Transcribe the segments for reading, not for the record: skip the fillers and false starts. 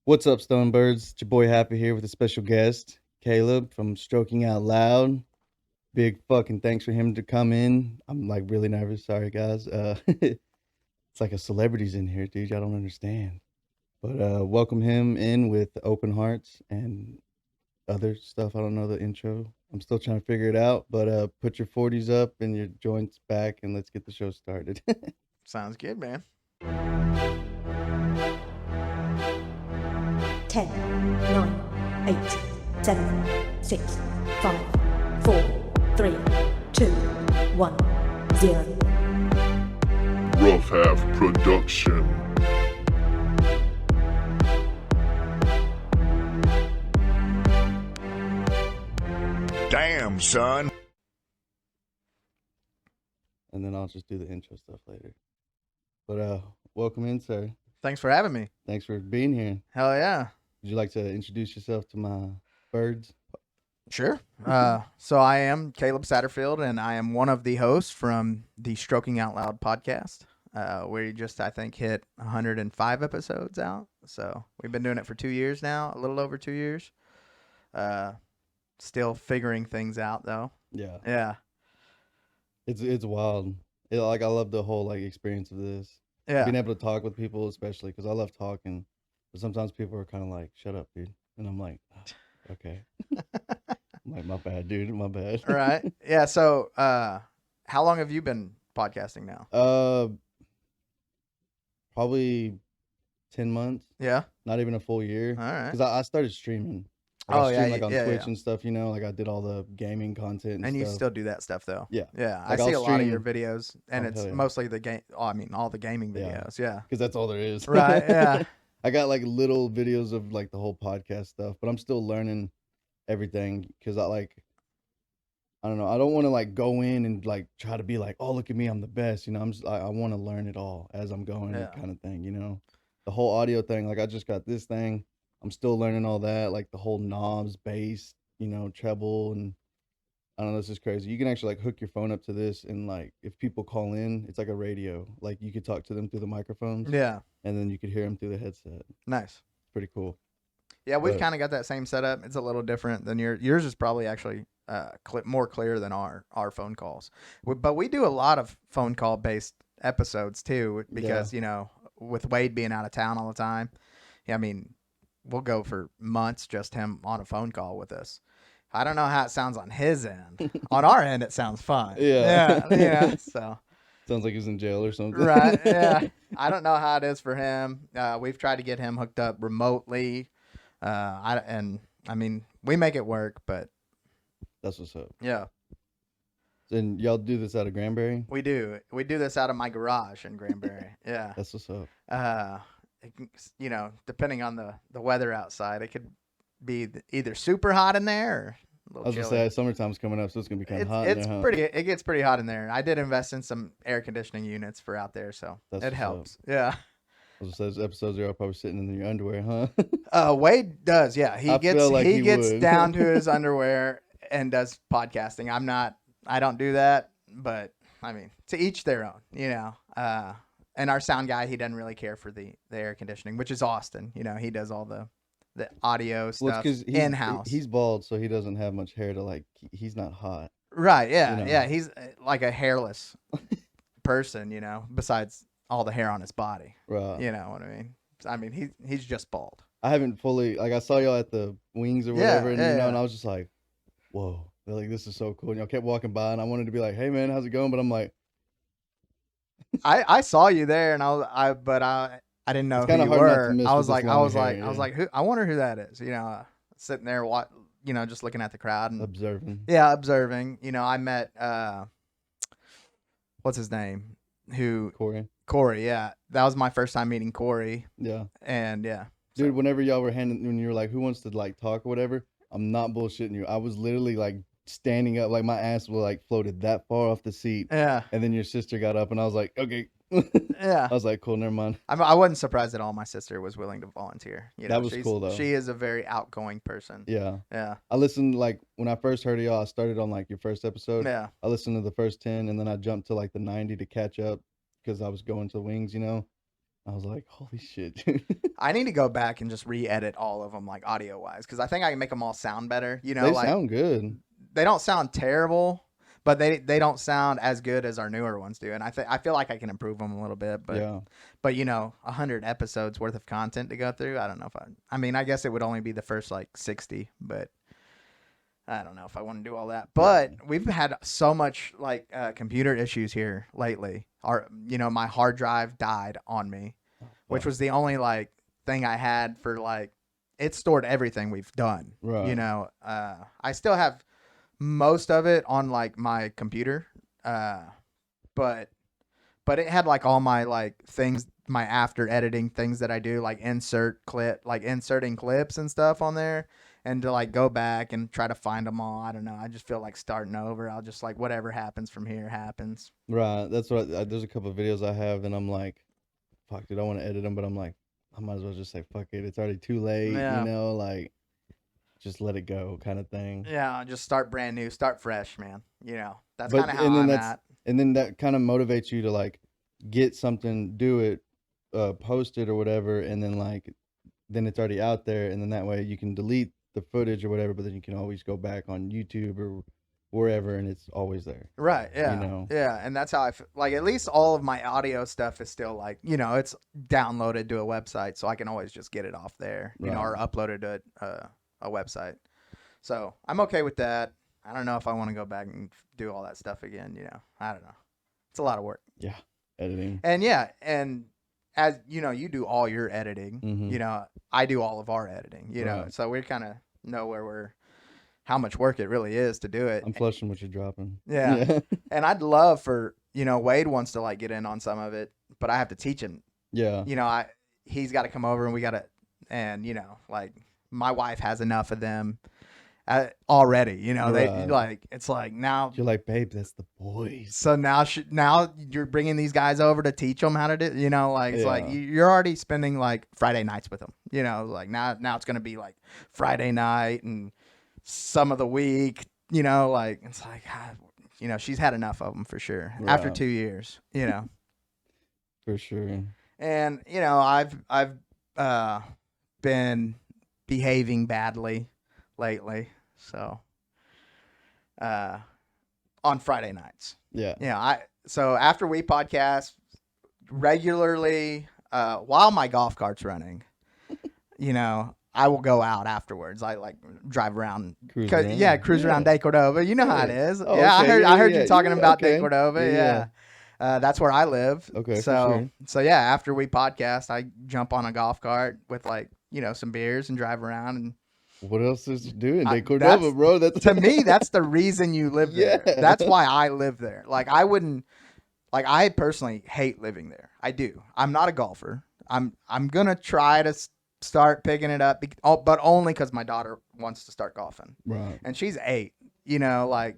What's up, Stone Birds? It's your boy Happy here with a special guest, Caleb from Stroking Out Loud. Big fucking thanks for him to come in. I'm like really nervous. Sorry, guys. It's like a celebrity's in here, dude. I don't understand. But welcome him in with open hearts and other stuff. I don't know the intro. I'm still trying to figure it out. But put your 40s up and your joints back, and let's get the show started. Sounds good, man. 10, 9, 8, 7, 6, 5, 4, 3, 2, 1, 0. Rough Half Production. Damn, son. And then I'll just do the intro stuff later. But welcome in, sir. Thanks for having me. Thanks for being here. Hell yeah. Would you like to introduce yourself to my birds? Sure. So I am Caleb Satterfield, and I am one of the hosts from the Stroking Out Loud podcast. We just, I think, hit 105 episodes out. So we've been doing it for 2 years now, a little over 2 years. Still figuring things out, though. Yeah. Yeah. It's wild. I love the whole experience of this. Yeah. Being able to talk with people, especially because I love talking. But sometimes people are kind of like, "Shut up, dude," and I'm like, oh, "Okay." I'm like, "My bad, dude. My bad." Right. Yeah. So, how long have you been podcasting now? Probably 10 months. Yeah. Not even a full year. All right. Because I started streaming. I streamed on Twitch and stuff. I did all the gaming content and you stuff. still do that stuff though. Yeah. Yeah. I Like, see I'll a lot of your stream- videos, and it's yeah. mostly the game. Oh, I mean, all the gaming Yeah. videos. Yeah. Because that's all there is. Right. Yeah. I got little videos of the whole podcast stuff, but I'm still learning everything because I don't know. I don't want to go in and try to be oh, look at me, I'm the best. I want to learn it all as I'm going, Yeah. kind of thing. The whole audio thing. I just got this thing. I'm still learning all that, the whole knobs, bass, treble, and I don't know. This is crazy. You can actually hook your phone up to this, and if people call in, it's like a radio. You could talk to them through the microphones. Yeah. And then you could hear them through the headset. Nice. Pretty cool. Yeah, we've But- kind of got that same setup. It's a little different than yours. Yours is probably actually more clear than our phone calls. But we do a lot of phone call based episodes too, because with Wade being out of town all the time. I mean, we'll go for months just him on a phone call with us. I don't know how it sounds on his end. On our end, it sounds fine. Yeah. Yeah. So. Sounds like he's in jail or something. Right. Yeah. I don't know how it is for him. We've tried to get him hooked up remotely. I mean, we make it work, but That's what's up. yeah, And y'all do this out of Granbury? we do. We do this out of my garage in Granbury. Yeah. That's what's up. Depending on the weather outside, it could be either super hot in there or a I little was chilly. gonna say summertime's coming up, so it's gonna be kind of hot. It's in there, huh? pretty. It gets pretty hot in there. I did invest in some air conditioning units for out there, so That's it what's helps. Yeah. I was gonna say, those episodes are all probably sitting in your underwear, huh? Wade does. Yeah, he I gets feel like he he gets would. down to his underwear and does podcasting. I don't do that, but I mean, to each their own, And our sound guy, he doesn't really care for the air conditioning, which is Austin. He does all the audio Well, stuff it's because in house. he's bald, so he doesn't have much hair to he's not hot. Right. Yeah. you know. Yeah. He's like a hairless person, besides all the hair on his body. Right. You know what I mean? I mean, he's just bald. I haven't fully I saw y'all at the Wings or Yeah, whatever, and yeah. and I was just like, whoa. They're this is so cool. And y'all kept walking by, and I wanted to be like, hey man, how's it going? But I'm like, I saw you there, and I didn't know It's who kinda you hard not to were. miss I with was this like, long hair, yeah. who? I wonder who that is. Sitting there, just looking at the crowd and observing. yeah, observing. I met what's his name? Who Corey. Yeah, that was my first time meeting Corey. Yeah. And Dude, whenever y'all were when you were like, who wants to like talk or whatever, I'm not bullshitting you. I was literally like standing up, like my ass was like floated that far off the seat. Yeah. And then your sister got up and I was like, okay. Yeah. I was like, cool, never mind. I wasn't surprised at all my sister was willing to volunteer. You know, That was cool though. She is a very outgoing person. Yeah. Yeah. I listened, like when I first heard of y'all, I started on like your first episode. Yeah. I listened to the first 10 and then I jumped to like the 90 to catch up because I was going to Wings, you know. I was like, holy shit. I need to go back and just re-edit all of them, like audio wise, because I think I can make them all sound better. You know, They like, sound good. They don't sound terrible, but they don't sound as good as our newer ones do. And I feel like I can improve them a little bit. But Yeah. But you know, 100 episodes worth of content to go through. I don't know if I mean, I guess it would only be the first like 60, but I don't know if I want to do all that. But we've had so much like computer issues here lately. My hard drive died on me, which was the only like thing I had for like, it stored everything we've done. Right. You know, I still have most of it on like my computer, but it had like all my like things, my after editing things that I do, like inserting clips and stuff on there, and to like go back and try to find them all. I don't know. I just feel like starting over. I'll just like, whatever happens from here happens. Right. That's what there's a couple of videos I have and I'm like, fuck, dude, I want to edit them, but I'm like, I might as well just say, fuck it. It's already too late. Yeah. You know, like, just let it go kind of thing. Yeah, just start brand new, start fresh, man. You know, that's kind of how I'm at. And then that kind of motivates you to like get something, do it, post it or whatever, and then like, then it's already out there, and then that way you can delete the footage or whatever, but then you can always go back on YouTube or wherever, and it's always there. Right. Yeah. You know? Yeah. And that's how I feel. Like, at least all of my audio stuff is still like, you know, it's downloaded to a website, so I can always just get it off there, you know, or upload it to a website. So I'm okay with that. I don't know if I want to go back and do all that stuff again. You know, I don't know. It's a lot of work. Yeah. Editing. And yeah. And as you know, you do all your editing, Mhm. you know, I do all of our editing, you know, so we kind of know how much work it really is to do it. I'm flushing what you're dropping. Yeah. And I'd love for, you know, Wade wants to like get in on some of it, but I have to teach him. Yeah. You know, he's got to come over and you know, like my wife has enough of them already, you know, they like, it's like now you're like, babe, that's the boys. So now you're bringing these guys over to teach them how to do, you know, like, it's like you're already spending like Friday nights with them, you know, like now it's going to be like Friday night and some of the week, you know, like it's like, you know, she's had enough of them for sure after 2 years, you know. For sure. And you know, I've been behaving badly lately, so on Friday nights. Yeah. So after we podcast regularly, while my golf cart's running, you know, I will go out afterwards. I like drive around, cruise around De Cordova. You know how it is. Oh, yeah, okay. I heard you talking about okay. De Cordova. Yeah. That's where I live. Okay. So yeah, after we podcast, I jump on a golf cart with like, you know, some beers and drive around. And what else is you doing? De Cordova, bro. That's to me, that's the reason you live there. Yeah. That's why I live there. Like I personally hate living there. I do. I'm not a golfer. I'm gonna try to start picking it up, but only because my daughter wants to start golfing. Right. And she's 8. You know, like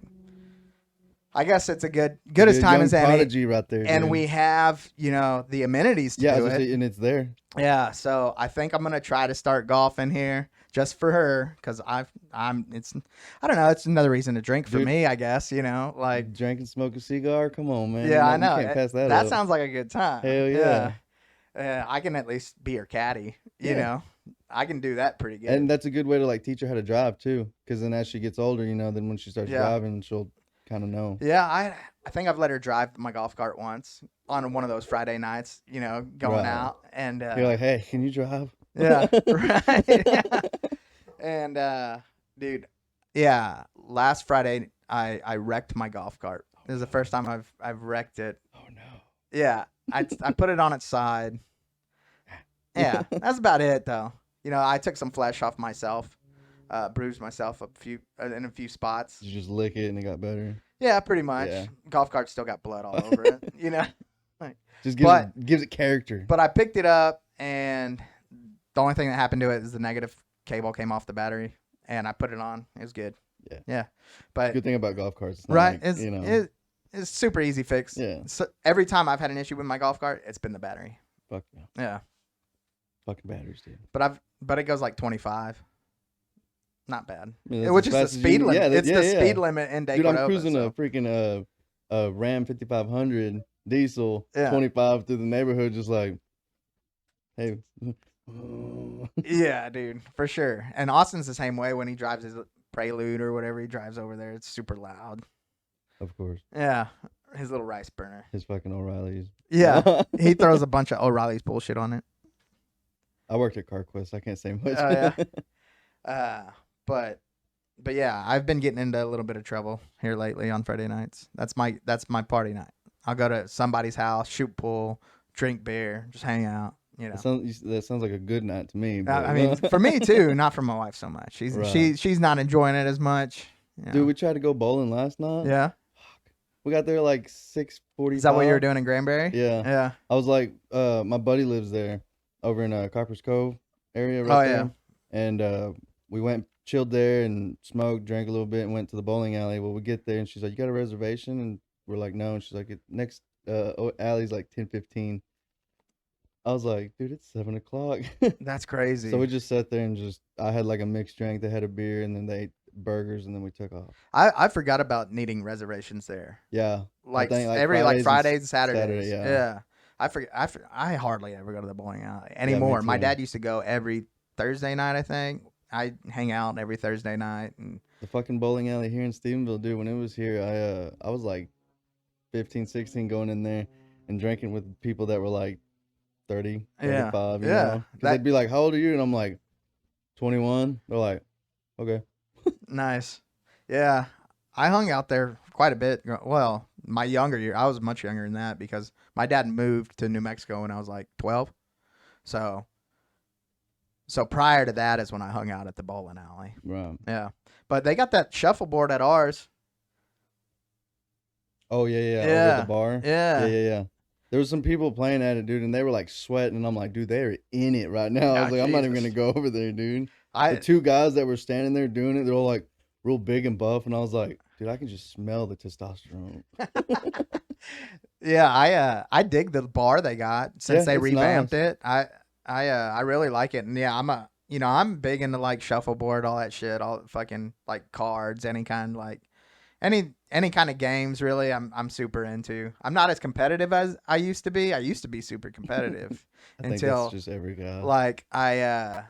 I guess it's a good as time as any. Prodigy right there. And dude. we have, you know, the amenities to do it. And it's there. Yeah, so I think I'm gonna try to start golfing here just for her, because I don't know, it's another reason to drink for me, I guess, you know, like drink and smoke a cigar. Come on, man. Yeah, I know. You can't pass that That up. sounds like a good time. Hell yeah. I can at least be her caddy, you know. I can do that pretty good. And that's a good way to like teach her how to drive too, because then as she gets older, you know, then when she starts driving, she'll kind of know. Yeah, I think I've let her drive my golf cart once on one of those Friday nights, you know, going out. And you're like, hey, can you drive? Yeah, right. Yeah. And dude, yeah, last Friday I wrecked my golf cart. This is the first time I've wrecked it. Oh no. Yeah, I put it on its side. Yeah, that's about it though. You know, I took some flesh off myself. bruised myself in a few spots. You just lick it and it got better. Yeah, pretty much. Yeah. Golf cart still got blood all over it, you know. Just But- gives it character. But I picked it up, and the only thing that happened to it is the negative cable came off the battery, and I put it on. It was good. Yeah. But Good thing about golf carts, it's not right, like, it's it's super easy fix. Yeah. So every time I've had an issue with my golf cart, it's been the battery. fuck yeah. Yeah. Fucking batteries, dude. But it goes like 25. Not bad. I mean, that's Which as is the fast as speed you- limit. yeah, It's the speed limit in Daytona. Dude, I'm cruising a freaking Ram 5500 diesel, Yeah. 25 through the neighborhood, just like, hey. Yeah, dude, for sure. And Austin's the same way when he drives his Prelude or whatever he drives over there. It's super loud. Of course, Yeah, his little rice burner. his fucking O'Reilly's. Yeah, he throws a bunch of O'Reilly's bullshit on it. I worked at CarQuest. I can't say much. Oh, yeah. But yeah, I've been getting into a little bit of trouble here lately on Friday nights. That's my party night. I'll go to somebody's house, shoot pool, drink beer, just hang out. You know. That sounds like a good night to me. But, I mean, for me too, not for my wife so much. She's not enjoying it as much. You know. Dude, we tried to go bowling last night. Yeah. We got there like 6:45. Is that what you were doing in Granbury? Yeah. Yeah. I was like, my buddy lives there, over in Copper's Cove area right Oh, there. yeah. And we went, chilled there, and smoked, drank a little bit, and went to the bowling alley. Well, we get there, and she's like, "You got a reservation?" And we're like, "No." And she's like, "Next alley's like 10:15." I was like, "Dude, it's 7 o'clock." That's crazy. So we just sat there and I had like a mixed drink. They had a beer, and then they ate burgers, and then we took off. I forgot about needing reservations there. Yeah. Like think, like, every Fridays and Fridays and Saturdays. Saturday, yeah. I hardly ever go to the bowling alley anymore. My too. dad used to go every Thursday night, I think. I hang out every Thursday night, and The fucking bowling alley here in Stephenville, dude, when it was here, I was like 15, 16 going in there and drinking with people that were like 30, Yeah. 35, you Yeah. know? 'Cause they'd be like, "How old are you?" And I'm like, 21. They're like, "Okay." nice. Yeah, I hung out there quite a bit. Well, my younger year, I was much younger than that because my dad moved to New Mexico when I was like 12. So prior to that is when I hung out at the bowling alley. Right. Yeah, but they got that shuffleboard at ours. Oh, yeah, yeah. Over Yeah. at the bar. Yeah. Yeah. There was some people playing at it, dude, and they were like sweating, and I'm like, dude, they're in it right now. I Ah, was like, I'm not even Jesus. going to go over there, dude. I The two guys that were standing there doing it, they're all like real big and buff, and I was like, dude, I can just smell the testosterone. yeah, I dig the bar they got since Yeah, they it's revamped nice. it. I really like it, and yeah, I'm big into like shuffleboard, all that shit, all fucking like cards, any kind of games. Really, I'm super into. I'm not as competitive as I used to be. I used to be super competitive I think until that's just every guy. like I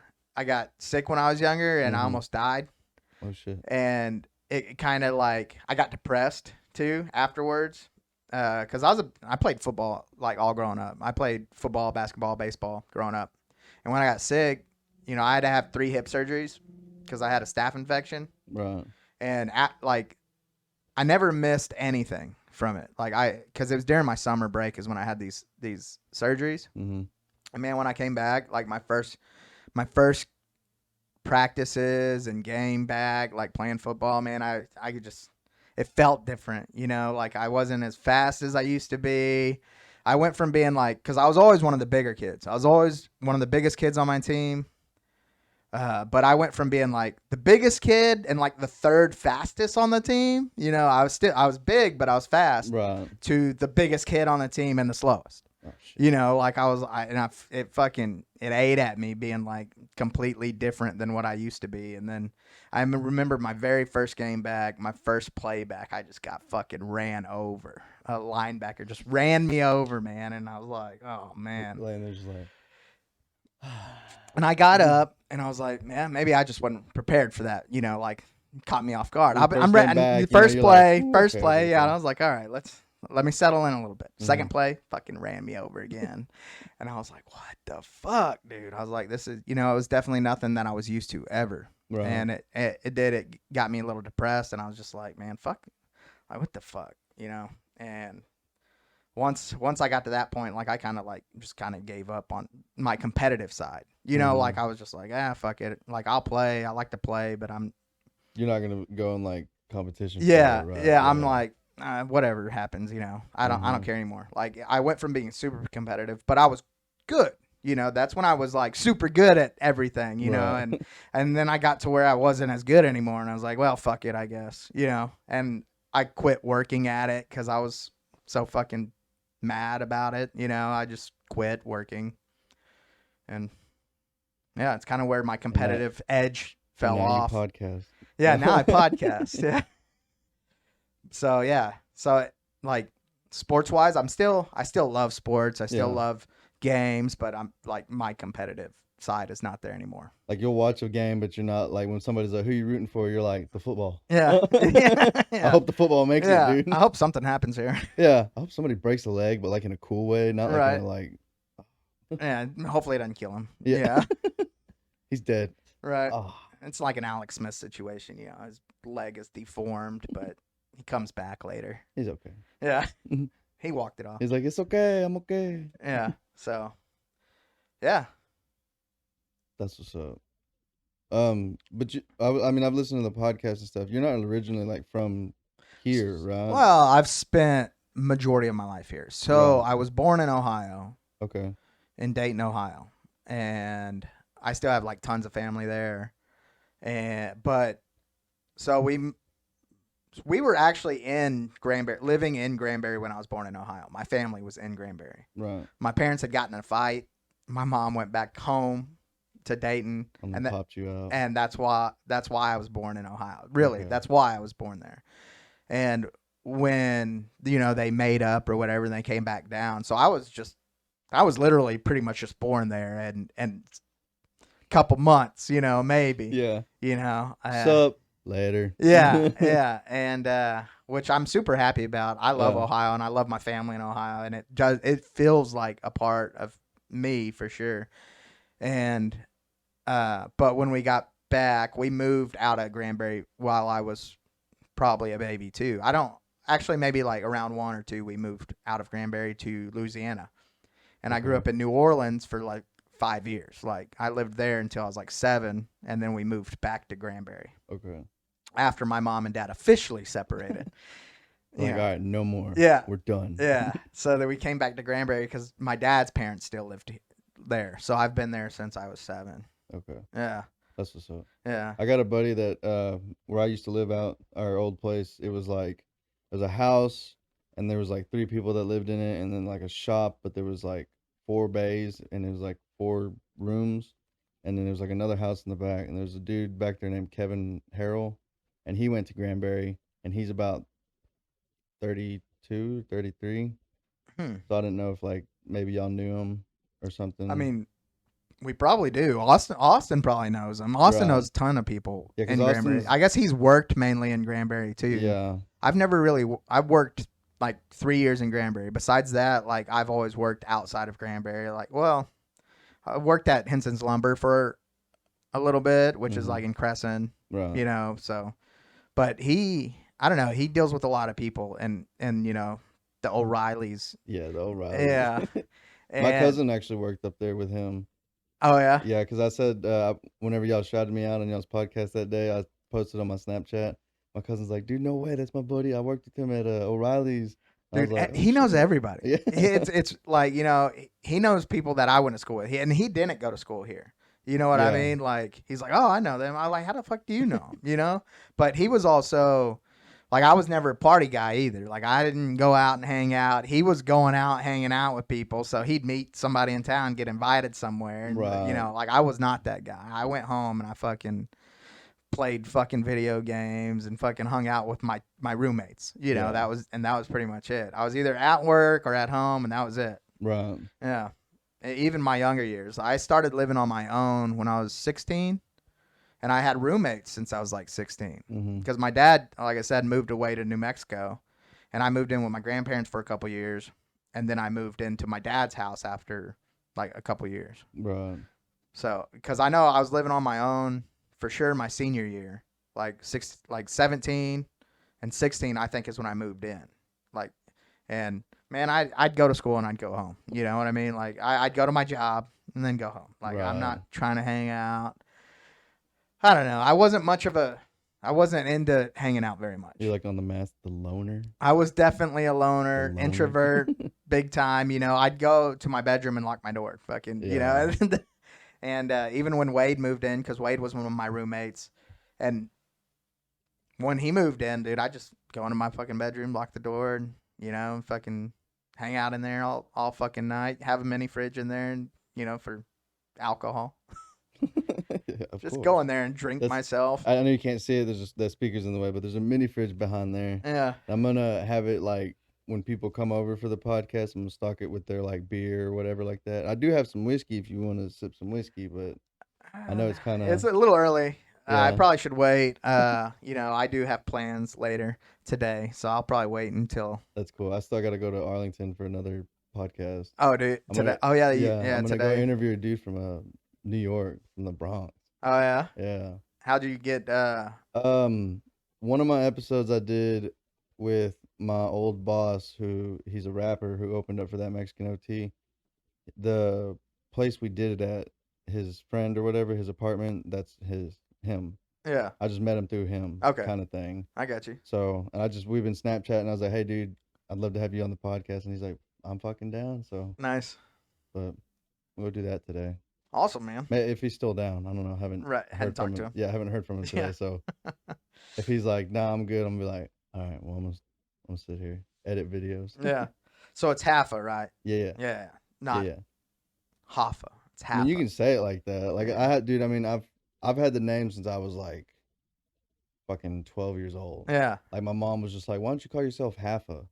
got sick when I was younger and I Mhm. almost died. Oh, shit. And it kind of like I got depressed too afterwards because I played football like all growing up. I played football, basketball, baseball growing up, and when I got sick, I had to have 3 hip surgeries because I had a staph infection, Right. and I never missed anything from it. Like because it was during my summer break is when I had these surgeries, Mm-hmm. and man, when I came back, like my first practices and game back, like playing football, man, I could just, it felt different, like I wasn't as fast as I used to be. I went from being like, because I was always one of the bigger kids. I was always one of the biggest kids on my team. But I went from being like the biggest kid and like the 3rd fastest on the team. I was big, but I was fast. Right. To the biggest kid on the team and the slowest. Oh, shit. Like it ate at me being like completely different than what I used to be. And then I remember my very first game back, my first play back, I just got fucking ran over. A linebacker just ran me over, man. And I was like, oh, man. Laying there just like, And I got up and I was like, man, maybe I just wasn't prepared for that. Like caught me off guard. Your first I'm game ready. back, First you're play, like, "Ooh, first okay, play. Yeah. okay." And I was like, all right, let me settle in a little bit. Second Mhm. play, fucking ran me over again. And I was like, what the fuck, dude? I was like, this is, it was definitely nothing that I was used to ever. Right. And it got me a little depressed. And I was just like, man, fuck, like, what the fuck, And once I got to that point, like I kind of like just kind of gave up on my competitive side. You know, like I was just like, fuck it. Like I'll play. I like to play, but You're not gonna go in like competition. yeah, for it, right? yeah. I'm like, whatever happens, you know. I don't Mhm. care anymore. Like I went from being super competitive, but I was good. You know, that's when I was like super good at everything, you know, Right. and then I got to where I wasn't as good anymore, and I was like, well, fuck it, I guess, you know. And I quit working at it because I was so fucking mad about it, you know. I just quit working, and yeah, it's kind of where my competitive edge fell Now you off. podcast. Yeah, now I podcast. Yeah. So yeah, so like sports wise, I still love sports. I still Yeah. love games, but I'm like my competitive side is not there anymore. Like you'll watch a game, but you're not like when somebody's like, "Who you rooting for?" You're like, "The football." Yeah, yeah, I hope the football makes it, yeah. dude. I hope something happens here. Yeah, I hope somebody breaks a leg, but like in a cool way, not like in Right. a like. Yeah, hopefully it doesn't kill him. Yeah. Yeah, He's dead. right. Oh, It's like an Alex Smith situation. You know, his leg is deformed, but he comes back later. he's okay. Yeah, he walked it off. He's like, "It's okay. I'm okay." Yeah, so yeah. That's what's up. But I mean, I've listened to the podcast and stuff. You're not originally like from here, right? Well, I've spent majority of my life here. So Right. I was born in Ohio, Okay. in Dayton, Ohio, and I still have like tons of family there. But so we were actually in Granbury, living in Granbury when I was born in Ohio. My family was in Granbury. Right. My parents had gotten in a fight. My mom went back home to Dayton, And then popped you out. and that's why I was born in Ohio. Really, Okay. that's why I was born there. And when they made up or whatever, and they came back down. So I was literally pretty much just born there, and couple months, maybe. Yeah. Sup later. Yeah, yeah, and which I'm super happy about. I love Yeah. Ohio, and I love my family in Ohio, and it feels like a part of me for sure. And but when we got back, we moved out of Granbury while I was probably a baby too. I don't actually, maybe like around 1 or 2, we moved out of Granbury to Louisiana, and I grew Okay. up in New Orleans for like 5 years. Like I lived there until I was like 7, and then we moved back to Granbury Okay. after my mom and dad officially separated. Like, Yeah. all right, no more. Yeah. We're done. Yeah. So then we came back to Granbury because my dad's parents still lived there. So I've been there since I was 7. Okay. Yeah. That's what's up. Yeah. I got a buddy that where I used to live out our old place, it was a house and there was like 3 people that lived in it and then like a shop, but there was like 4 bays and it was like 4 rooms. And then there was like another house in the back and there's a dude back there named Kevin Harrell and he went to Granbury and he's about 32, 33. Hmm. So I didn't know if like maybe y'all knew him or something. I mean, we probably do. Austin probably knows him. Austin Right. knows a ton of people Yeah, 'cause in Granbury. Austin's- I guess he's worked mainly in Granbury too. Yeah. I've never really. I've worked like 3 years in Granbury. Besides that, like I've always worked outside of Granbury. Like, well, I worked at Henson's Lumber for a little bit, which is Mhm. like in Crescent, Right. So, but I don't know. He deals with a lot of people, and the O'Reillys. Yeah, the O'Reilly. Yeah. My And- cousin actually worked up there with him. Oh yeah. Yeah, because I said whenever y'all shouted me out on y'all's podcast that day, I posted on my Snapchat. My cousin's like, "Dude, no way, that's my buddy. I worked with him at O'Reilly's." I was Dude, like, "Oh, he knows shit." everybody. Yeah. It's like he knows people that I went to school with, and he didn't go to school here. You know what I Yeah. mean? Like he's like, oh, I know them. I'm like, how the fuck do you know 'em? But he was also like, I was never a party guy either. Like I didn't go out and hang out. He was going out, hanging out with people. So he'd meet somebody in town, get invited somewhere, and Right. like I was not that guy. I went home and I fucking played fucking video games and fucking hung out with my roommates. Yeah. That was pretty much it. I was either at work or at home, and that was it. Right. Yeah. Even my younger years. I started living on my own when I was 16, and I had roommates since I was like 16. Mm-hmm. Because my dad, like I said, moved away to New Mexico, and I moved in with my grandparents for a couple years, and then I moved into my dad's house after like a couple years. Right. So, because I know I was living on my own for sure my senior year, like 17 and 16, I think is when I moved in. Like, And man, I'd go to school and I'd go home. You know what I mean? Like I'd go to my job and then go home. Like I'm Right. not trying to hang out. I don't know. I wasn't into hanging out very much. You're like on the mask, the loner. I was definitely a loner, The loner. introvert, big time. You know, I'd go to my bedroom and lock my door. Fucking, you know. And even when Wade moved in, because Wade was one of my roommates, and when he moved in, dude, I just go into my fucking bedroom, lock the door, and fucking hang out in there all fucking night. Have a mini fridge in there, and for alcohol. Yeah, Just course. go in there and drink myself. I know you can't see it. There's just the speakers in the way, but there's a mini fridge behind there. Yeah. I'm gonna have it like when people come over for the podcast. I'm gonna stock it with their like beer or whatever like that. I do have some whiskey if you want to sip some whiskey, but I know it's kind of It's a little early. I Yeah. probably should wait. I do have plans later today, so I'll probably wait until. that's cool. I still got to go to Arlington for another podcast. Oh, dude, I'm today. gonna- Oh yeah, I'm gonna go today. interview a dude from New York, from the Bronx. Oh yeah. Yeah. How'd you get? One of my episodes I did with my old boss, who he's a rapper who opened up for that Mexican OT. The place we did it at, his friend or whatever, his apartment, that's him. Yeah, I just met him through him, Okay. kind of thing. I got you. So, and we've been Snapchatting. I was like, hey, dude, I'd love to have you on the podcast. And he's like, I'm fucking down. So, Nice. but we'll do that today. Awesome, man. If he's still down, I don't know. Haven't Right. Hadn't heard from talked to him. Yeah, I haven't heard from him today. Yeah. So, if he's like, nah, I'm good, I'm gonna be like, all right, well, I'm gonna sit here, edit videos. Yeah. So it's Haffa, right? Yeah. Yeah. Not Yeah. Hoffa. It's I Haffa. mean, you can say it like that. Like dude. I mean, I've had the name since I was like fucking 12 years old. Yeah. Like my mom was just like, why don't you call yourself Haffa?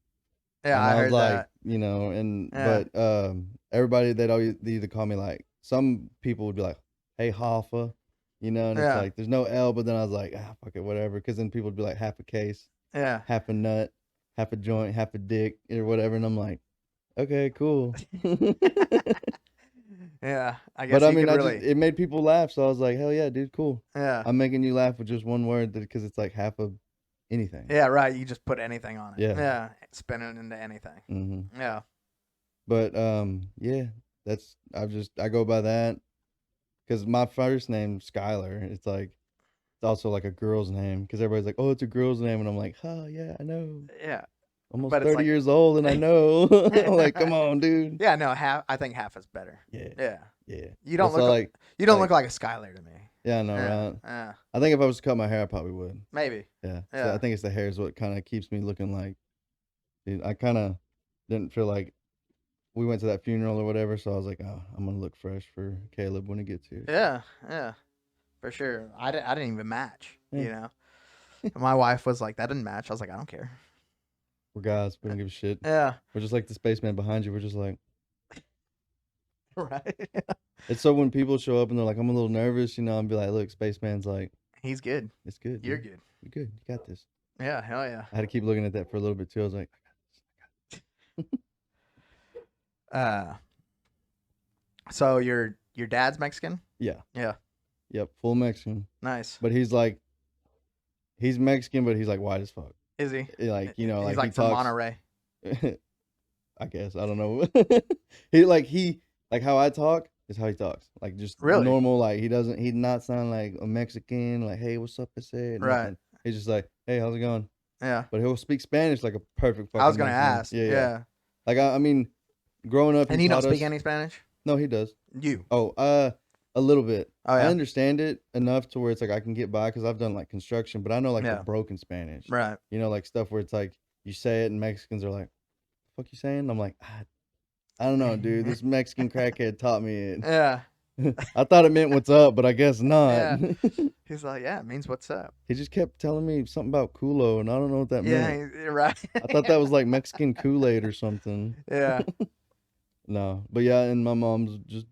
Yeah, And I was heard like, that. and Yeah. but everybody they either call me like, some people would be like, hey Hoffa, and Yeah. it's like there's no L, but then I was like, fuck it, whatever, because then people would be like half a case, Yeah. half a nut, half a joint, half a dick, or whatever, and I'm like, okay, cool. Yeah. I guess But I you mean, could really. it made people laugh, so I was like, hell yeah, dude, cool. Yeah. I'm making you laugh with just one word because it's like half of anything. Yeah. Right. You just put anything on it. Yeah. Yeah. Spin it into anything. Mm-hmm. Yeah. But yeah, I go by that because my first name Skylar. It's also like a girl's name because everybody's like, oh, it's a girl's name, and I'm like, oh yeah, I know. Yeah. Almost But it's 30 like- years old, and I know. I'm like, come on, dude. Yeah. No. I think half is better. Yeah, Yeah. yeah. You don't That's look all, like you don't like- look like a Skylar to me. Yeah, I know, Yeah. right? Yeah. I think if I was to cut my hair, I probably would. Maybe. Yeah. So Yeah. I think it's the hair is what kind of keeps me looking like. Dude, I kind of didn't feel like we went to that funeral or whatever, so I was like, oh, I'm gonna look fresh for Caleb when he gets here. Yeah. Yeah. For sure. I didn't even match. Yeah. You know. My wife was like, that didn't match. I was like, I don't care. We're guys. We don't give a shit. Yeah. We're just like the spaceman behind you. We're just like, Right. it's so when people show up and they're like, I'm a little nervous, I'll be like, look, spaceman's like, He's good. it's good. You're dude. good. You're good. You got this. Yeah. Hell yeah. I had to keep looking at that for a little bit too. I was like, So your dad's Mexican? yeah. Yeah. Yep. Full Mexican. Nice. But he's Mexican, but he's like white as fuck. Is he? Like, He's like like he from talks. Monterey. I guess I don't know. he how I talk is how he talks. Like just Really? normal. Like he not sound like a Mexican. Like, hey, what's up? I said. Right. Nothing. He's just like, hey, how's it going? Yeah. But he'll speak Spanish like a perfect. I was fucking gonna Mexican. ask. Yeah. Yeah. Like I mean, growing up, And he you don't taught speak us- any Spanish? No, he does. You. Oh, a little bit. Oh I yeah. understand it enough to where it's like I can get by because I've done like construction, but I know like Yeah. the broken Spanish. Right. Like stuff where it's like you say it and Mexicans are like, "Fuck you saying?" I'm like, I don't know, dude. This Mexican crackhead taught me it. Yeah. I thought it meant what's up, but I guess not. Yeah. He's like, yeah, it means what's up. He just kept telling me something about Kulo, and I don't know what that meant. Yeah. Right. I thought that was like Mexican Kool-Aid or something. Yeah. No, but yeah, and my mom's just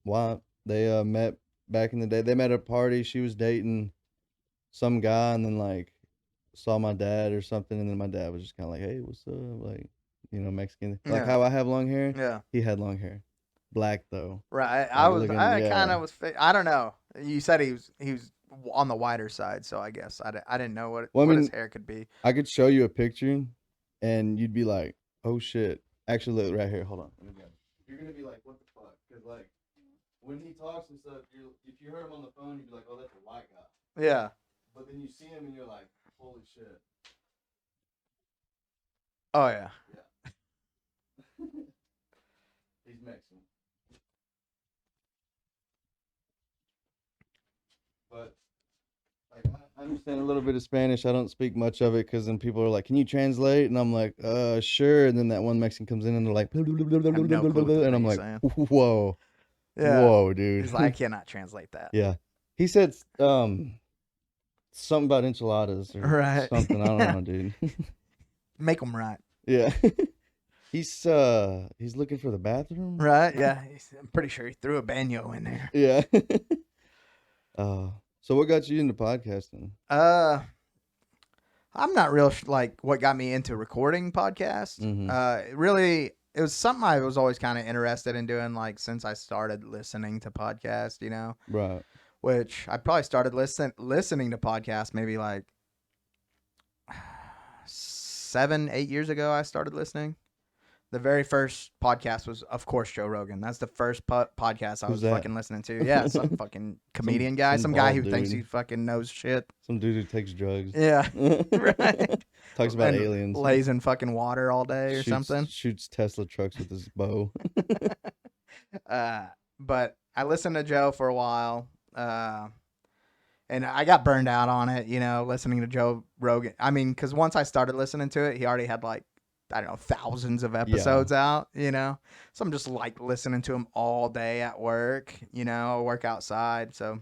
white. They met back in the day. They met at a party. She was dating some guy, and then like saw my dad or something, and then my dad was just kind of like, "Hey, what's up?" Like, Mexican. Like Yeah. how I have long hair. Yeah. He had long hair, black though. Right. Looking- I yeah. kind of was. I don't know. You said he was on the whiter side, so I guess I didn't know Well, I what his mean- hair could be. I could show you a picture, and you'd be like, Oh shit! Actually, look right here. Hold on. Let me grab it. You're gonna be like, what the fuck? Because like when he talks and stuff, if you heard him on the phone, you'd be like, oh, that's a white guy. Yeah. But then you see him and you're like, holy shit. Oh yeah. Yeah. He's Mexican. But like I understand a little bit of Spanish. I don't speak much of it because then people are like, "Can you translate?" And I'm like, sure." And then that one Mexican comes in and they're like, no clue what the and I'm fuck like, he's saying. "Whoa, Yeah. whoa, dude." He's like, I cannot translate that. Yeah, he said something about enchiladas or Right. something. I don't know, dude. Make them right. Yeah, he's looking for the bathroom. Right. Yeah. I'm pretty sure he threw a baño in there. Yeah. So what got you into podcasting? I'm not real like what got me into recording podcasts. Mhm. It was something I was always kind of interested in doing, like since I started listening to podcasts, Right. which I probably started listening to podcasts maybe like 7, 8 years ago. I started listening. The very first podcast was, of course, Joe Rogan. That's the first podcast I Who's was that? fucking listening to. Yeah, some fucking comedian guy, some guy who bald thinks dude. he fucking knows shit. Some dude who takes drugs. Yeah, right. Talks about And aliens. lays in fucking water all day or something. Shoots Tesla trucks with his bow. But I listened to Joe for a while, and I got burned out on it, listening to Joe Rogan. I mean, because once I started listening to it, he already had like, I don't know, thousands of episodes out, So I'm just like listening to him all day at work, I work outside. So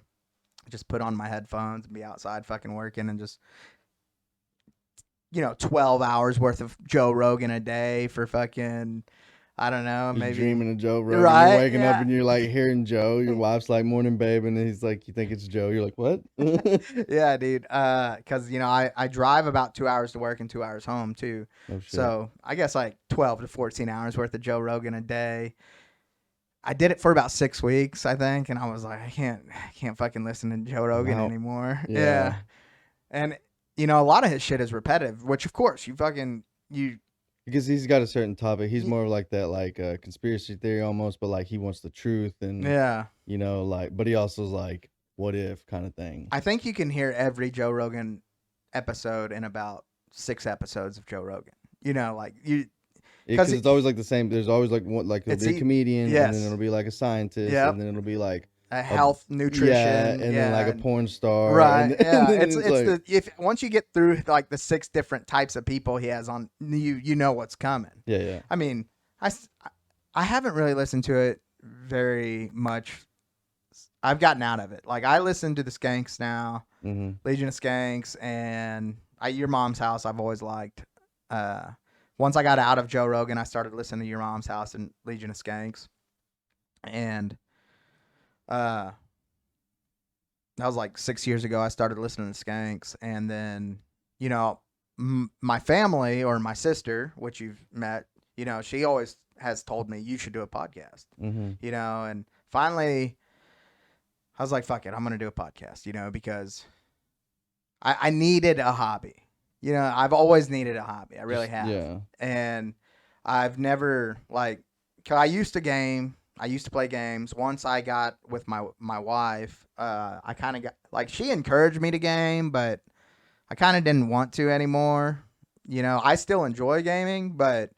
I just put on my headphones and be outside fucking working and just, 12 hours worth of Joe Rogan a day for fucking, I don't know, You're maybe. dreaming of Joe Rogan. Right, You're waking up yeah. and you're like hearing Joe. Your wife's like, "Morning, babe," and he's like, "You think it's Joe?" You're like, "What?" Yeah, dude. Because I drive about 2 hours to work and 2 hours home too. Oh shit. So I guess like 12 to 14 hours worth of Joe Rogan a day. I did it for about 6 weeks, I think, and I was like, I can't fucking listen to Joe Rogan Wow. anymore. Yeah. Yeah. And a lot of his shit is repetitive, which of course you Because he's got a certain topic. He's more like that, like conspiracy theory almost, but like he wants the truth and yeah. but he also is like, what if kind of thing. I think you can hear every Joe Rogan episode in about 6 episodes of Joe Rogan. Like you. Because it's always like the same. There's always like one, like it'll be a comedian, and then it'll be like a scientist, and then it'll be like a health, nutrition, and then like a porn star, right? And it's like, if once you get through like the 6 different types of people he has on, you know what's coming. Yeah. I mean, I haven't really listened to it very much. I've gotten out of it. Like I listen to the Skanks now, Legion of Skanks, and Your Mom's House. I've always liked. Once I got out of Joe Rogan, I started listening to Your Mom's House and Legion of Skanks. And that was like 6 years ago. I started listening to Skanks. And then, my family or my sister, which you've met, she always has told me, you should do a podcast, and finally I was like, fuck it, I'm going to do a podcast, because I needed a hobby. I've always needed a hobby. I really have. Yeah. And I've never cause I used to game. I used to play games. Once I got with my wife, I kind of got she encouraged me to game, but I kind of didn't want to anymore. I still enjoy gaming, but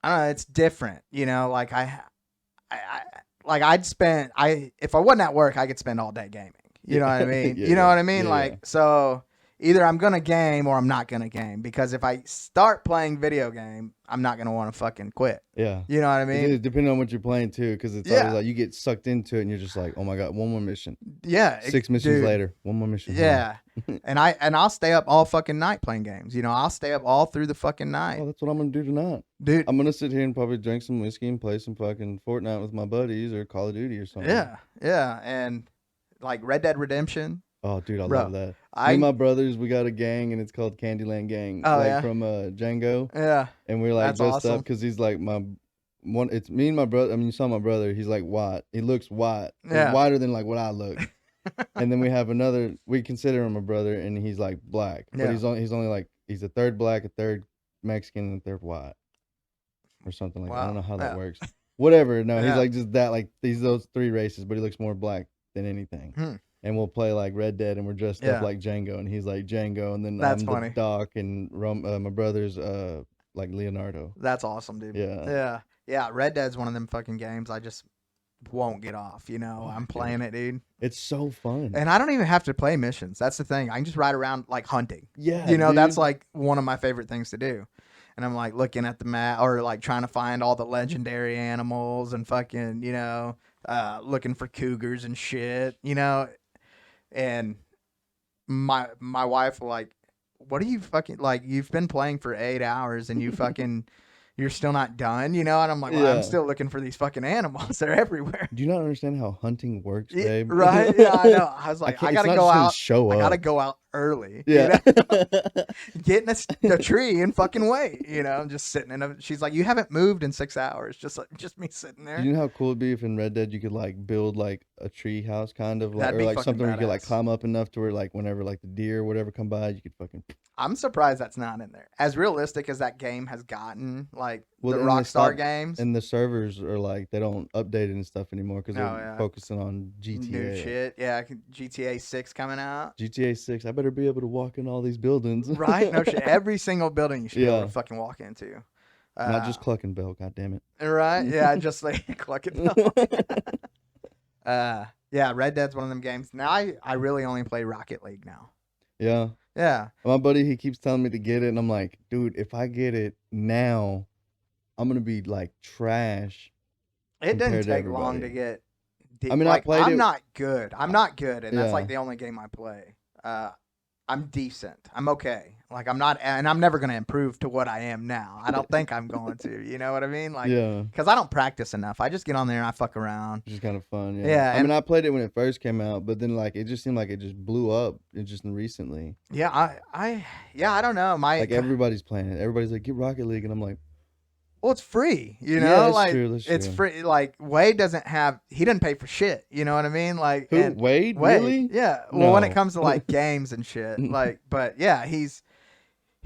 I don't know. It's different. If I wasn't at work, I could spend all day gaming. You know what I mean? You know what I mean? So either I'm going to game or I'm not going to game, because if I start playing video game, I'm not going to want to fucking quit. Yeah. You know what I mean? Depending on what you're playing too, because it's always like you get sucked into it and you're just like, oh my God, one more mission. Yeah. 6 missions later, one more mission. Yeah. and I'll stay up all fucking night playing games. I'll stay up all through the fucking night. Oh, that's what I'm going to do tonight. Dude. I'm going to sit here and probably drink some whiskey and play some fucking Fortnite with my buddies or Call of Duty or something. Yeah. Yeah. And like Red Dead Redemption. Oh, dude, I love that. Me and my brothers, we got a gang, and it's called Candyland Gang. Oh, from Django. Yeah. And we're like That's dressed awesome. up because he's like it's me and my brother. I mean, you saw my brother. He's like white. He looks white. Yeah. He's whiter than like what I look. And then we have another. We consider him a brother, and he's like black. But he's only like he's a third black, a third Mexican and a third white, or something like that. I don't Wow. know how that Yeah. works. Whatever. No, he's Yeah. like just that. Like he's those 3 races, but he looks more black than anything. Hmm. And we'll play like Red Dead, and we're dressed up Yeah. like Django, and he's like Django, and then That's I'm funny. the Doc, and my brother's like Leonardo. That's awesome, dude. Yeah. Yeah. Red Dead's one of them fucking games I just won't get off. You know, I'm playing it, dude. It's so fun. And I don't even have to play missions. That's the thing. I can just ride around like hunting. Yeah, You know, that's dude. like one of my favorite things to do. And I'm like looking at the map or like trying to find all the legendary animals and fucking, you know, looking for cougars and shit, you know. And my wife like, what are you fucking like? You've been playing for 8 hours and you fucking you're still not done, you know? And I'm like, well, Yeah. I'm still looking for these fucking animals. They're everywhere. Do you not understand how hunting works, babe? Right? Yeah, I know. I was like, I it's gotta not go just gonna out. show I up. gotta go out early. Yeah. You know? Get in a tree and fucking wait. You know, I'm just sitting in a. She's like, you haven't moved in 6 hours. Just me sitting there. Do you know how cool it'd be if in Red Dead you could like build like a tree house kind of like, That'd or be like fucking something where you could like badass. climb up enough to where like whenever like the deer or whatever come by, you could fucking. I'm surprised that's not in there. As realistic as that game has gotten, like Well, the and they Rockstar stopped- games, And the servers are like they don't update it and stuff anymore because they're Oh, yeah. focusing on GTA. new shit. Yeah, GTA 6 coming out. GTA 6. I better be able to walk in all these buildings. Right? No shit. Every single building you should be able Yeah. to fucking walk into. Not just Cluckenbell. God damn it. Right? Yeah, just like cluck it. Yeah, Red Dead's one of them games. Now I really only play Rocket League now. Yeah. Yeah. My buddy, he keeps telling me to get it, and I'm like, dude, if I get it now, I'm gonna be like trash. It didn't Compared to take long to everybody. get. I mean, I like, played I'm it- not good. I'm not good, and that's Yeah. like the only game I play. I'm decent. I'm okay. Like I'm not, and I'm never gonna improve to what I am now. I don't think I'm going to. You know what I mean? Like, Yeah. because I don't practice enough. I just get on there and I fuck around. Which is kind of fun. Yeah. Yeah, I mean, and- I played it when it first came out, but then like it just seemed like it just blew up. It just recently. Yeah, I don't know. Like everybody's playing it. Everybody's like, get Rocket League, and I'm like, well, it's free. You Yeah, know, that's like true, that's it's true. free. Like Wade doesn't have. He didn't pay for shit. You know what I mean? Like who? and- Wade? Wade, Really? yeah. Well, when it No. comes to like games and shit, like, but yeah,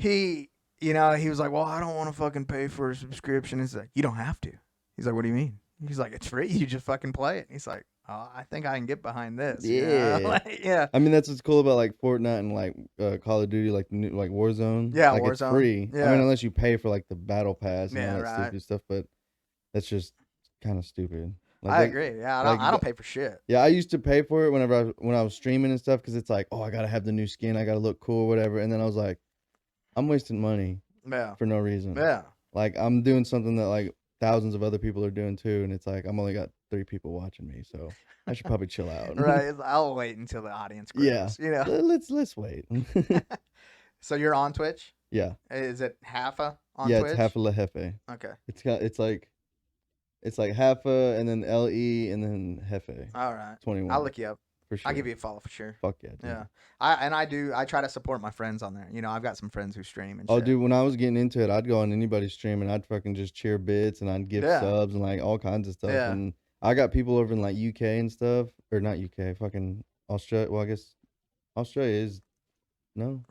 you know, he was like, well, I don't want to fucking pay for a subscription. He's like, you don't have to. He's like, what do you mean? He's like, it's free. You just fucking play it. And he's like, oh, I think I can get behind this. you know? Yeah. Like, yeah. I mean, that's what's cool about like Fortnite and like Call of Duty, like the new, like Warzone. Yeah, like, it's Warzone. free. I Yeah. mean, unless you pay for like the battle pass and Yeah, all that right. stupid stuff, but that's just kind of stupid. Like, I that- agree. Yeah, like, I don't pay for shit. Yeah, I used to pay for it when I was streaming and stuff because it's like, oh, I gotta have the new skin, I gotta look cool, whatever. And then I was like, I'm wasting money Yeah. for no reason. Yeah. Like I'm doing something that like thousands of other people are doing too, and it's like I'm only got 3 people watching me, so I should probably chill out. Right. I'll wait until the audience grows. Yeah. You know. Let's wait. So you're on Twitch? Yeah. Is it Haffa on Yeah, Twitch? it's half a Lejefe. Okay. It's like half a and then LE and then Jefe. All right. 21. I'll look you up. for sure. I'll give you a follow for sure. Fuck yeah. Dude. Yeah. I try to support my friends on there. You know, I've got some friends who stream and Oh, shit. dude, when I was getting into it, I'd go on anybody's stream and I'd fucking just cheer bits and I'd give Yeah. subs and like all kinds of stuff. Yeah. And I got people over in like UK and stuff, or not UK, fucking Australia. Well, I guess Australia is no.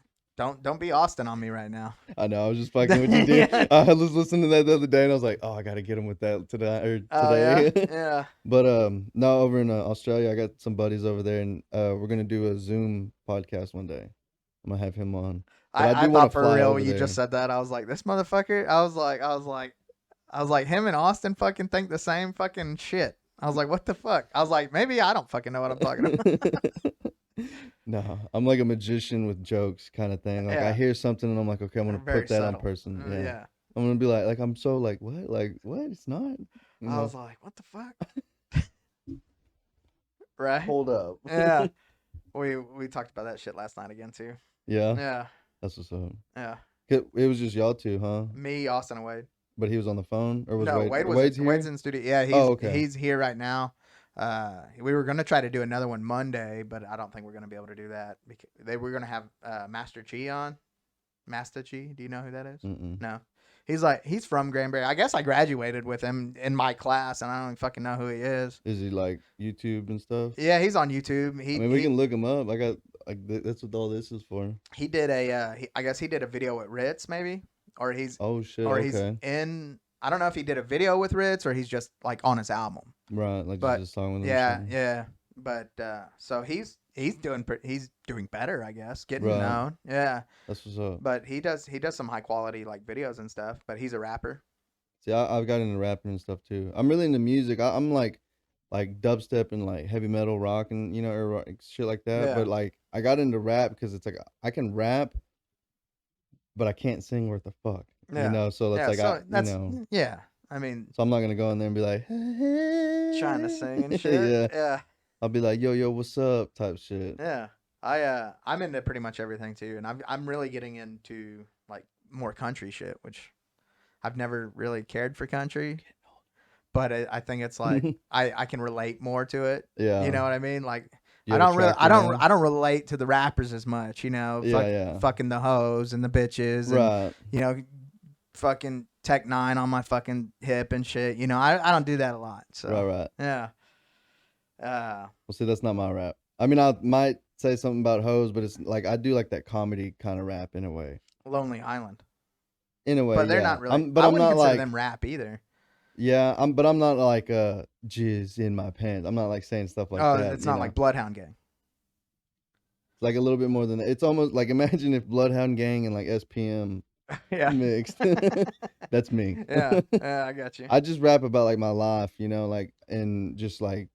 Don't be Austin on me right now. I know. I was just fucking with you, dude. Yeah. I was listening to that the other day and I was like, oh, I gotta get him with that today. Oh yeah. Today. Yeah. But no, over in Australia, I got some buddies over there, and we're gonna do a Zoom podcast one day. I'm gonna have him on. But I I do wanna thought for fly real over when you there. just said that. I was like, this motherfucker. I was like, him and Austin fucking think the same fucking shit. I was like, what the fuck? I was like, maybe I don't fucking know what I'm talking about. No, I'm like a magician with jokes kind of thing. Like Yeah. I hear something and I'm like, okay, I'm gonna Very put that on subtle. person. Yeah. Yeah. I'm gonna be like I'm so like what? Like what? It's not. You I know? was like, what the fuck? Right? Hold up. Yeah. We talked about that shit last night again too. Yeah. Yeah. That's what's up. Yeah. It was just y'all two, huh? Me, Austin, and Wade. But he was on the phone, or was No, Wade? Wade was Wade's here? Wade's in the studio. Yeah, he's Oh, okay. he's here right now. We were gonna try to do another one Monday, but I don't think we're gonna be able to do that because they were gonna have Master Chi on. Master Chi, do you know who that is? Mm-mm. No, he's from Granbury. I guess I graduated with him in my class, and I don't even fucking know who he is. Is he like YouTube and stuff? Yeah, he's on YouTube. I mean, we can look him up. I got like that's what all this is for. He did a I guess he did a video with Ritz maybe. or he's Oh shit. or he's Okay. in. I don't know if he did a video with Ritz or he's just like on his album. Right. Like But just a song with him. or yeah, something. yeah. But so he's doing better, I guess, getting Right. known. Yeah. That's what's up. But he does some high quality like videos and stuff. But he's a rapper. See, I've got into rapping and stuff too. I'm really into music. I'm like dubstep and like heavy metal rock and or like, shit like that. Yeah. But like I got into rap because it's like I can rap, but I can't sing worth the fuck. Yeah. So that's Yeah. like So that's yeah. I mean, So I'm not gonna go in there and be like trying to sing and shit. Yeah. Yeah. I'll be like, yo, what's up? Type shit. Yeah. I'm into pretty much everything too, and I'm really getting into like more country shit, which I've never really cared for country, but I think it's like I can relate more to it. Yeah. You know what I mean? Like You I have a don't really track now? I don't relate to the rappers as much. Yeah. Fucking the hoes and the bitches, and Right. fucking Tech 9 on my fucking hip and shit. I don't do that a lot. So Right. yeah. Well, see, that's not my rap. I mean, I might say something about hoes, but it's like I do like that comedy kind of rap in a way. Lonely Island. In a way, But they're yeah. not really. But I I'm wouldn't not consider like them rap either. Yeah, but I'm not like jizz in my pants. I'm not like saying stuff like that. It's not like Bloodhound Gang. Like a little bit more than that. It's almost like imagine if Bloodhound Gang and like SPM Yeah. mixed. That's me. Yeah, I got you. I just rap about like my life, like and just like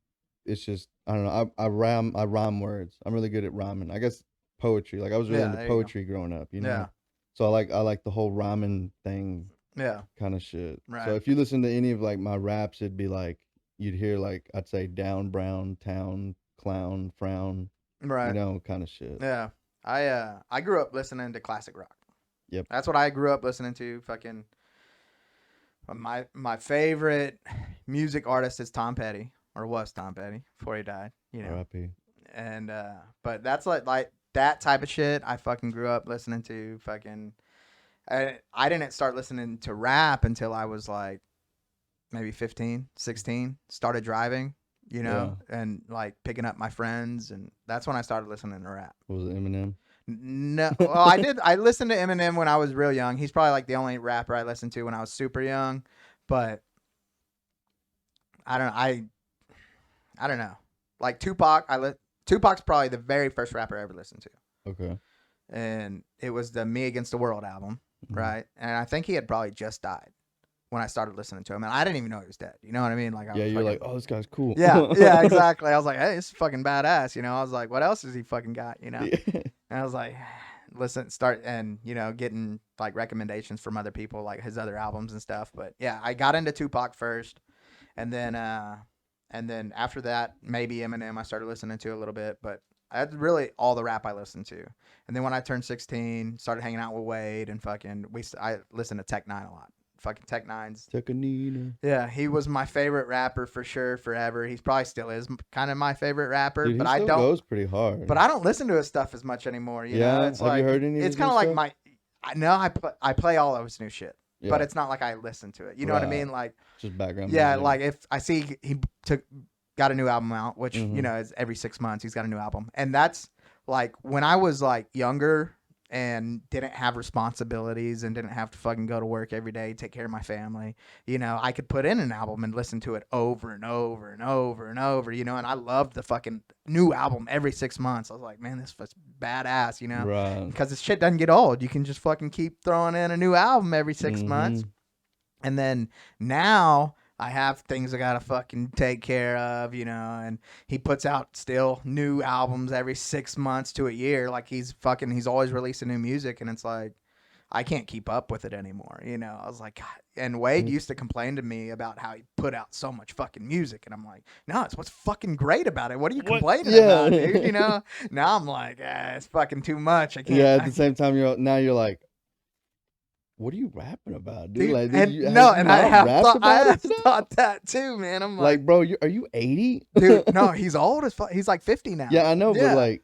it's just I don't know. I rhyme words. I'm really good at rhyming. I guess poetry. Like I was really Yeah, into there you go. poetry growing up, Yeah. So I like the whole rhyming thing Yeah. kind of shit. Right. So if you listen to any of like my raps, it'd be like you'd hear like I'd say down, brown, town, clown, frown, Right. kind of shit. Yeah. I grew up listening to classic rock. Yep. That's what I grew up listening to. Fucking my favorite music artist is Tom Petty, or was Tom Petty before he died. R.I.P. And but that's like that type of shit I fucking grew up listening to. Fucking I didn't start listening to rap until I was like maybe 15, 16. Started driving, and like picking up my friends, and that's when I started listening to rap. What was it, Eminem? No, well, I listened to Eminem when I was real young. He's probably like the only rapper I listened to when I was super young. But I don't know. Like Tupac, Tupac's probably the very first rapper I ever listened to. Okay. And it was the Me Against the World album, right? And I think he had probably just died when I started listening to him, and I didn't even know he was dead. You know what I mean? Like, I Yeah, was you're fucking, like, oh, this guy's cool. yeah, exactly. I was like, hey, this is fucking badass. I was like, what else has he fucking got? Yeah. And I was like, getting like recommendations from other people, like his other albums and stuff. But yeah, I got into Tupac first, and then after that, maybe Eminem I started listening to a little bit, but that's really all the rap I listened to. And then when I turned 16, started hanging out with Wade and I listened to Tech 9 a lot. Fucking Tech 9's. Tekanina. Yeah, he was my favorite rapper for sure, forever. He probably still is kind of my favorite rapper, Dude, but he I still don't. goes pretty hard. But I don't listen to his stuff as much anymore. You know, it's Have like you heard any of it's his kind new of like stuff? I play all of his new shit, Yeah. but it's not like I listen to it. You know what I Right. mean? Like Just background. yeah, music. like if I see he got a new album out, which Mhm. is every 6 months he's got a new album, and that's like when I was like younger and didn't have responsibilities and didn't have to fucking go to work every day, take care of my family, I could put in an album and listen to it over and over and over and over, and I loved the fucking new album every 6 months. I was like, man, this was badass, Right. because this shit doesn't get old. You can just fucking keep throwing in a new album every 6 months. And then now I have things I gotta fucking take care of, and he puts out still new albums every 6 months to a year. Like he's always releasing new music, and it's like I can't keep up with it anymore. I was like, God. And Wade used to complain to me about how he put out so much fucking music, and I'm like, no, it's what's fucking great about it. What are you complaining about, dude? Now I'm like, it's fucking too much. I can't. Yeah. At the same time, you're like, what are you rapping about, dude? Like, I have it? thought that too, man. I'm Like, bro, are you 80? dude, no, he's old as fuck. He's like 50 now. Yeah, I know, Yeah. but like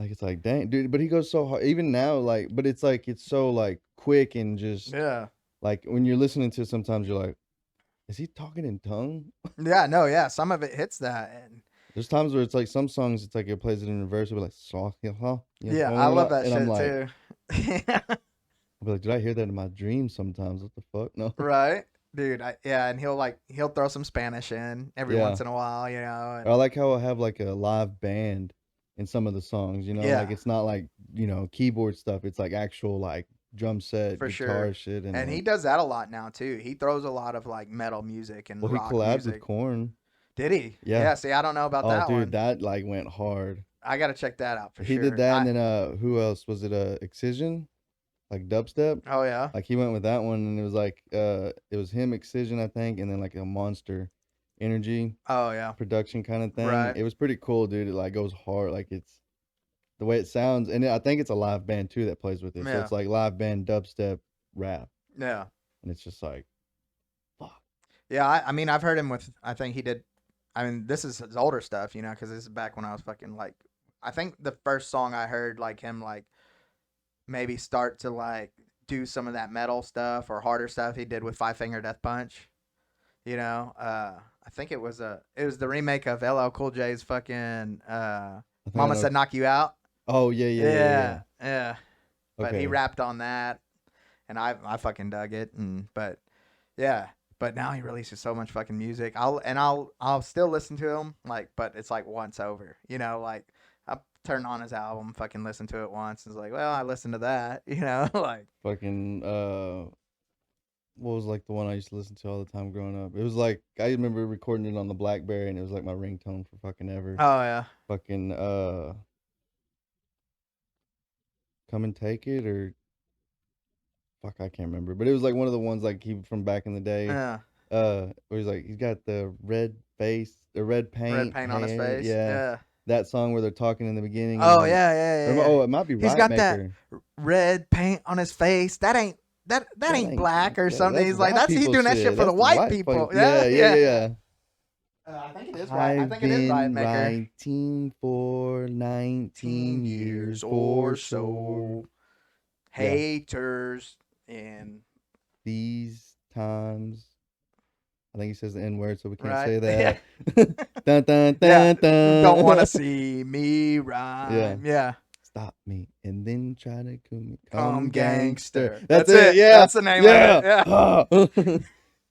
it's like, dang, dude. But he goes so hard, even now. Like, but it's like it's so like quick and just Yeah. like when you're listening to it, sometimes you're like, is he talking in tongue? Yeah, no, yeah. Some of it hits that. And There's times where it's like some songs, it's like it plays it in reverse, it'll be like, yeah, I love that and shit I'm like, too. I'll be like, did I hear that in my dreams sometimes? What the fuck? No. Right, dude. And he'll throw some Spanish in every Yeah. once in a while, you know. I And like how I have like a live band in some of the songs, you know, like yeah, it's not like, keyboard stuff. It's like actual like drum set, for guitar sure. shit, and And he like, does that a lot now too. He throws a lot of like metal music and well, he rock collabed with music. Korn. Did he? Yeah. Yeah. See, I don't know about Oh, that dude, one. that like went hard. I gotta check that out for He sure. did that, and then who else was it? Excision, like dubstep. Oh yeah. Like he went with that one, and it was like it was him, Excision, I think, and then like a Monster Energy Oh yeah. production kind of thing. Right. It was pretty cool, dude. It like goes hard, like it's the way it sounds, and I think it's a live band too that plays with it. So Yeah. it's like live band dubstep rap, Yeah. and it's just like, fuck. Yeah. I mean, I've heard him with. I think he did. I mean, this is his older stuff, you know, because this is back when I was fucking like. I think the first song I heard like him like maybe start to like do some of that metal stuff or harder stuff he did with Five Finger Death Punch. You know, I think it was the remake of LL Cool J's fucking I think I Mama know- Said Knock You Out. Oh yeah. Yeah. But he Okay. rapped on that, and I fucking dug it. But now he releases so much fucking music. I'll still listen to him but it's like once over. You know, like I turn on his album, fucking listen to it once, and it's like, well, I listened to that. You know, like Fucking what was like the one I used to listen to all the time growing up? It was like I remember recording it on the BlackBerry, and it was like my ringtone for fucking ever. oh yeah, Fucking Come and Take It, or fuck, I can't remember, but it was like one of the ones like he from back in the day. yeah. Where he's like he's got the red face, the red paint, Red paint on his hair, face. yeah. Yeah. That song where they're talking in the beginning. and Oh then- yeah. Oh, it might be He's Right got that Maker. red paint on his face. That ain't ain't- black or yeah, something. He's like, white that's he's people doing that shit for the That's white people. folk- Yeah. yeah. I think it is right. I think it is Riot I've been Maker. writing for 19 years or so. Yeah. Haters and These times. I think he says the N word, so we can't right. say Yeah. that. Dun, dun, Yeah. dun, dun. Don't want to see me rhyme. Yeah. Stop me and then try to come Come gangster. That's it. Yeah. That's the name of it. Yeah. Ah.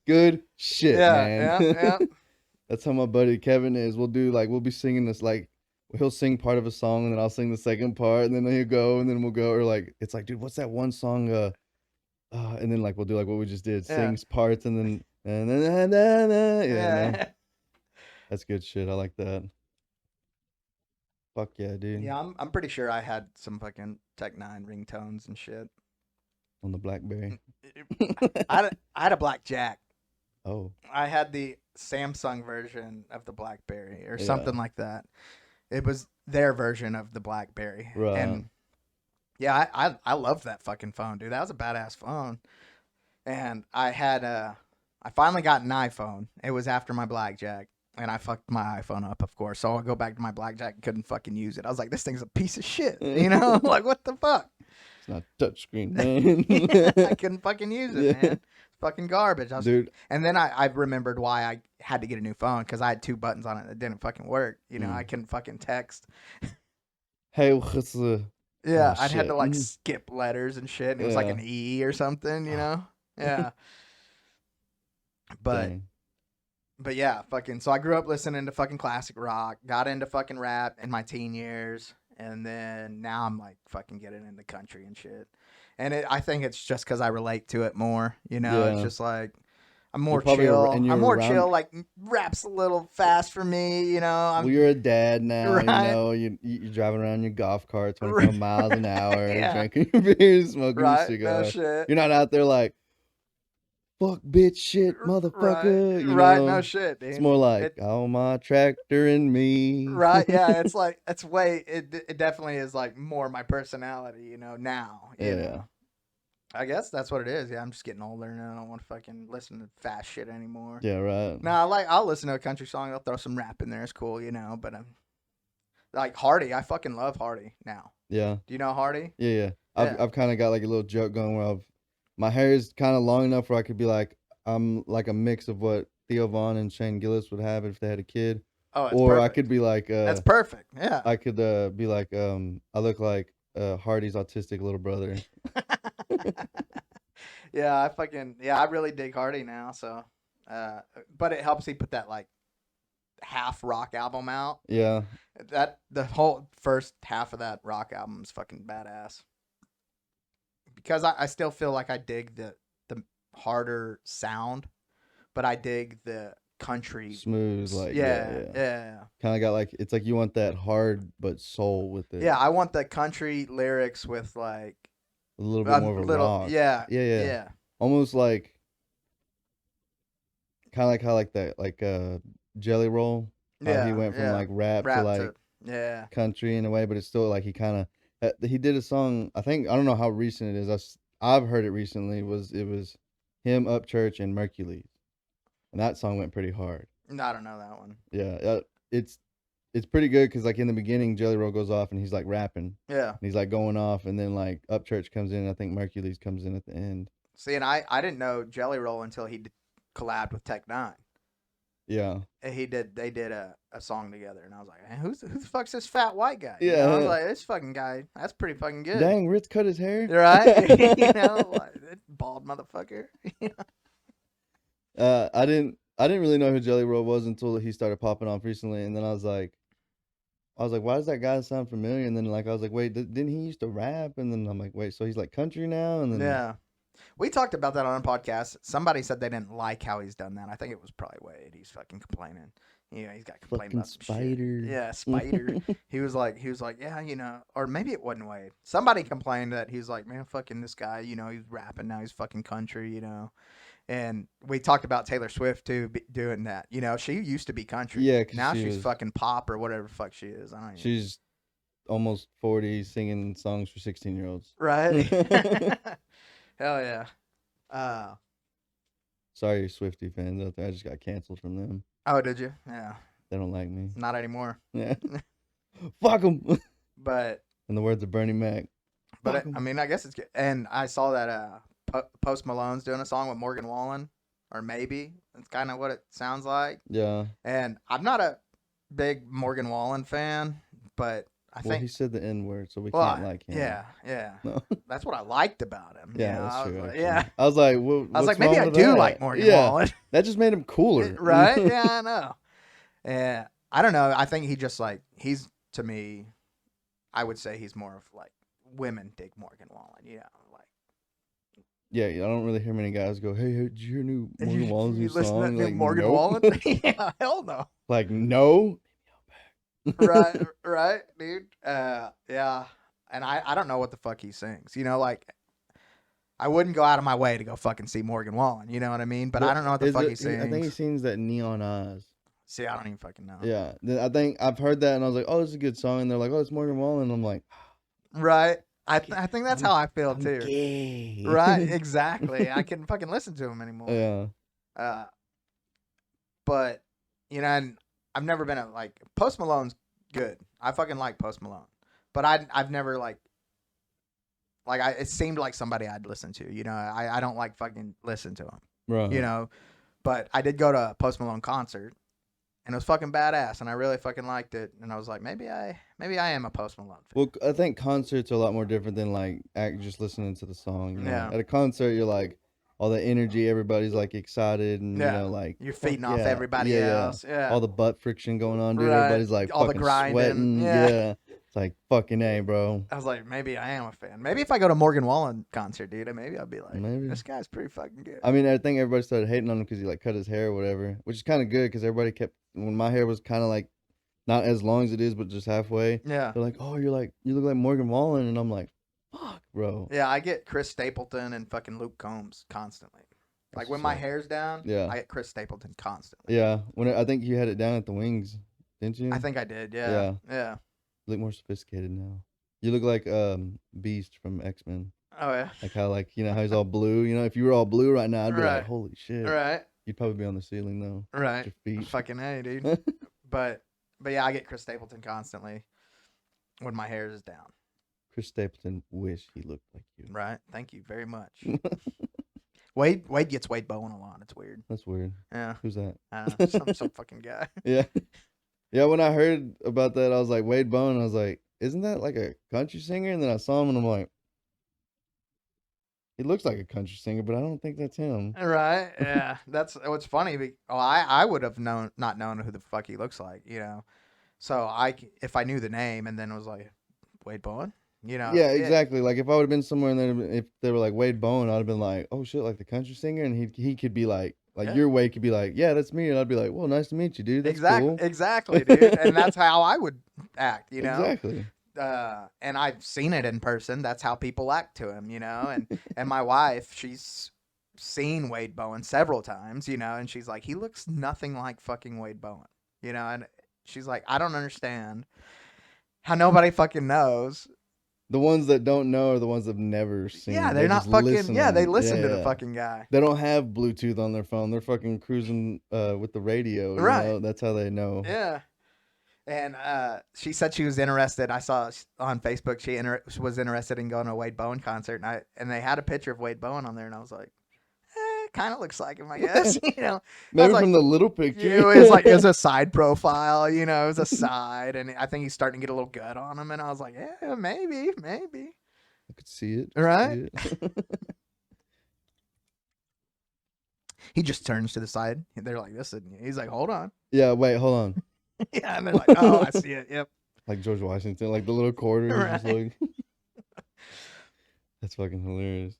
Good shit, man. Yeah. That's how my buddy Kevin is. We'll be singing this, like, he'll sing part of a song, and then I'll sing the second part, and then he'll go, and then we'll go, or like, it's like, dude, what's that one song? And then like we'll do like what we just did, Yeah. sings parts, and then yeah, Yeah. no, that's good shit. I like that. Fuck yeah, dude. Yeah, I'm pretty sure I had some fucking Tech 9 ringtones and shit. On the BlackBerry. I had a Blackjack. Oh, I had the Samsung version of the BlackBerry or Yeah. something like that. It was their version of the BlackBerry. Right. And yeah, I loved that fucking phone, dude. That was a badass phone. And I finally got an iPhone. It was after my Blackjack. And I fucked my iPhone up, of course. So I'll go back to my Blackjack and couldn't fucking use it. I was like, this thing's a piece of shit. You know? Like, what the fuck? it's not touchscreen, man. I couldn't fucking use it, Yeah. man. It's fucking garbage. Dude, And then I remembered why I had to get a new phone because I had 2 buttons on it that didn't fucking work. You know, I couldn't fucking text. hey, what's the? Yeah, Oh, I'd had to shit. like skip letters and shit. And it was like Yeah. an E or something, you know? Yeah. But Dang. but yeah, fucking. So I grew up listening to fucking classic rock, got into fucking rap in my teen years, and then now I'm like fucking getting into country and shit. And I think it's just because I relate to it more. You know, it's Yeah. just like I'm more probably chill. and you're I'm more around- chill. Like rap's a little fast for me. You know, I'm Well, you're a dad now, Right. you know. You're driving around your golf cart 25 miles an hour, Yeah. drinking your beer, smoking your right. cigar. No shit. You're not out there like, fuck, bitch, shit, motherfucker. Right, You right, know? no shit, dude. It's more like, It- oh, my tractor and me. Right, yeah, it's like it definitely is like more my personality, you know, now. You Yeah. know? I guess that's what it is. Yeah, I'm just getting older and I don't want to fucking listen to fast shit anymore. Yeah, right. No, I'll listen to a country song, I'll throw some rap in there, it's cool, you know, but like Hardy, I fucking love Hardy now. Yeah, Do you know Hardy? yeah. Yeah. I've kind of got like a little joke going where my hair is kind of long enough where I could be like, I'm like a mix of what Theo Vaughn and Shane Gillis would have if they had a kid. Oh, it's Or I perfect. could be like, That's perfect. Yeah. I could be like, I look like Hardy's autistic little brother. Yeah, I really dig Hardy now. So, but it helps he put that like half rock album out. Yeah. That the whole first half of that rock album is fucking badass. Because I still feel like I dig the harder sound, but I dig the country. Smooth, like, Yeah. Kind of got like, it's like you want that hard but soul with it. Yeah, I want the country lyrics with like A little bit more of a rock. Yeah. Yeah. Almost like, kind of like how like that, like Jelly Roll. How he went from like rap to like country in a way, but it's still like he kind of, he did a song, I think, I don't know how recent it is. I've heard it recently, it was him, Upchurch, and Mercules. And that song went pretty hard. No, I don't know that one. Yeah, it's pretty good because like in the beginning, Jelly Roll goes off and he's like rapping. Yeah. And he's like going off, and then like Upchurch comes in. And I think Mercules comes in at the end. See, and I didn't know Jelly Roll until he collabed with Tech Nine. Yeah. And they did a song together, and I was like, hey, who the fuck's this fat white guy? Yeah. I was like, this fucking guy, that's pretty fucking good. Dang, Ritz cut his hair. Right? Like, bald motherfucker. I didn't really know who Jelly Roll was until he started popping off recently, and then I was like, why does that guy sound familiar? And then like I was like, wait, didn't he used to rap? And then I'm like, wait, so he's like country now? And then Yeah. We talked about that on a podcast. Somebody said they didn't like how he's done that. I think it was probably Wade. He's fucking complaining. He's got complaining fucking about some Spider. shit. Yeah, Spider. he was like, yeah, or maybe it wasn't Wade. Somebody complained that he's like, man, fucking this guy, he's rapping now. He's fucking country, And we talked about Taylor Swift too doing that. She used to be country. Yeah, 'cause now she she's was- fucking pop or whatever the fuck she is. I don't even. She's almost 40, singing songs for 16-year-olds. Right. Hell yeah. Sorry, Swiftie fans out there. I just got canceled from them. Oh, did you? Yeah. They don't like me. Not anymore. Yeah. Fuck them. But In the words of Bernie Mac. Fuck 'em. I mean, I guess it's good. And I saw that Post Malone's doing a song with Morgan Wallen, or maybe that's kind of what it sounds like. Yeah. And I'm not a big Morgan Wallen fan, but I Well, think he said the N-word, so we can't like him. Yeah. No. That's what I liked about him. Yeah, that's true. Like, actually. yeah. I was like, I was what's like, maybe wrong I with do that? like Morgan Yeah. Wallen. That just made him cooler. Right? Yeah, I know. And I don't know. I think he just like, he's, to me, I would say he's more of like, women dig Morgan Wallen. Like. Yeah, I don't really hear many guys go, hey, did you hear new Morgan Wallen's You new listen to song? that new Like, Morgan nope. Wallen? Yeah, hell no. Like, no. Right, dude. Yeah. And I don't know what the fuck he sings. Like, I wouldn't go out of my way to go fucking see Morgan Wallen. You know what I mean? But I don't know what the fuck he sings. I think he sings that Neon Eyes. See, I don't even fucking know. Yeah. I think I've heard that, and I was like, oh, this is a good song. And they're like, oh, it's Morgan Wallen. And I'm like, Right. I think that's how I feel I'm too. gay. Right, exactly. I couldn't fucking listen to him anymore. Yeah. But and I've never been like Post Malone's good. I fucking like Post Malone, but I've never it seemed like somebody I'd listen to. I don't like fucking listen to him. Right. But I did go to a Post Malone concert, and it was fucking badass, and I really fucking liked it. And I was like, maybe I am a Post Malone fan. Well, I think concerts are a lot more different than like just listening to the song. Yeah. At a concert, you're like all the energy, everybody's like excited, and like you're feeding off yeah, everybody else. Yeah. all the butt friction going on, dude. Right. Everybody's like All the fucking grinding. sweating. Yeah. It's like fucking A, bro. I was like, maybe I am a fan. Maybe if I go to Morgan Wallen concert, dude, maybe I'll be like, Maybe. this guy's pretty fucking good. I mean, I think everybody started hating on him because he like cut his hair or whatever, which is kind of good because everybody kept, when my hair was kind of like not as long as it is, but just halfway. Yeah. They're like, oh, you look like Morgan Wallen, and I'm like, fuck, bro. Yeah, I get Chris Stapleton and fucking Luke Combs constantly. Like when my hair's down, Yeah. I get Chris Stapleton constantly. Yeah, I think you had it down at the wings, didn't you? I think I did. Yeah. Yeah. You look more sophisticated now. You look like Beast from X-Men. Oh yeah. Like how how he's all blue. If you were all blue right now, I'd be Right. like, holy shit. Right. You'd probably be on the ceiling though. Right. With your feet. Fucking A, dude. But yeah, I get Chris Stapleton constantly when my hair is down. Chris Stapleton wish he looked like you. Right. Thank you very much. Wade gets Wade Bowen a lot. It's weird. That's weird. Yeah. Who's that? I don't know, some fucking guy. Yeah. Yeah, when I heard about that, I was like, Wade Bowen. I was like, isn't that like a country singer? And then I saw him and I'm like, He looks like a country singer, but I don't think that's him. Right? Yeah. That's what's funny. I would have not known who the fuck he looks like, So if I knew the name and then was like Wade Bowen, Yeah, exactly. Like if I would have been somewhere and then if they were like Wade Bowen, I'd have been like, oh shit, like the country singer, and he could be like Yeah. your Wade could be like, yeah, that's me, and I'd be like, well, nice to meet you, dude. That's cool. Exactly, dude. And that's how I would act, Exactly. And I've seen it in person. That's how people act to him, and my wife, she's seen Wade Bowen several times, and she's like, he looks nothing like fucking Wade Bowen, and she's like, I don't understand how nobody fucking knows. The ones that don't know are the ones that have never seen. Yeah, him. they're not just fucking. listen Yeah, they him. listen to the Yeah. fucking guy. They don't have Bluetooth on their phone. They're fucking cruising with the radio. You Right. know? That's how they know. Yeah. And she said she was interested. I saw on Facebook she was interested in going to a Wade Bowen concert, and they had a picture of Wade Bowen on there, and I was like, kind of looks like him, I guess. Maybe like, from the little picture. It was like it was a side profile, it was a side, and I think he's starting to get a little gut on him, and I was like, yeah, maybe. I could see it. Right? See it. He just turns to the side. They're like, this isn't you. He's like, hold on. Yeah, wait, hold on. Yeah, and they're like, oh, I see it. Yep. Like George Washington, like the little quarter. Just Right. like... That's fucking hilarious.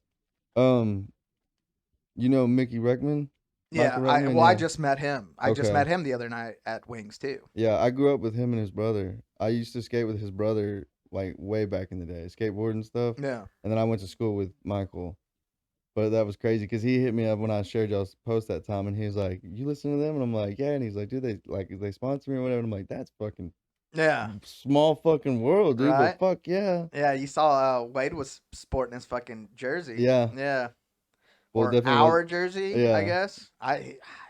Mickey Reckman? Yeah, Michael Reckman? I Yeah. just met him. I just Okay. met him the other night at Wings too. Yeah, I grew up with him and his brother. I used to skate with his brother like way back in the day, skateboard and stuff. Yeah. And then I went to school with Michael. But that was crazy because he hit me up when I shared y'all's post that time, and he was like, "You listen to them?" And I'm like, "Yeah." And he's like, "Do they sponsor me or whatever?" And I'm like, "That's fucking Yeah. small fucking world, dude." Right? But fuck yeah. Yeah, you saw Wade was sporting his fucking jersey. Yeah. Yeah. Well, Or definitely our jersey, yeah. I guess.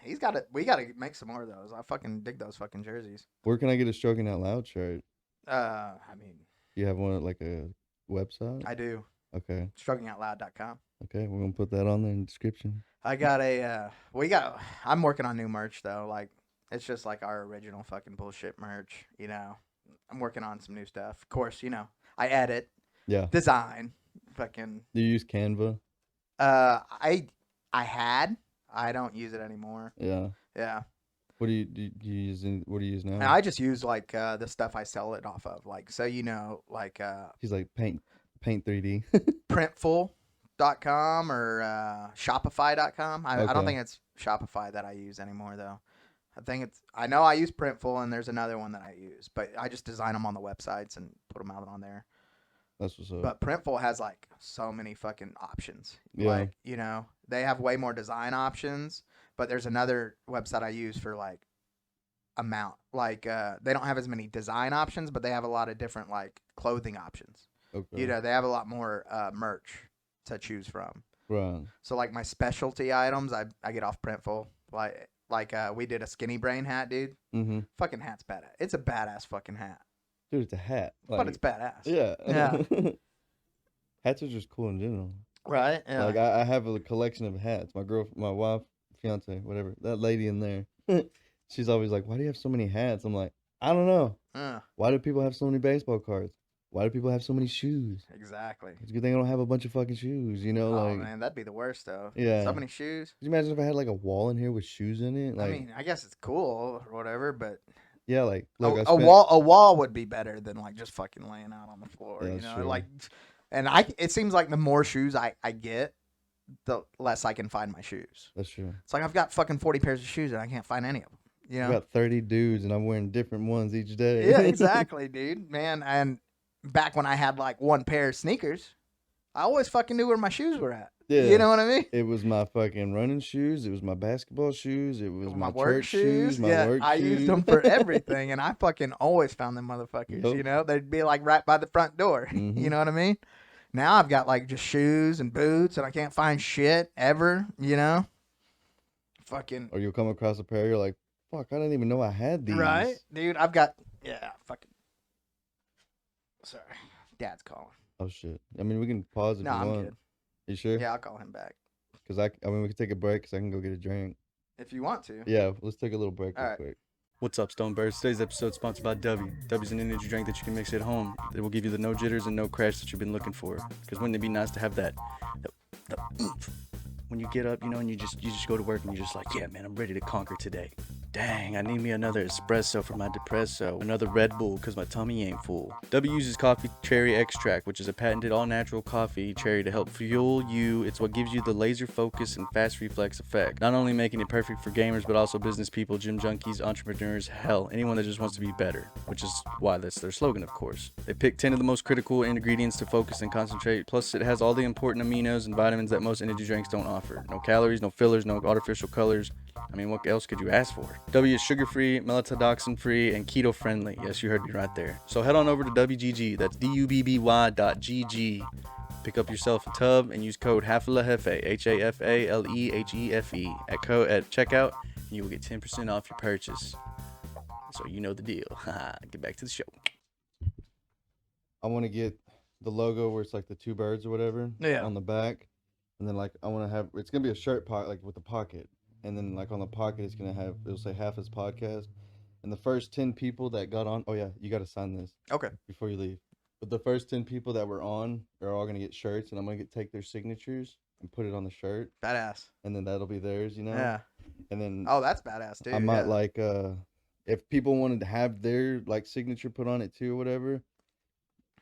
He's got it. We got to make some more of those. I fucking dig those fucking jerseys. Where can I get a Stroking Out Loud shirt? I mean, Do you have one at like a website? I do. Okay. StrugglingOutLoud.com. Okay, we're gonna put that on there in the description. I got I'm working on new merch though. Like it's just like our original fucking bullshit merch, I'm working on some new stuff. Of course, I edit, Yeah. design, fucking Do you use Canva? I don't use it anymore. Yeah. Yeah. What do you use? What do you use now? And I just use like the stuff I sell it off of. Like so like He's like Paint 3D. Printful.com or Shopify.com. I don't Okay. think it's Shopify that I use anymore though. I know I use Printful and there's another one that I use, but I just design them on the websites and put them out on there. That's what's up. But Printful has like so many fucking options. Yeah. Like, they have way more design options, but there's another website I use for like amount. Like they don't have as many design options, but they have a lot of different like clothing options. Okay. They have a lot more merch to choose from. Right. So like my specialty items, I get off Printful. Like we did a skinny brain hat, dude. Mm-hmm. Fucking hat's badass. It's a badass fucking hat. Dude, it's a hat. But it's badass. Yeah. Yeah. Hats are just cool in general. Right? Yeah. Like I have a collection of hats. My wife, fiance, whatever, that lady in there, she's always like, "Why do you have so many hats?" I'm like, "I don't know. Why do people have so many baseball cards? Why do people have so many shoes? Exactly. It's a good thing I don't have a bunch of fucking shoes, Oh like, man, that'd be the worst though. Yeah. So many shoes. Could you imagine if I had like a wall in here with shoes in it? Like, I mean, I guess it's cool or whatever, but yeah, like, look, I a spent, wall would be better than like just fucking laying out on the floor. Yeah, that's true. Like, and it seems like the more shoes I get, the less I can find my shoes. That's true. It's like I've got fucking 40 pairs of shoes and I can't find any of them. You I know? got 30 dudes and I'm wearing different ones each day. Yeah, exactly, dude. Man, and back when I had like one pair of sneakers, I always fucking knew where my shoes were at. Yeah. You know what I mean? It was my fucking running shoes. It was my basketball shoes. It was my work church shoes. My yeah, work I shoes. used them for everything, and I fucking always found them motherfuckers. Yup. You know, they'd be like right by the front door. Mhm. You know what I mean? Now I've got like just shoes and boots, and I can't find shit ever. You know, fucking Or you'll come across a pair, you're like, fuck, I didn't even know I had these. right, dude. I've got fucking. Sorry, Dad's calling. Oh shit. I mean, we can pause if No, you I'm want. good. You sure? Yeah, I'll call him back Because I mean, we can take a break because I can go get a drink. if you want to. Yeah, let's take a little break real Alright. quick. What's up, Stonebirds? Today's episode is sponsored by W. W's an energy drink that you can mix at home. It will give you the no jitters and no crash that you've been looking for. Because wouldn't it be nice to have that the oomph. When you get up, you know, and you just go to work and you're just like, yeah, man, I'm ready to conquer today. Dang, I need me another espresso for my depresso, another Red Bull because my tummy ain't full. W uses coffee cherry extract, which is a patented all-natural coffee cherry to help fuel you. It's what gives you the laser focus and fast reflex effect, not only making it perfect for gamers, but also business people, gym junkies, entrepreneurs, hell, anyone that just wants to be better, which is why that's their slogan, of course. They picked 10 of the most critical ingredients to focus and concentrate, plus it has all the important aminos and vitamins that most energy drinks don't offer. No calories, no fillers, no artificial colors. I mean, what else could you ask for? W is sugar-free, melatodoxin-free, and keto-friendly. Yes, you heard me right there. So head on over to WGG, that's DUBBY.GG. Pick up yourself a tub and use code HAFLEHEFE, HAFALEHEFE, at checkout, and you will get 10% off your purchase. So you know the deal. Get back to the show. I want to get the logo where it's like the two birds or whatever on the back, and then like I want to have it's gonna be a shirt pocket like with a pocket, and then like on the pocket it's gonna have it'll say Half His Podcast, and the first 10 people that got on. Oh yeah, you got to sign this before you leave. But the first 10 people that were on are all gonna get shirts, and I'm gonna take their signatures and put it on the shirt. Badass. And then that'll be theirs, you know. Yeah. And then that's badass too. I might like if people wanted to have their like signature put on it too or whatever.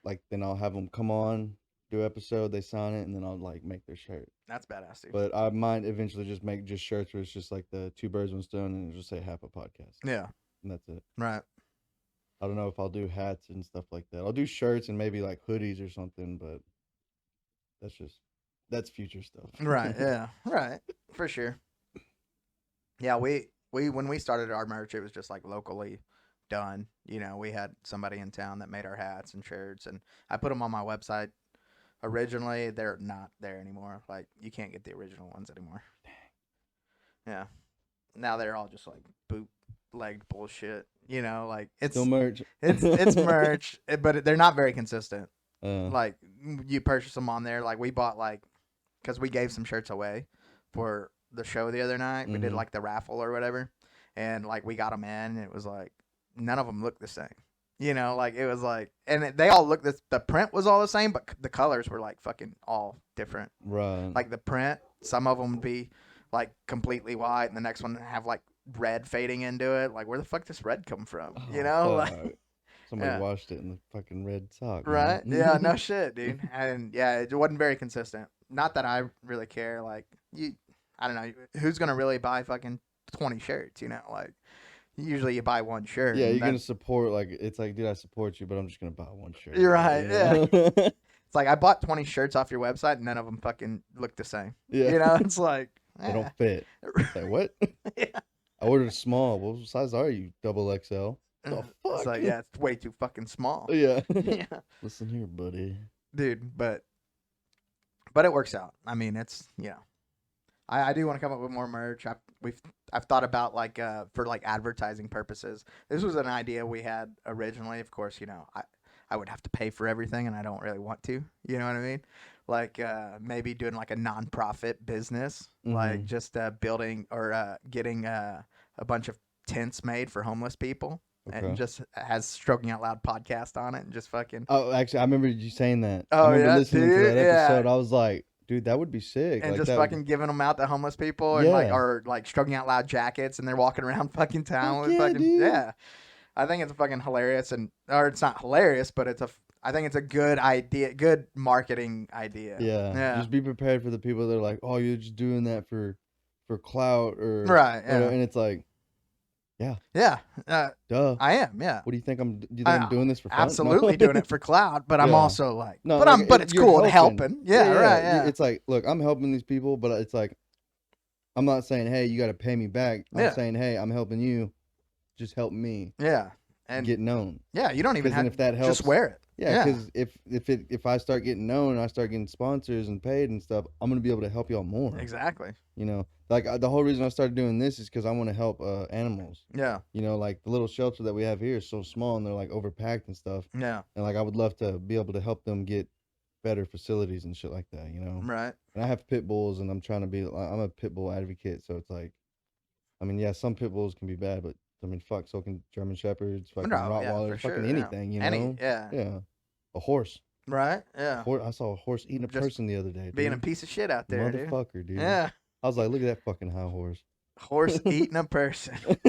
Like then I'll have them come on, do episode, they sign it, and then I'll like make their shirt. That's badass, dude. But I might eventually just make just shirts where it's just like the two birds, one stone, and it'll just say Half a Podcast. Yeah. And that's it. Right. I don't know if I'll do hats and stuff like that. I'll do shirts and maybe like hoodies or something, but that's future stuff. Right. Yeah. Right. For sure. Yeah. We when we started our merch, it was just like locally done. You know, we had somebody in town that made our hats and shirts, and I put them on my website. Originally, they're not there anymore. Like, you can't get the original ones anymore. Dang. Yeah. Now they're all just like bootlegged bullshit. You know, like it's still merch. It's merch, but they're not very consistent. Uh. Like you purchase them on there. Like we bought because we gave some shirts away for the show the other night. We did like the raffle or whatever, and like we got them in. And it was like none of them looked the same. You know, like it was like, and they all looked. The print was all the same, but the colors were like fucking all different. Right. Like the print, some of them would be like completely white, and the next one have like red fading into it. Like where the fuck does red come from? You know, like somebody washed it in the fucking red sock. Right? Yeah, no shit, dude. And yeah, it wasn't very consistent. Not that I really care. Like I don't know, who's gonna really buy fucking 20 shirts? You know, like usually you buy one shirt. Yeah, you're gonna support. Like it's like, dude, I support you, but I'm just gonna buy one shirt. You're right. Yeah. It's like I bought 20 shirts off your website, and none of them fucking look the same. Yeah. You know, it's like they don't fit. Like what? Yeah. I ordered a small. What size are you? Double XL. The fuck? It's like, yeah, it's way too fucking small. Yeah. Yeah. Listen here, buddy. Dude, but it works out. I mean, it's, you know, I do want to come up with more merch. I've thought about like for like advertising purposes. This was an idea we had originally. Of course, you know, I would have to pay for everything, and I don't really want to. You know what I mean? Like maybe doing like a nonprofit business, like just building or getting a bunch of tents made for homeless people. Okay. And just has Stroking Out Loud podcast on it, and just fucking. Oh, actually, I remember you saying that. Oh, I remember yeah, listening to dude, that episode. yeah. I was like, dude, that would be sick. And like, just fucking giving them out to homeless people, and like, or like Stroking Out Loud jackets, and they're walking around fucking town with fucking dude. yeah. I think it's fucking hilarious, or it's not hilarious, but I think it's a good idea, good marketing idea. Yeah. Just be prepared for the people that are like, oh, you're just doing that for clout or right. Yeah. And it's like, yeah. Duh. I am. Yeah. What do you think I'm doing this for fun? Absolutely No. doing it for clout, but I'm also like, no, but it's cool helping. Yeah, right. Yeah. It's like, look, I'm helping these people, but it's like, I'm not saying, hey, you got to pay me back. I'm saying, hey, I'm helping you. Just help me. Yeah. And get known. Yeah, you don't even have if that helps, just wear it. Yeah, because if I start getting known and I start getting sponsors and paid and stuff, I'm gonna be able to help y'all more. Exactly. You know, like the whole reason I started doing this is because I want to help animals. Yeah. You know, like the little shelter that we have here is so small and they're like overpacked and stuff. Yeah. And like I would love to be able to help them get better facilities and shit like that. You know. Right. And I have pit bulls and I'm a pit bull advocate, so it's like, I mean, yeah, some pit bulls can be bad, but I mean, fuck, so can German Shepherds, fucking Rottweilers, fucking anything, you know? Yeah. Yeah. A horse. Right? Yeah. I saw a horse eating a Just person the other day, dude. Being a piece of shit out there, dude. Motherfucker, dude. Yeah. I was like, look at that fucking high horse. Horse eating a person. I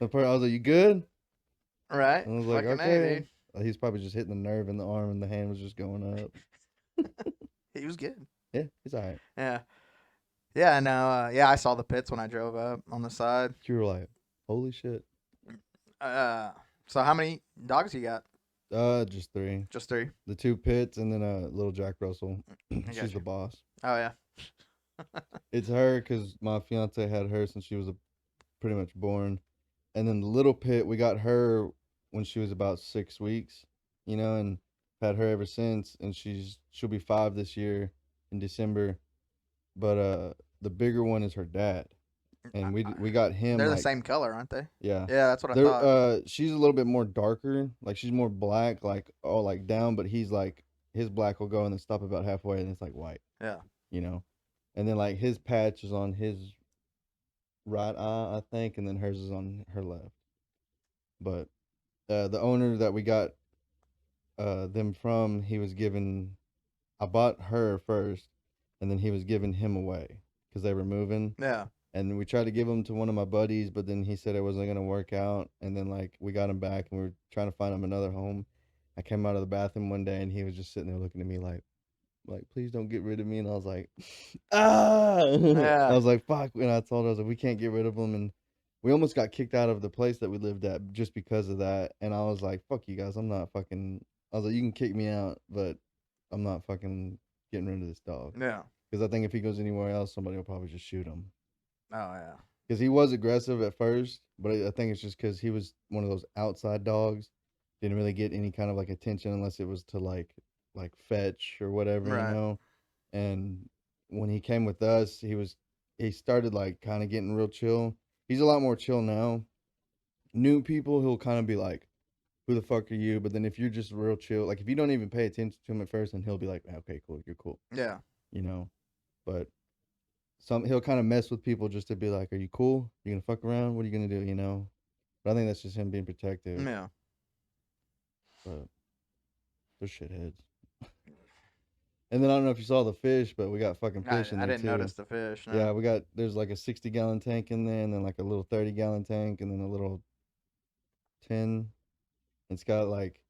was like, you good? Right? And I was like, Fucking A, okay. dude. He's probably just hitting the nerve in the arm and the hand was just going up. He was good. Yeah, he's all right. Yeah. Yeah, no, yeah, I saw the pits when I drove up on the side. You were like, holy shit. So how many dogs you got? Just 3. Just 3. The 2 pits and then little Jack Russell. got She's you. the boss. Oh yeah. It's her because my fiance had her since she was pretty much born. And then the little pit, we got her when she was about 6 weeks, and had her ever since. And she'll be 5 this year in December. But the bigger one is her dad. And we got him. They're like, the same color, aren't they? Yeah. Yeah, that's what I thought. She's a little bit more darker. Like she's more black, like all like down, but he's like his black will go and then stop about halfway and it's like white. Yeah. And then like his patch is on his right eye, I think, and then hers is on her left. But the owner that we got them from, I bought her first, and then he was giving him away because they were moving. Yeah. And we tried to give him to one of my buddies, but then he said it wasn't going to work out. And then, like, we got him back, and we were trying to find him another home. I came out of the bathroom one day, and he was just sitting there looking at me like, please don't get rid of me. And I was like, ah! Yeah. I was like, fuck. And I told her, I was like, we can't get rid of him. And we almost got kicked out of the place that we lived at just because of that. And I was like, fuck you guys. I was like, you can kick me out, but I'm not fucking getting rid of this dog. Yeah. Because I think if he goes anywhere else, somebody will probably just shoot him. Oh yeah. Because he was aggressive at first, but I think it's just because he was one of those outside dogs. Didn't really get any kind of like attention unless it was to like fetch or whatever, Right. And when he came with us, he started like kind of getting real chill. He's a lot more chill now. New people, he'll kind of be like, "Who the fuck are you?" But then if you're just real chill, like if you don't even pay attention to him at first, then he'll be like, "Okay, cool, you're cool," Yeah. But he'll kind of mess with people just to be like, "Are you cool? You gonna fuck around? What are you gonna do?" But I think that's just him being protective. Yeah. But they're shitheads. And then I don't know if you saw the fish, but we got fucking fish in I there didn't too. notice the fish. No. Yeah, there's like a 60-gallon tank in there, and then like a little 30-gallon tank, and then a little 10. It's got like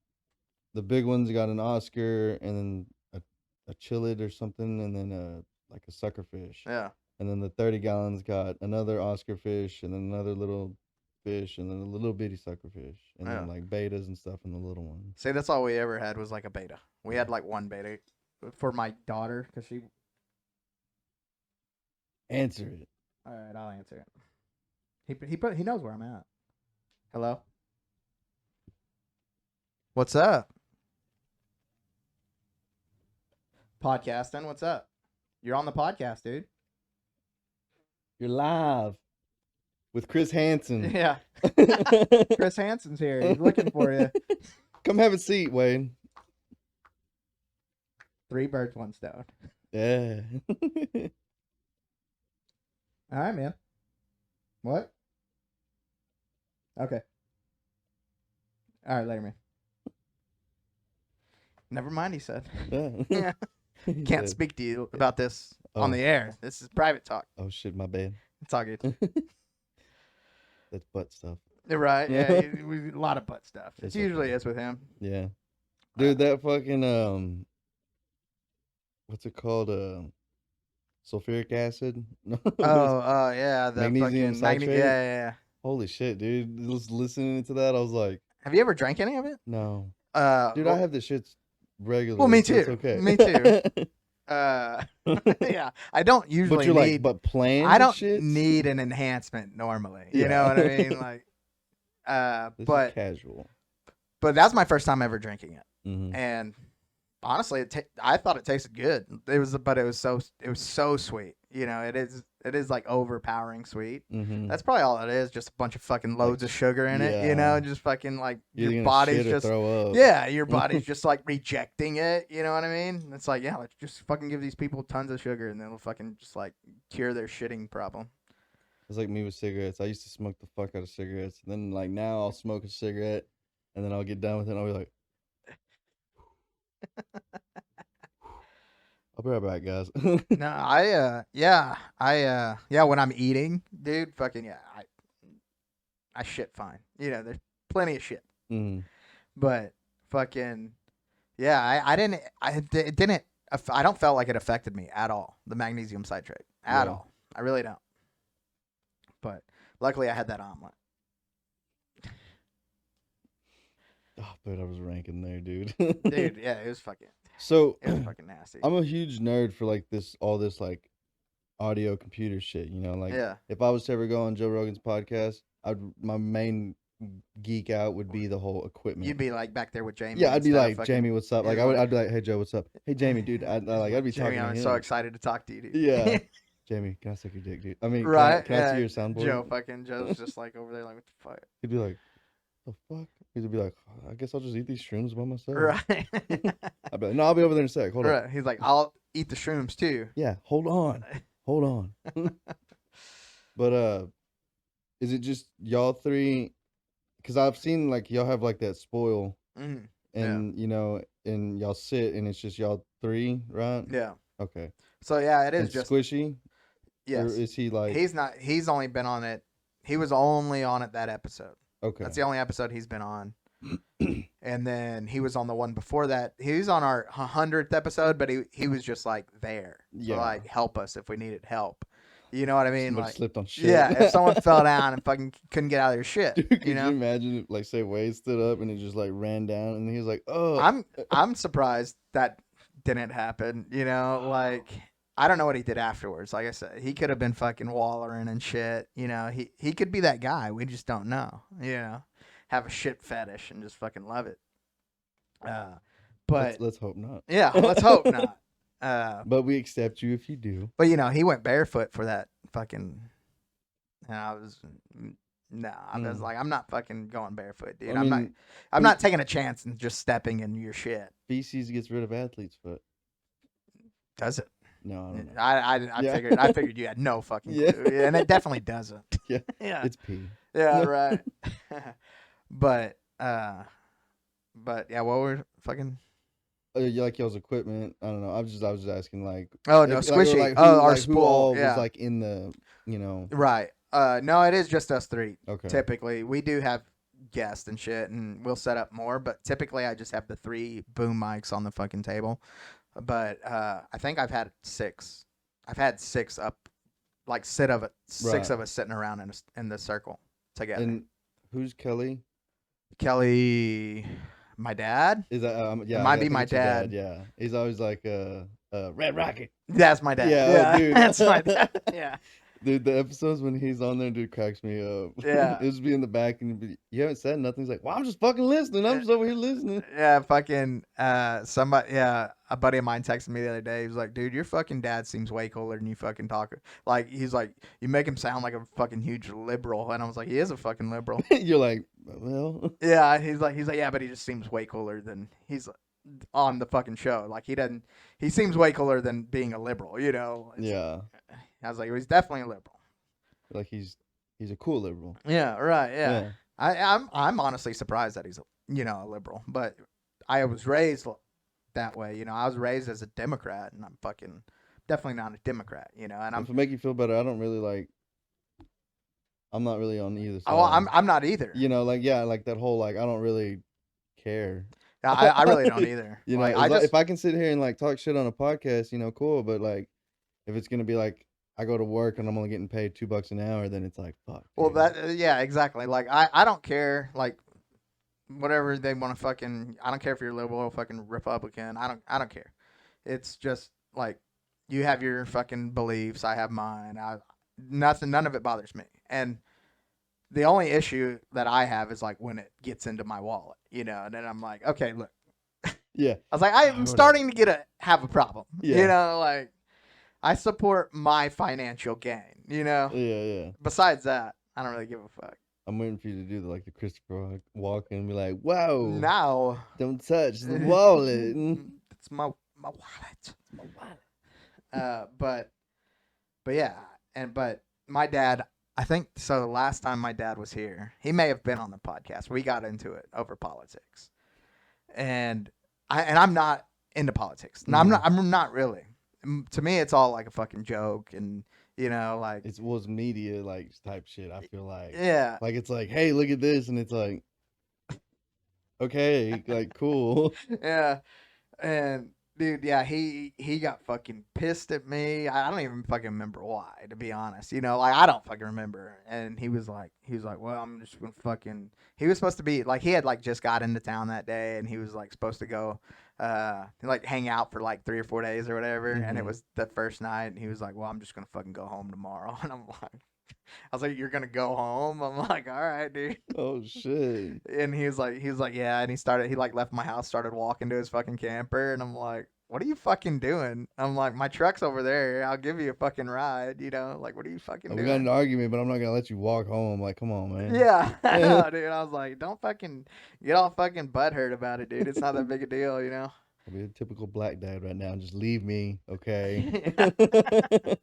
the big one's got an Oscar, and then a chillid or something, and then like a suckerfish. Yeah. And then the 30 gallons got another Oscar fish, and then another little fish, and then a little bitty suckerfish, and then like betas and stuff in the little one. See, that's all we ever had was like a beta. We had like one beta for my daughter because she. Answer it. All right, I'll answer it. He knows where I'm at. Hello. What's up? Podcasting. What's up? You're on the podcast, dude. You're live with Chris Hansen. Yeah. Chris Hansen's here. He's looking for you. Come have a seat, Wade. 3 birds, 1 stone. Yeah. All right, man. What? Okay. All right, later, man. Never mind, he said. Yeah. Yeah. Can't speak to you about this on the air. This is private talk. Oh shit, my bad. It's all good. That's butt stuff. You're right. Yeah, a lot of butt stuff. It It's usually okay. is with him. Yeah. Dude, that fucking what's it called? Sulfuric acid? Yeah, the Magnesium fucking citrate? yeah. Holy shit, dude. Listening to that, I was like, Have you ever drank any of it? no. Dude, well, I have this shit regularly. Well, me so it's too. okay. Me too. Yeah, I don't usually But you're need. like, but planned I don't shits? need an enhancement normally. You Yeah. know what I mean? Like, This but is casual. that's my first time ever drinking it, Mm-hmm. and honestly, I thought it tasted good. It was so sweet. You know, it is like overpowering sweet. Mm-hmm. That's probably all it is. Just a bunch of fucking loads of sugar in it. You know, yeah. just fucking like You're your gonna body's shit or just throw up. yeah, your body's just like rejecting it. You know what I mean? It's like yeah, let's just fucking give these people tons of sugar and then it'll fucking just like cure their shitting problem. It's like me with cigarettes. I used to smoke the fuck out of cigarettes. And then like now I'll smoke a cigarette and then I'll get done with it and I'll be like I'll be right back, guys. No, when I'm eating, dude, fucking yeah, I shit fine. You know, there's plenty of shit, Mm. but fucking yeah, it didn't. I don't felt like it affected me at all. The magnesium citrate at Yeah. all. I really don't. But luckily, I had that omelet. Oh, but I was ranking there, dude. Dude, yeah, it was fucking nasty. I'm a huge nerd for like all this like audio computer shit, like Yeah. if I was to ever go on Joe Rogan's podcast, my main geek out would be the whole equipment. You'd be like back there with Jamie. Yeah, I'd be instead of like, fucking- Jamie, what's up? Like I'd be like, hey Joe, what's up? Hey Jamie, dude, I'd be Jamie, talking to I'm him. so excited to talk to you, dude. Yeah. Jamie, can I suck your dick, dude? I mean, Right? can I see your soundboard? Joe's just like over there, like, what the fuck? He'd be like, the fuck? He'd be like, I guess I'll just eat these shrooms by myself. Right. I'd be like, no, I'll be over there in a sec. Hold on. Right. He's like, I'll eat the shrooms too. Yeah, hold on. But is it just y'all three? Because I've seen like y'all have like that spoil, Mhm. and and y'all sit, and it's just y'all three, right? Yeah. Okay. So yeah, it is And just Squishy. yes. Or is he like? He's not. He's only been on it. He was only on it that episode. Okay. That's the only episode he's been on. And then he was on the one before that. He was on our 100th episode, but he was just like there to Yeah. like help us if we needed help. You know what I mean? Somebody Like, slipped on shit. yeah, if someone fell down and fucking couldn't get out of their shit, Dude, could you know? imagine if, like, say Wade stood up and it just like ran down, and he was like, "Oh, I'm surprised that didn't happen. You know, like I don't know what he did afterwards. Like I said, he could have been fucking wallering and shit. You know, he could be that guy. We just don't know. You know, have a shit fetish and just fucking love it. But let's hope not." yeah, let's hope not. But we accept you if you do. But you know, he went barefoot for that fucking. And I was like, I'm not fucking going barefoot, dude. I mean, I'm not taking a chance and just stepping in your shit. feces gets rid of athlete's foot. Does it? No, I don't know. I Yeah. I figured you had no fucking Yeah. clue, and it definitely doesn't. Yeah. Yeah. It's pee. Yeah. Right. but yeah, what were fucking? You like y'all's equipment. I don't know. I was just asking like. Oh no, if- squishy. Like, Our who spool. all Yeah. was like in the Right. No, it is just us three. Okay. Typically, we do have guests and shit, and we'll set up more. But typically, I just have the 3 boom mics on the fucking table. But I think I've had 6. I've had 6 up, like six Right. of us sitting around in the circle together. And who's Kelly? Kelly, my dad. Is that yeah? It might I be think my it's your dad. Yeah, he's always like Red Rocket. That's my dad. Yeah, oh, dude. That's my dad. Yeah. Dude, the episodes when he's on there, dude, cracks me up. Yeah. It'll just be in the back, and you haven't said nothing. He's like, "Well, I'm just fucking listening. I'm just over here listening." Yeah, fucking somebody, yeah, a buddy of mine texted me the other day. He was like, "Dude, your fucking dad seems way cooler than you fucking talk." Like, he's like, "You make him sound like a fucking huge liberal," and I was like, "He is a fucking liberal." You're like, well, Yeah, he's like, yeah, but he just seems way cooler than he's on the fucking show. Like, he seems way cooler than being a liberal, you know? yeah, I was like, well, he's definitely a liberal. like he's a cool liberal. Yeah, right. Yeah. I'm honestly surprised that he's a liberal, but I was raised that way. You know, I was raised as a Democrat, and I'm fucking definitely not a Democrat. You know, and If it make you feel better, I don't really like. I'm not really on either side. oh, I'm not either. You know, like like that whole like I don't really care. I really don't either. You know, like, if I can sit here and like talk shit on a podcast, cool. But like, if it's gonna be like I go to work and I'm only getting paid $2 an hour, then it's like fuck. well, dude. that yeah, exactly. Like I don't care. Like whatever they want to fucking. I don't care if you're liberal or fucking Republican. I don't care. It's just like you have your fucking beliefs. I have mine. None of it bothers me. And the only issue that I have is like when it gets into my wallet, and then I'm like, okay, look. Yeah. I was like, I'm starting to have a problem. Yeah. Like I support my financial gain, Yeah. Besides that, I don't really give a fuck. I'm waiting for you to do the Christopher Walken and be like, "Whoa, Now, don't touch the wallet." it's my wallet. My wallet. But yeah, but my dad, I think so. The last time my dad was here, he may have been on the podcast. We got into it over politics, and I'm not into politics. No, I'm not really. To me, it's all like a fucking joke, and like It was media like type shit. I feel like yeah, it's like, hey, look at this, and it's like, okay, like cool. yeah. And dude, yeah, he got fucking pissed at me. I don't even fucking remember why, to be honest. Like I don't fucking remember. And he was like, well, I'm just gonna fucking. He was supposed to be like, he had like just got into town that day, and he was like supposed to go, like hang out for like 3 or 4 days or whatever. And it was the first night, and he was like, well, I'm just gonna fucking go home tomorrow. And I'm like. I was like, "You're gonna go home?" I'm like, "All right, dude." Oh shit. And he was like, "Yeah." And he like left my house, started walking to his fucking camper, and I'm like, "What are you fucking doing?" I'm like, "My truck's over there. I'll give you a fucking ride." Like, what are you fucking We doing? got an argument, but I'm not gonna let you walk home. Like, come on, man. Yeah, I know, dude. I was like, "Don't fucking get all fucking butthurt about it, dude. It's not that big a deal, I'll be a typical black dad right now. Just leave me, okay?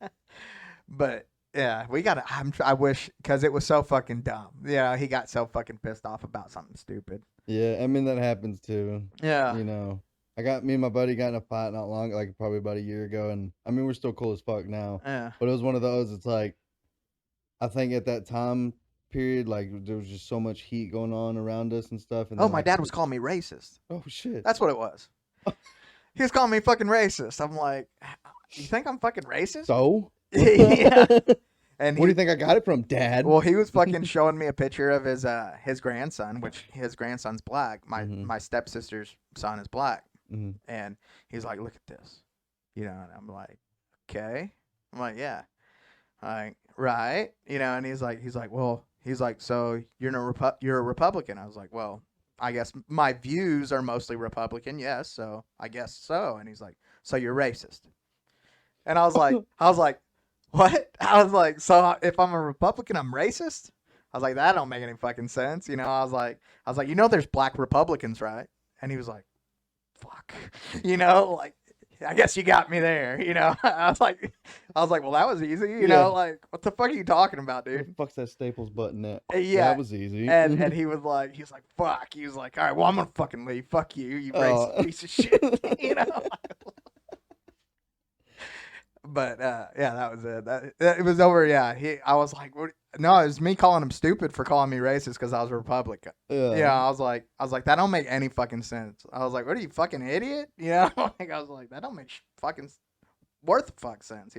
But yeah, we gotta. I wish because it was so fucking dumb. He got so fucking pissed off about something stupid. Yeah, I mean that happens too. Yeah. Me and my buddy got in a fight not long, like probably about a year ago, and I mean we're still cool as fuck now. Yeah. But it was one of those. It's like, I think at that time period, like there was just so much heat going on around us and stuff. And Oh, then, my like, dad was calling me racist. Oh shit. That's what it was. He was calling me fucking racist. I'm like, you think I'm fucking racist? So. Yeah. And Where do you think I got it from, Dad? Well, he was fucking showing me a picture of his grandson, which his grandson's black. My stepsister's son is black, and he's like, "Look at this," and I'm like, "Okay," I'm like, "Yeah," like, right, and he's like, "Well," he's like, "So you're a Republican?" I was like, "Well, I guess my views are mostly Republican, yes, so I guess so," and he's like, "So you're racist," and I was like, what? I was like, so if I'm a Republican, I'm racist? I was like, that don't make any fucking sense. I was like, there's black Republicans, right? And he was like, fuck, like, I guess you got me there. I was like, well, that was easy. Like, what the fuck are you talking about, dude? What the fuck's that Staples button at? Yeah, that was easy. And he was like, fuck. He was like, all right, well, I'm gonna fucking leave. Fuck you, you racist piece of shit. But yeah, that was it. It was over. Yeah, I was like, what? No, it was me calling him stupid for calling me racist because I was a Republican. Yeah, I was like, that don't make any fucking sense. I was like, what are you, fucking idiot? Like I was like, that don't make fucking worth the fuck sense.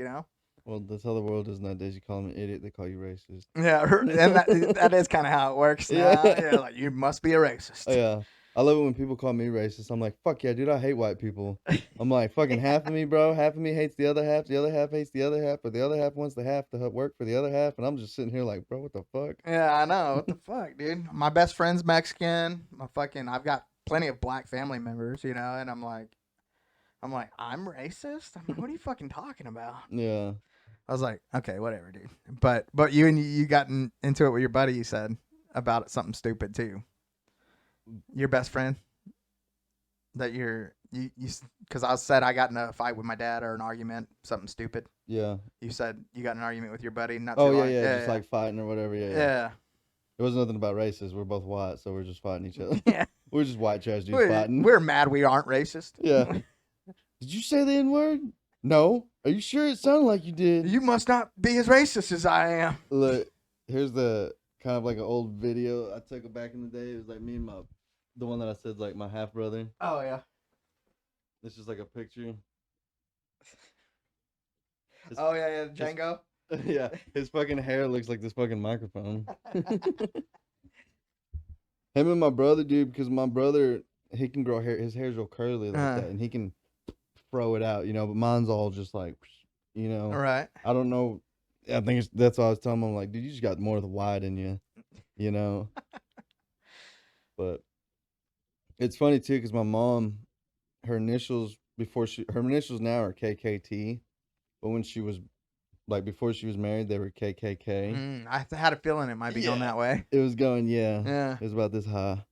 Well, that's how the world is nowadays. You call them an idiot, they call you racist. Yeah, and that is kind of how it works now. Yeah, like you must be a racist. Oh, yeah. I love it when people call me racist. I'm like, fuck yeah, dude, I hate white people. I'm like, fucking half of me, bro. Half of me hates the other half hates the other half, but the other half wants the half to work for the other half. And I'm just sitting here like, bro, what the fuck? Yeah, I know. What the fuck, dude? My best friend's Mexican. I've got plenty of black family members, and I'm like, I'm racist? I'm like, what are you fucking talking about? Yeah. I was like, okay, whatever, dude. But you got into it with your buddy, you said, about something stupid too. Your best friend that you because I said I got in a fight with my dad or an argument, something stupid. Yeah. You said you got in an argument with your buddy. Not oh too yeah, long. yeah, just like fighting or whatever. Yeah. Yeah. It wasn't nothing about races. We're both white, so we're just fighting each other. Yeah. We're just white trash dudes fighting. We're mad we aren't racist. Yeah. Did you say the N-word? No. Are you sure it sounded like you did? You must not be as racist as I am. Look, here's the kind of like an old video I took it back in the day. It was like me and the one that I said like my half brother. Oh yeah. It's just like a picture. Oh yeah, Django. Yeah, his fucking hair looks like this fucking microphone. Him and my brother, dude, because my brother, he can grow hair. His hair's real curly like that, and he can throw it out, but mine's all just like, All right. I don't know. I think that's what I was telling him. I'm like, dude, you just got more of the white in you, But it's funny too, because my mom, her initials now are KKT, but when she was before she was married, they were KKK. I had a feeling it might be going that way. It was going, yeah. Yeah. It was about this high.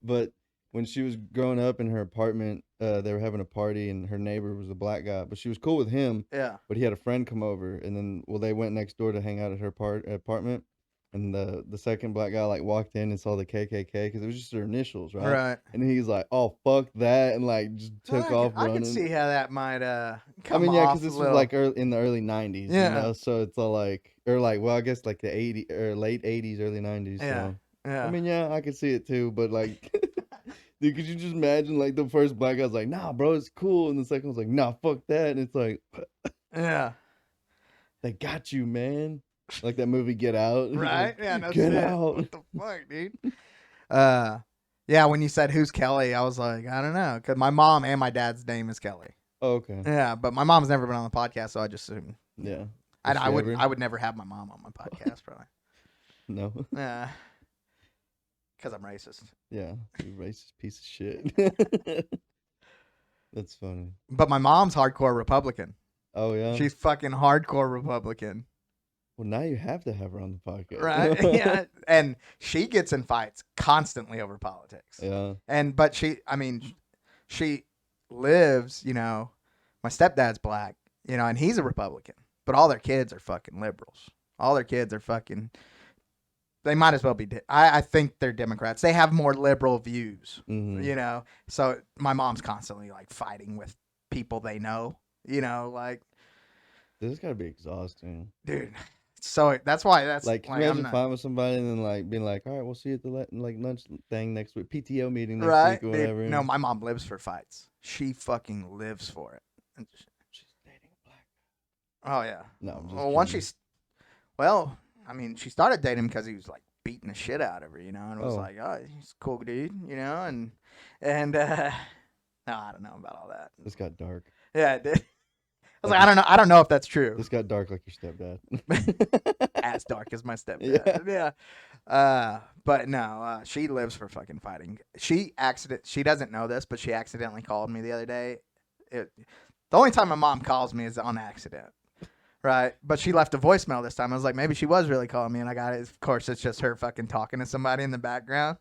But when she was growing up in her apartment, they were having a party, and her neighbor was a black guy, but she was cool with him. Yeah. But he had a friend come over, and then they went next door to hang out at her apartment, and the second black guy like walked in and saw the KKK because it was just their initials, right? Right. And he's like, "Oh fuck that," and like just took off I running. can see how that might I come mean, yeah, off because a this was little. like in the early '90s, you Yeah. know. So it's all like, or like, well, I guess like the '80s or late '80s, early '90s. Yeah. So Yeah. I mean, yeah, I could see it too, but like, dude, could you just imagine like the first black guy's like, "Nah, bro, it's cool," and the second one's like, "Nah, fuck that," and it's like, Yeah. they got you, man. Like that movie Get Out. He's Right? like, Yeah, no Get shit. out. What the fuck, dude? Yeah, when you said who's Kelly, I was like, I don't know, because my mom and my dad's name is Kelly. Oh, okay. Yeah, but my mom's never been on the podcast, so I just assumed. Yeah. And Does I she would ever? I would never have my mom on my podcast, probably. No. Yeah, because I'm racist. Yeah. You racist piece of shit. That's funny. But my mom's hardcore Republican. Oh yeah. She's fucking hardcore Republican. Well, now you have to have her on the podcast. Right? Yeah. And she gets in fights constantly over politics. Yeah. But she lives, my stepdad's black, and he's a Republican, but all their kids are fucking liberals. All their kids are fucking, they might as well be, I think they're Democrats. They have more liberal views, Mhm. So my mom's constantly like fighting with people they know, like, This has got to be exhausting. dude. So that's why Like, can you imagine fighting with somebody and then like being like, all right, we'll see you at the like lunch thing next week, PTO meeting next right, week or dude. whatever. No, my mom lives for fights. She fucking lives for it. She's dating a black Oh yeah. No, I'm just Well, once kidding. she started dating him because he was like beating the shit out of her, and it was Oh. like, oh, he's a cool dude, and no, I don't know about all that. This got dark. Yeah, it did. I was like, I don't know if that's true. This got dark like your stepdad. As dark as my stepdad. Yeah. But no, she lives for fucking fighting. She doesn't know this, but she accidentally called me the other day. The only time my mom calls me is on accident. Right. But she left a voicemail this time. I was like, maybe she was really calling me, and I got it. Of course, it's just her fucking talking to somebody in the background.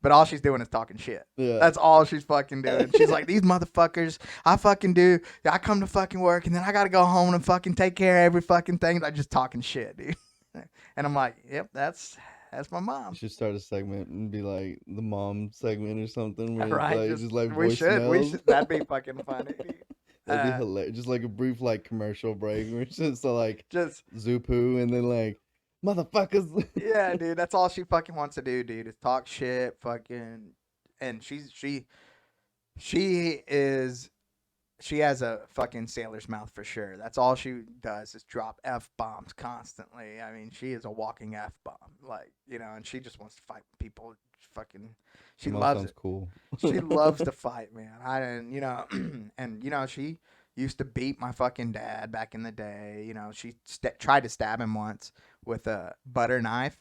But all she's doing is talking shit. Yeah. That's all she's fucking doing. She's like, these motherfuckers, I come to fucking work, and then I got to go home and fucking take care of every fucking thing. I'm just talking shit, dude. And I'm like, yep, that's my mom. You should start a segment and be like the mom segment or something. Where Right. It's like, just like we voicemails. should. That'd be fucking funny, dude. That'd be hilarious. Just like a brief like commercial break where it's just like Just Zupu and then like motherfuckers. yeah, dude. That's all she fucking wants to do, dude. Is talk shit, fucking. And she has a fucking sailor's mouth for sure. That's all she does is drop F-bombs constantly. I mean, she is a walking F-bomb. Like, and she just wants to fight people. Fucking, she Mom loves sounds it. cool. She loves to fight, man. And she used to beat my fucking dad back in the day. She tried to stab him once with a butter knife.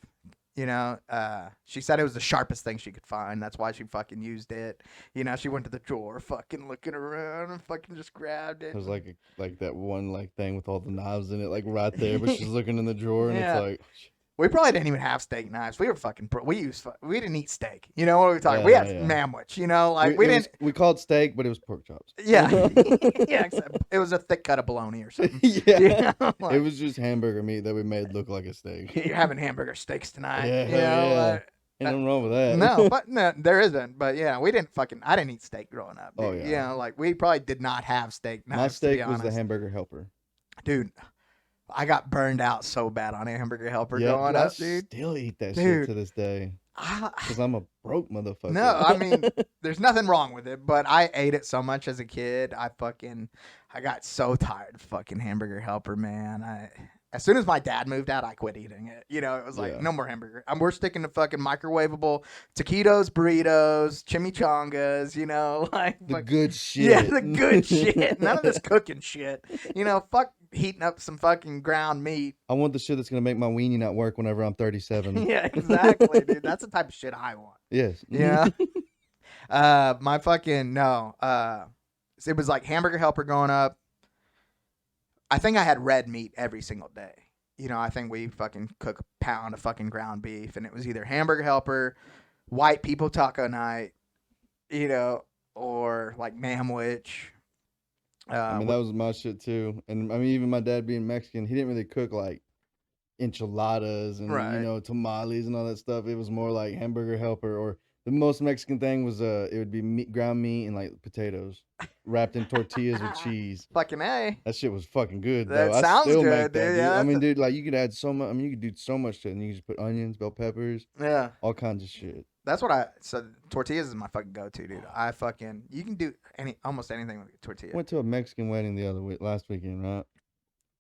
She said it was the sharpest thing she could find. That's why she fucking used it. She went to the drawer, fucking looking around, and fucking just grabbed it. There's like that one like thing with all the knives in it, like right there, but she's looking in the drawer and Yeah. it's like We probably didn't even have steak knives. We were fucking. We didn't eat steak. What are we talking? Yeah, we had yeah. manwich. Like we didn't. We called steak, but it was pork chops. Yeah, yeah. Except it was a thick cut of bologna or something. Yeah. Like, It was just hamburger meat that we made look like a steak. you're having hamburger steaks tonight. Yeah, yeah. Like, Ain't nothing wrong with that. no, but no, there isn't. But yeah, we didn't fucking. I didn't eat steak growing up. Oh, Dude. yeah. Like we probably did not have steak knives. My steak to be was the honest. hamburger helper. Dude, I got burned out so bad on a hamburger helper Yeah, growing dude, up, I dude. still eat that shit Dude. to this day because I'm a broke motherfucker. No, I mean, there's nothing wrong with it, but I ate it so much as a kid. I got so tired of fucking hamburger helper, man. As soon as my dad moved out, I quit eating it. It was like, Yeah. no more hamburger. We're sticking to fucking microwavable taquitos, burritos, chimichangas, like the fuck- good shit. Yeah, the good shit. None of this cooking shit. Fuck heating up some fucking ground meat. I want the shit that's gonna make my weenie not work whenever I'm 37. Yeah, exactly, dude. That's the type of shit I want. Yes. Yeah. My fucking no. It was like hamburger helper growing up. I think I had red meat every single day. I think we fucking cook a pound of fucking ground beef, and it was either hamburger helper, white people taco night, or like mamwich. I mean, that was my shit too. And I mean, even my dad being Mexican, he didn't really cook like enchiladas and you Right. know tamales and all that stuff. It was more like hamburger helper, or the most Mexican thing was it would be ground meat and like potatoes wrapped in tortillas with cheese. Fucking A. That shit was fucking good though. That I sounds still make good, that, dude. dude. Yeah, I mean, that's dude, like you could add so much. I mean, you could do so much to it. And you can just put onions, bell peppers, yeah. all kinds of shit. That's what so tortillas is my fucking go-to, dude. You can do almost anything with a tortilla. Went to a Mexican wedding last weekend, right?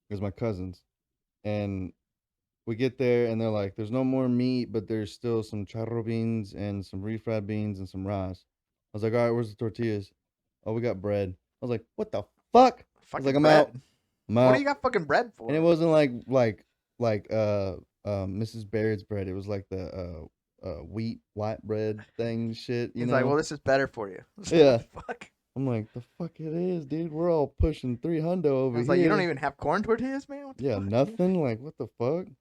It was my cousin's, and we get there and they're like, "There's no more meat, but there's still some charro beans and some refried beans and some rice." I was like, "All right, where's the tortillas?" "Oh, we got bread." I was like, "What the fuck?" I was Fucking like, "I'm bread. out. I'm What out." do you got fucking bread for? And it wasn't like Mrs. Baird's bread. It was like the wheat white bread thing shit. You He's know? like, well, this is better for you. Yeah. Fuck. I'm like, the fuck it is, dude. We're all pushing 300 over I was here. like, you don't even have corn tortillas, man? What the Yeah, fuck? nothing. Like, what the fuck? You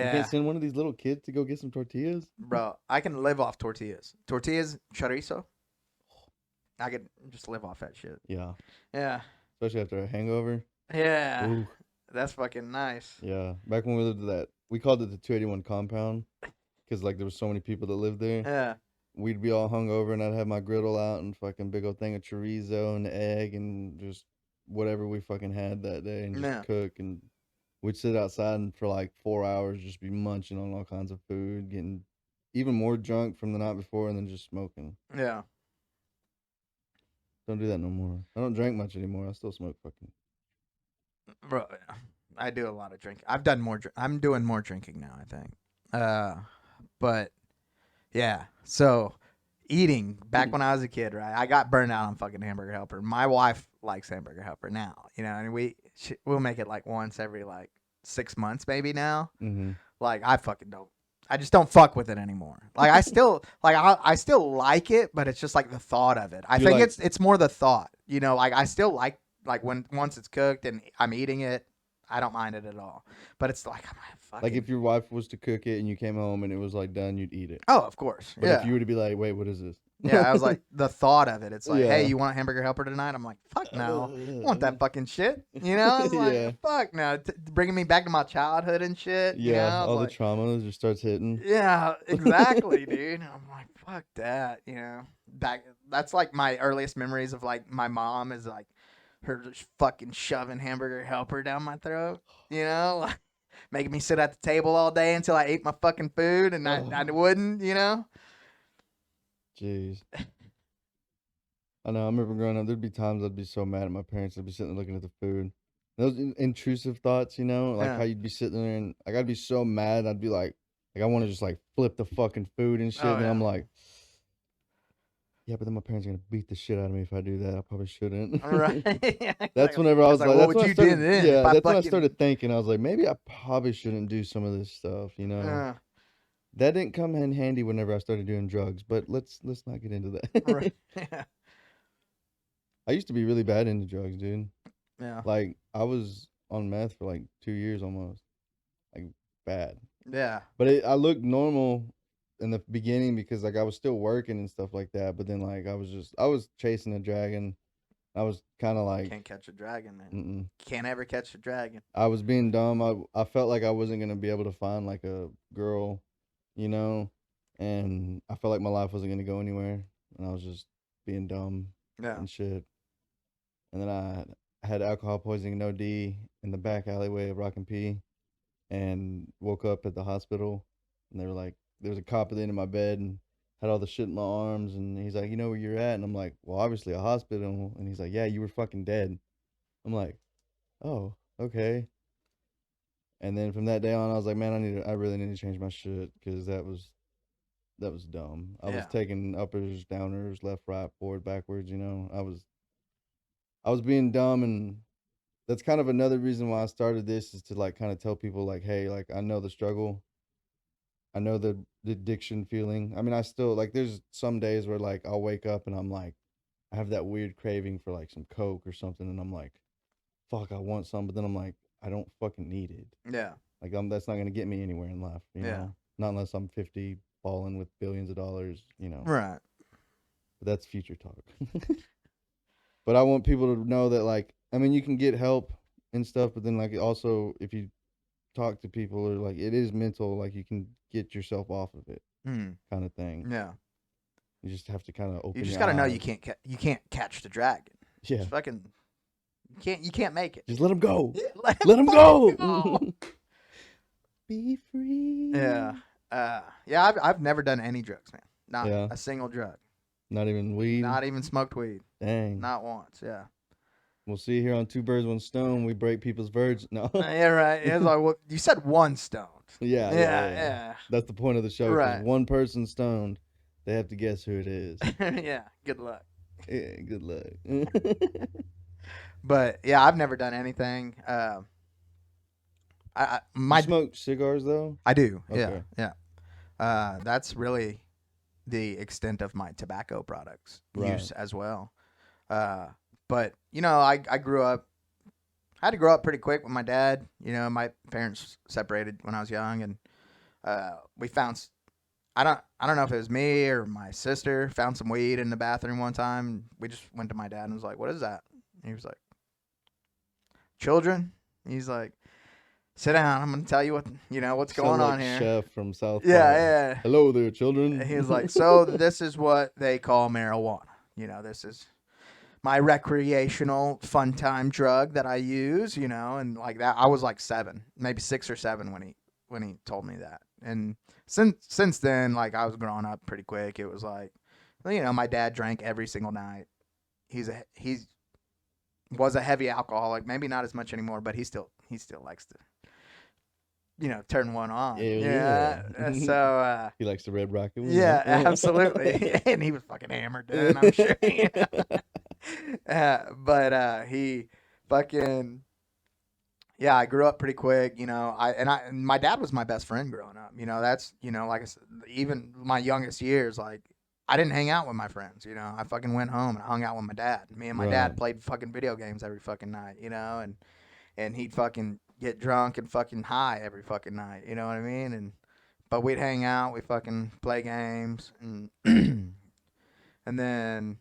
Yeah. can't send one of these little kids to go get some tortillas? Bro, I can live off tortillas. Tortillas, chorizo. I could just live off that shit. Yeah. Yeah. Especially after a hangover. Yeah. Ooh. That's fucking nice. Yeah. Back when we lived at that, we called it the 281 compound because, like, there was so many people that lived there. Yeah. We'd be all hungover and I'd have my griddle out and fucking big old thing of chorizo and egg and just whatever we fucking had that day and just Yeah. cook. And we'd sit outside and for like 4 hours just be munching on all kinds of food, getting even more drunk from the night before and then just smoking. Yeah. Don't do that no more. I don't drink much anymore. I still smoke fucking. Bro, I do a lot of drinking. I've done more. I'm doing more drinking now, I think. But yeah. So eating back when I was a kid, right? I got burned out on fucking Hamburger Helper. My wife likes Hamburger Helper now, you know, and we'll make it like once every like 6 months maybe now. Mm-hmm. Like I fucking don't. I just don't fuck with it anymore. Like I still I still like it, but it's just like the thought of it. I You're think like- it's more the thought. You know, like I still like once it's cooked and I'm eating it, I don't mind it at all. But it's like I'm fucking. Like if your wife was to cook it and you came home and it was like done, you'd eat it. Oh, of course. But Yeah. if you were to be like, wait, what is this? Yeah, I was like the thought of it. It's like, Yeah. hey, you want a Hamburger Helper tonight? I'm like, fuck no. I want that fucking shit. You know? It's like, Yeah. fuck no. Bringing me back to my childhood and shit. Yeah, You know? all Like, the trauma just starts hitting. yeah, exactly, dude. I'm like, fuck that. You know? That's like my earliest memories of like my mom is like her just fucking shoving Hamburger Helper down my throat. You know? Like making me sit at the table all day until I ate my fucking food and I wouldn't, you know? Jeez. I know. I remember growing up, there'd be times I'd be so mad at my parents. I'd be sitting there looking at the food. Those intrusive thoughts, you know, like Yeah. how you'd be sitting there and like I'd be so mad. I'd be like I want to just like flip the fucking food and shit. Oh, And I'm yeah. like, yeah, but then my parents are gonna beat the shit out of me if I do that. I probably shouldn't. Right. Yeah, That's like- whenever I was like, like, what that's would when I you do started, then? yeah, if I that's when I fucking- started thinking. I was like, maybe I probably shouldn't do some of this stuff, you know. That didn't come in handy whenever I started doing drugs, but let's not get into that. Right. Yeah. I used to be really bad into drugs, dude. Yeah. Like I was on meth for like 2 years almost, like bad. Yeah. But I looked normal in the beginning because like I was still working and stuff like that. But then like I was chasing a dragon. I was kind of like, Can't catch a dragon, man. mm-mm. Can't ever catch a dragon. I was being dumb. I felt like I wasn't gonna be able to find like a girl, you know, and I felt like my life wasn't gonna go anywhere, and I was just being dumb Yeah. and shit. And then I had alcohol poisoning, no D, in the back alleyway of Rock and P, and woke up at the hospital, and they were like, there was a cop at the end of my bed and had all the shit in my arms, and he's like, you know where you're at? And I'm like, well, obviously a hospital. And he's like, yeah, you were fucking dead. I'm like, oh, okay. And then from that day on, I was like, man, I really need to change my shit because that was dumb. I was Yeah. taking uppers, downers, left, right, forward, backwards. You know, I was being dumb, and that's kind of another reason why I started this is to like kind of tell people like, hey, like I know the struggle. I know the addiction feeling. I mean, I still like there's some days where like I'll wake up and I'm like, I have that weird craving for like some Coke or something, and I'm like, fuck, I want some, but then I'm like, I don't fucking need it. Yeah. Like that's not gonna get me anywhere in life, you Yeah. know. Not unless I'm 50, balling with billions of dollars, you know. Right. But that's future talk. But I want people to know that, like, I mean, you can get help and stuff, but then, like, also, if you talk to people, or like it is mental, like you can get yourself off of it, Mm, kind of thing. yeah. You just have to kind of open. You just your got to know eyes. you can't catch the dragon. Yeah, Just fucking you can't make it. just let him go. Yeah, Let him fucking go. Be free. Yeah. Yeah, I've never done any drugs, man. Not Yeah. a single drug. Not even weed. Not even smoked weed. Dang. Not once. Yeah. We'll see here on Two Birds, One Stone. We break people's virgins. No. Yeah, right. It's like, well, you said one stoned. Yeah, Yeah. That's the point of the show. 'Cause Right. one person stoned, they have to guess who it is. Yeah. Good luck. Yeah, good luck. But yeah, I've never done anything. You smoke cigars though? I do. Okay. Yeah. That's really the extent of my tobacco products use as well. But you know, I grew up. I had to grow up pretty quick with my dad. You know, my parents separated when I was young, and we found. I don't know if it was me or my sister found some weed in the bathroom one time. We just went to my dad and was like, "What is that?" And he was like, "Children." He's like, "Sit down. I'm gonna tell you what's going Sound on like here." Chef from South Yeah, Park. yeah. Hello there, children. He was like, "So this is what they call marijuana. You know, this is my recreational fun time drug that I use. You know, and like that. I was like 7, maybe 6 or 7 when he told me that. And since then, like I was growing up pretty quick. It was like, you know, my dad drank every single night. He was a heavy alcoholic. Maybe not as much anymore, but he still likes to, you know, turn one on. Yeah. So He likes the Red Rocket. one, yeah, right? absolutely. And he was fucking hammered then, I'm sure. You know? But he fucking yeah, I grew up pretty quick, you know. And my dad was my best friend growing up. You know, that's, you know, like I said, even my youngest years, like I didn't hang out with my friends, you know. I fucking went home and hung out with my dad. Me and my dad Right. played fucking video games every fucking night, you know, and he'd fucking get drunk and fucking high every fucking night, you know what I mean? But we'd hang out, we fucking play games, and and then,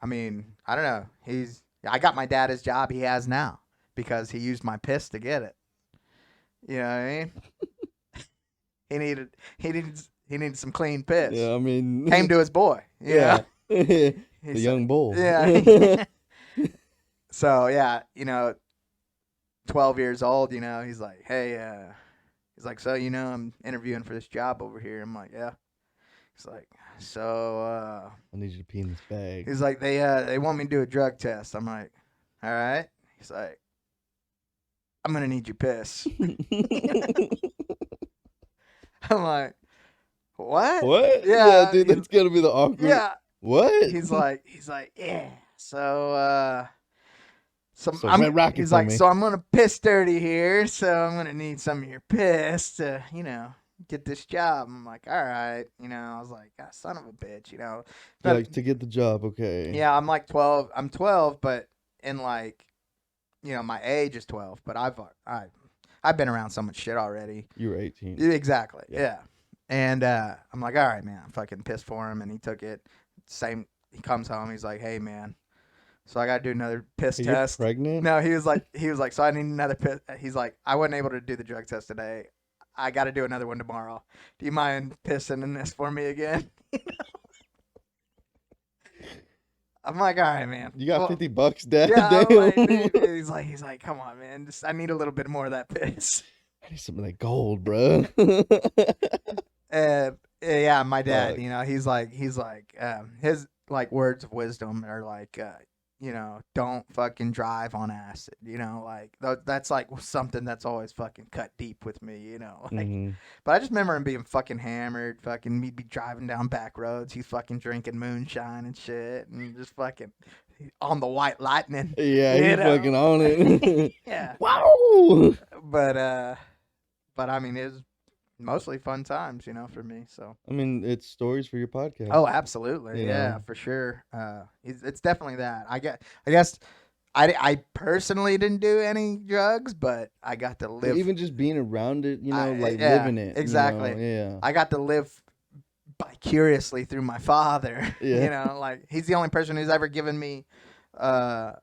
I mean, I don't know. I got my dad his job he has now because he used my piss to get it. You know what I mean? He needed some clean piss. Yeah, I mean. Came to his boy. You know? the He said- young bull. Yeah. So yeah, you know, 12 years old, you know, he's like, hey, he's like, so, you know, I'm interviewing for this job over here. I'm like, yeah. He's like, so, I need you to pee in this bag. he's like, they want me to do a drug test. I'm like, all right. He's like, I'm gonna need your piss. I'm like, what? What? Yeah, dude, that's gonna be the awkward. Yeah. What? He's like, yeah. So, So Red Rocket he's for like, me. so I'm gonna piss dirty here, so I'm gonna need some of your piss to, you know, get this job. I'm like, all right, you know. I was like, ah, son of a bitch, you know. You're like, to get the job, okay. Yeah, I'm like 12. I'm 12, but in like, you know, my age is 12. But I've been around so much shit already. You were 18. Yeah, exactly. Yeah. Yeah. And I'm like, all right, man. I fucking pissed for him, and he took it. He comes home. He's like, hey, man. So I gotta do another piss Are you test. pregnant? No, he was like, so I need another piss. He's like, I wasn't able to do the drug test today. I got to do another one tomorrow. Do you mind pissing in this for me again? I'm like, all right, man. You got Well, $50, Dad. Yeah, I'm Damn. like, dude, he's like, come on, man. I need a little bit more of that piss. I need some of that gold, bro. Yeah, my dad, Fuck. you know, he's like, his like words of wisdom are like, you know, don't fucking drive on acid, you know, like that's like something that's always fucking cut deep with me, you know, like, Mhm. but I just remember him being fucking hammered, fucking me be driving down back roads, he's fucking drinking moonshine and shit, and just fucking on the white lightning. Yeah, You he's know? fucking on it. Yeah, Wow. but I mean, it was mostly fun times, you know, for me, so. I mean, it's stories for your podcast. Oh, absolutely. You Yeah, know? for sure. It's definitely that. I guess I personally didn't do any drugs, but I got to live. Even just being around it, you know, like yeah, living it. exactly. You know? Yeah. I got to live vicariously through my father. Yeah. You know, like he's the only person who's ever given me an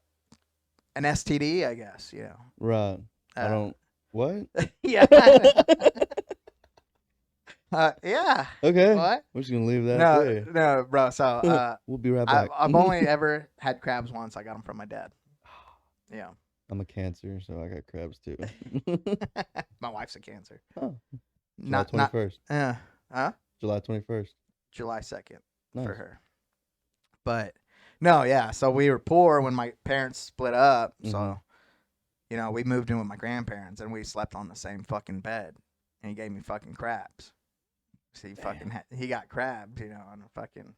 STD, I guess, you know. Right. I Uh, don't. What? Yeah. Yeah. Okay. What? We're just gonna leave that No, there. no, bro. So, We'll be right back. I've only ever had crabs once. I got them from my dad. Yeah. I'm a Cancer, so I got crabs too. My wife's a Cancer. Oh, July Not 21st. huh? July 21st. July 2nd Nice. for her. But no, yeah. So we were poor when my parents split up. So, Mhm. you know, we moved in with my grandparents and we slept on the same fucking bed. And he gave me fucking crabs. So he got crabs, you know, on a fucking,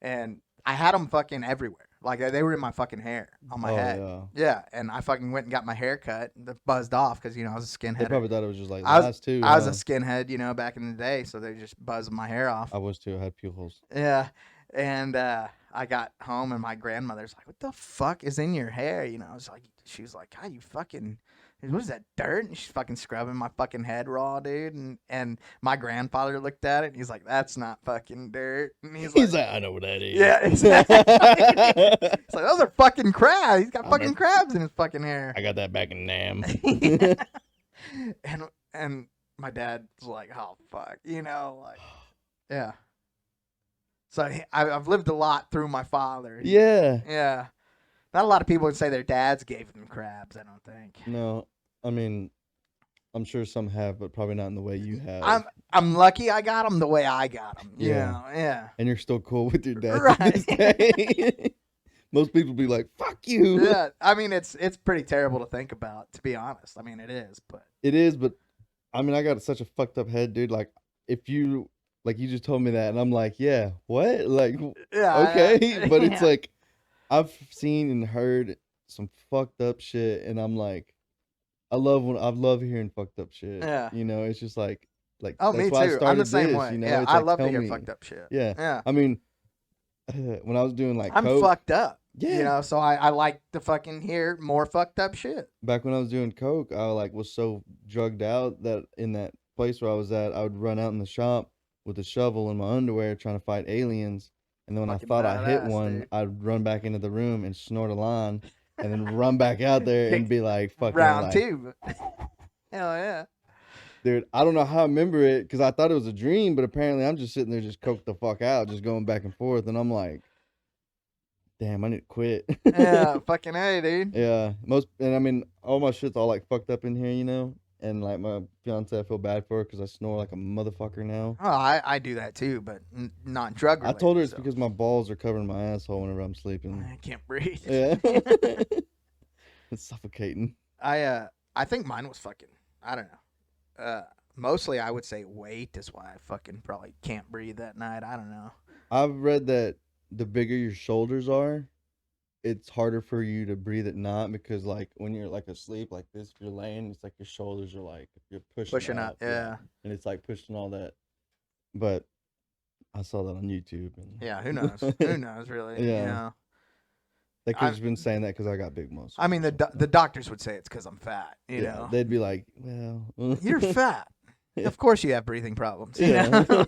and I had them fucking everywhere. Like they were in my fucking hair on my head. Yeah. Yeah, and I fucking went and got my hair cut, buzzed off because you know I was a They skinhead. probably thought it was just like I was- last two. I was a skinhead, you know, back in the day, so they just buzzed my hair off. I was too. I had pupils. Yeah, and I got home and my grandmother's like, "What the fuck is in your hair?" You know, I was like, she was like, "God, you fucking, what is that, dirt?" And she's fucking scrubbing my fucking head raw, dude. And my grandfather looked at it and he's like, "That's not fucking dirt." And He's like, I know what that is. "Yeah, exactly." It's like, those are fucking crabs. He's got I fucking remember- crabs in his fucking hair. I got that back in Nam. and my dad's like, "Oh fuck," you know, like, yeah. So I've lived a lot through my father. Yeah. Yeah. Not a lot of people would say their dads gave them crabs, I don't think. No, I mean, I'm sure some have, but probably not in the way you have. I'm lucky I got them the way I got them. Yeah. Yeah. And you're still cool with your dad to Right. this day. Most people be like, "Fuck you." Yeah. I mean, it's pretty terrible to think about, to be honest. I mean, it is, but It is, but I mean, I got such a fucked up head, dude. Like, if you, like, you just told me that, and I'm like, yeah, what? Like, yeah. okay, but it's yeah. like, I've seen and heard some fucked up shit, and I'm like, I love hearing fucked up shit. Yeah. You know, it's just like, Oh, that's me why I too. I'm started the same this, way. you know? Yeah, It's I like, love to tell hear me. fucked up shit. Yeah. Yeah. I mean, when I was doing like I'm coke, fucked up. yeah. You know, so I like to fucking hear more fucked up shit. Back when I was doing coke, I like was so drugged out that in that place where I was at, I would run out in the shop with a shovel in my underwear trying to fight aliens. And then when Fucking I thought I hit badass, one, dude. I'd run back into the room and snort a line, and then run back out there and be like, "Fucking Round like, 2. Hell yeah. dude, I don't know how I remember it because I thought it was a dream, but apparently I'm just sitting there just coked the fuck out, just going back and forth, and I'm like, damn, I need to quit." Yeah, fucking A, dude. Yeah, and I mean, all my shit's all like fucked up in here, you know. And like my fiance, I feel bad for her because I snore like a motherfucker now. Oh, I do that too, but not drug I related. told her it's so. because my balls are covering my asshole whenever I'm sleeping. I can't breathe. Yeah, it's suffocating. I think mine was fucking, I don't know. Mostly I would say weight is why I fucking probably can't breathe that night. I don't know. I've read that the bigger your shoulders are, it's harder for you to breathe at night because like when you're like asleep like this, if you're laying, it's like your shoulders are like you're pushing Up, yeah. and it's like pushing all that. But I saw that on YouTube. And Yeah, who knows? Who knows, really? Yeah. You know? They could have been saying that because I got big muscles. I mean, or the something. doctors would say it's because I'm fat, you Yeah, know? they'd be like, well, You're fat. Yeah. Of course you have breathing problems, you Yeah. know?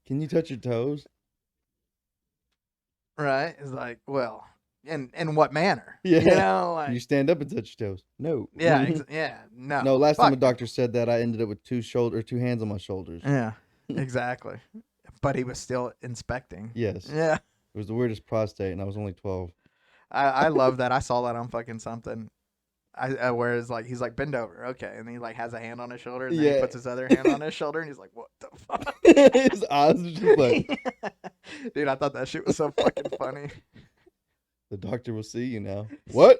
Can you touch your toes? Right? It's like, well, in what manner? Yeah. You know, like, Can you stand up and touch your toes? No. yeah, no. No, last time a Fuck. doctor said that, I ended up with two hands on my shoulders. Yeah, exactly. But he was still inspecting. Yes. Yeah. It was the weirdest prostate, and I was only 12. I love that. I saw that on fucking something. Where it's like, he's like, bend over. Okay. And he like has a hand on his shoulder and then he Yeah. puts his other hand on his shoulder and he's like, what the fuck? His eyes were just like, Dude, I thought that shit was so fucking funny. the doctor will see you now. What?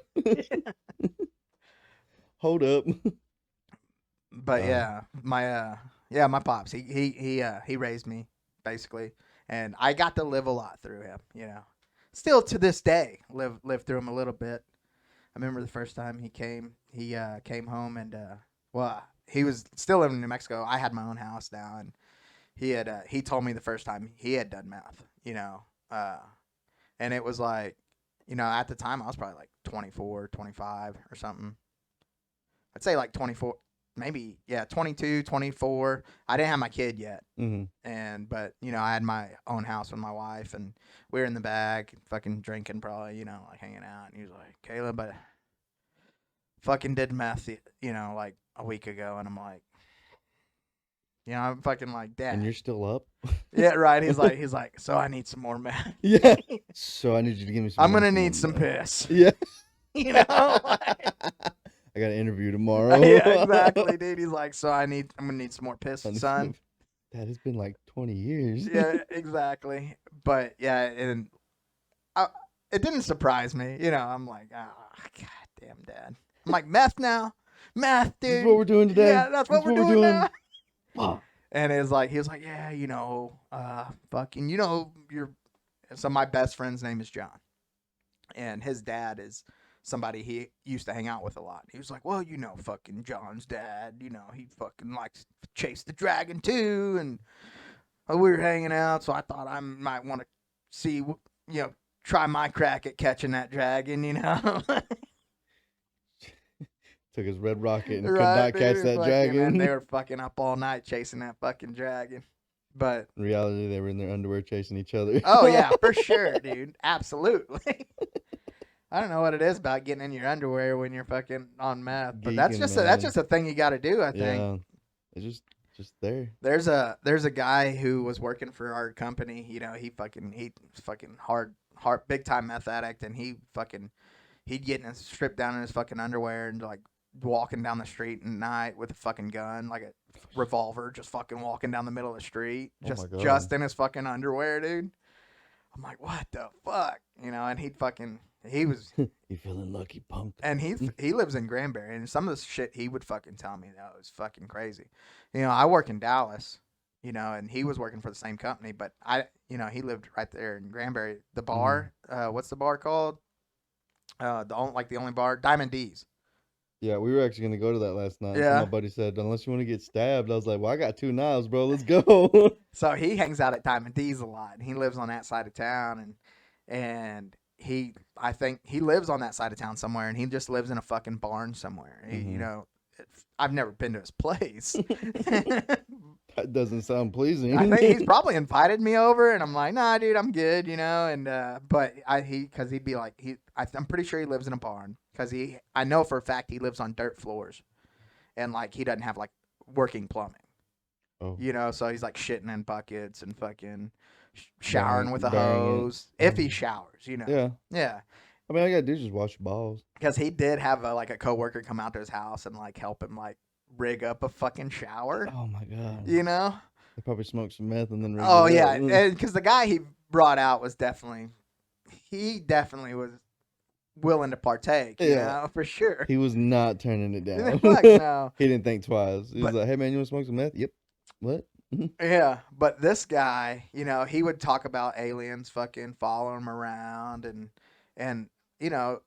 Hold up. But yeah, my pops, he raised me basically, and I got to live a lot through him. You know, still to this day, live through him a little bit. I remember the first time he came home and he was still living in New Mexico. I had my own house now, and he told me the first time he had done meth. You know, and it was like, you know, at the time I was probably like 24, 25 or something. I'd say like 24. Maybe, yeah, 22, 24. I didn't have my kid yet. Mm-hmm. But, you know, I had my own house with my wife, and we were in the back, fucking drinking probably, you know, like hanging out. And he was like, Caleb, I fucking did meth, like a week ago, and I'm like, I'm fucking like, Dad. And you're still up? Yeah, right. He's like, so I need some more meth. Yeah. So I need you to give me some. I'm gonna more need some meth. piss. Yeah. Like, I got an interview tomorrow. yeah, exactly, dude. He's like, so I'm gonna need some more piss, son. That has been like 20 years. Yeah, exactly. But yeah, and it didn't surprise me. I'm like, god damn, Dad. I'm like, meth now, meth, dude. This is what we're doing today. Yeah, that's what we're doing now. Wow. And he was like, yeah, fucking, so my best friend's name is John, and his dad is somebody he used to hang out with a lot. He was like, well, fucking John's dad, he fucking likes to chase the dragon too, and we were hanging out, so I thought I might want to see, try my crack at catching that dragon, Took his red rocket and Right, could not catch dude, that fucking, dragon. And they were fucking up all night chasing that fucking dragon. But in reality, they were in their underwear chasing each other. oh yeah, for sure, dude. Absolutely. I don't know what it is about getting in your underwear when you're fucking on meth, but that's Geeking, just a thing you got to do, I think. Yeah, it's just there. There's a guy who was working for our company. He fucking hard big time meth addict, and he'd get stripped down in his fucking underwear and like walking down the street at night with a fucking gun, like a revolver, just fucking walking down the middle of the street, Oh my God. just in his fucking underwear, dude. I'm like, what the fuck, and he was, You feeling lucky, punk? and he lives in Granbury, and some of the shit he would fucking tell me that was fucking crazy. I work in Dallas, and he was working for the same company, but he lived right there in Granbury. The bar, what's the bar called? The only bar, Diamond D's. Yeah, we were actually gonna go to that last night. Yeah. So my buddy said, unless you want to get stabbed, I was like, well, I got 2 knives, bro. Let's go. So he hangs out at Diamond D's a lot, and he lives on that side of town, and I think he lives on that side of town somewhere, and he just lives in a fucking barn somewhere. I've never been to his place. That doesn't sound pleasing. I think he's probably invited me over, and I'm like, nah, dude, I'm good, and but because he'd be like, I'm pretty sure he lives in a barn, because I know for a fact he lives on dirt floors, and like he doesn't have like working plumbing. Oh. So he's like shitting in buckets and fucking showering with a banging. hose if he showers, Yeah. Yeah, I mean, all you gotta do is just wash your balls. because he did have a coworker come out to his house and like help him like rig up a fucking shower. Oh my God. They They probably smoked some meth and then. rigged Oh it yeah, up. and because the guy he brought out was definitely was willing to partake. Yeah. For sure. He was not turning it down. Fuck no. He didn't think twice. He was But- like, "Hey man, you want to smoke some meth?" Yep. What? Yeah, but this guy, he would talk about aliens fucking following him around, and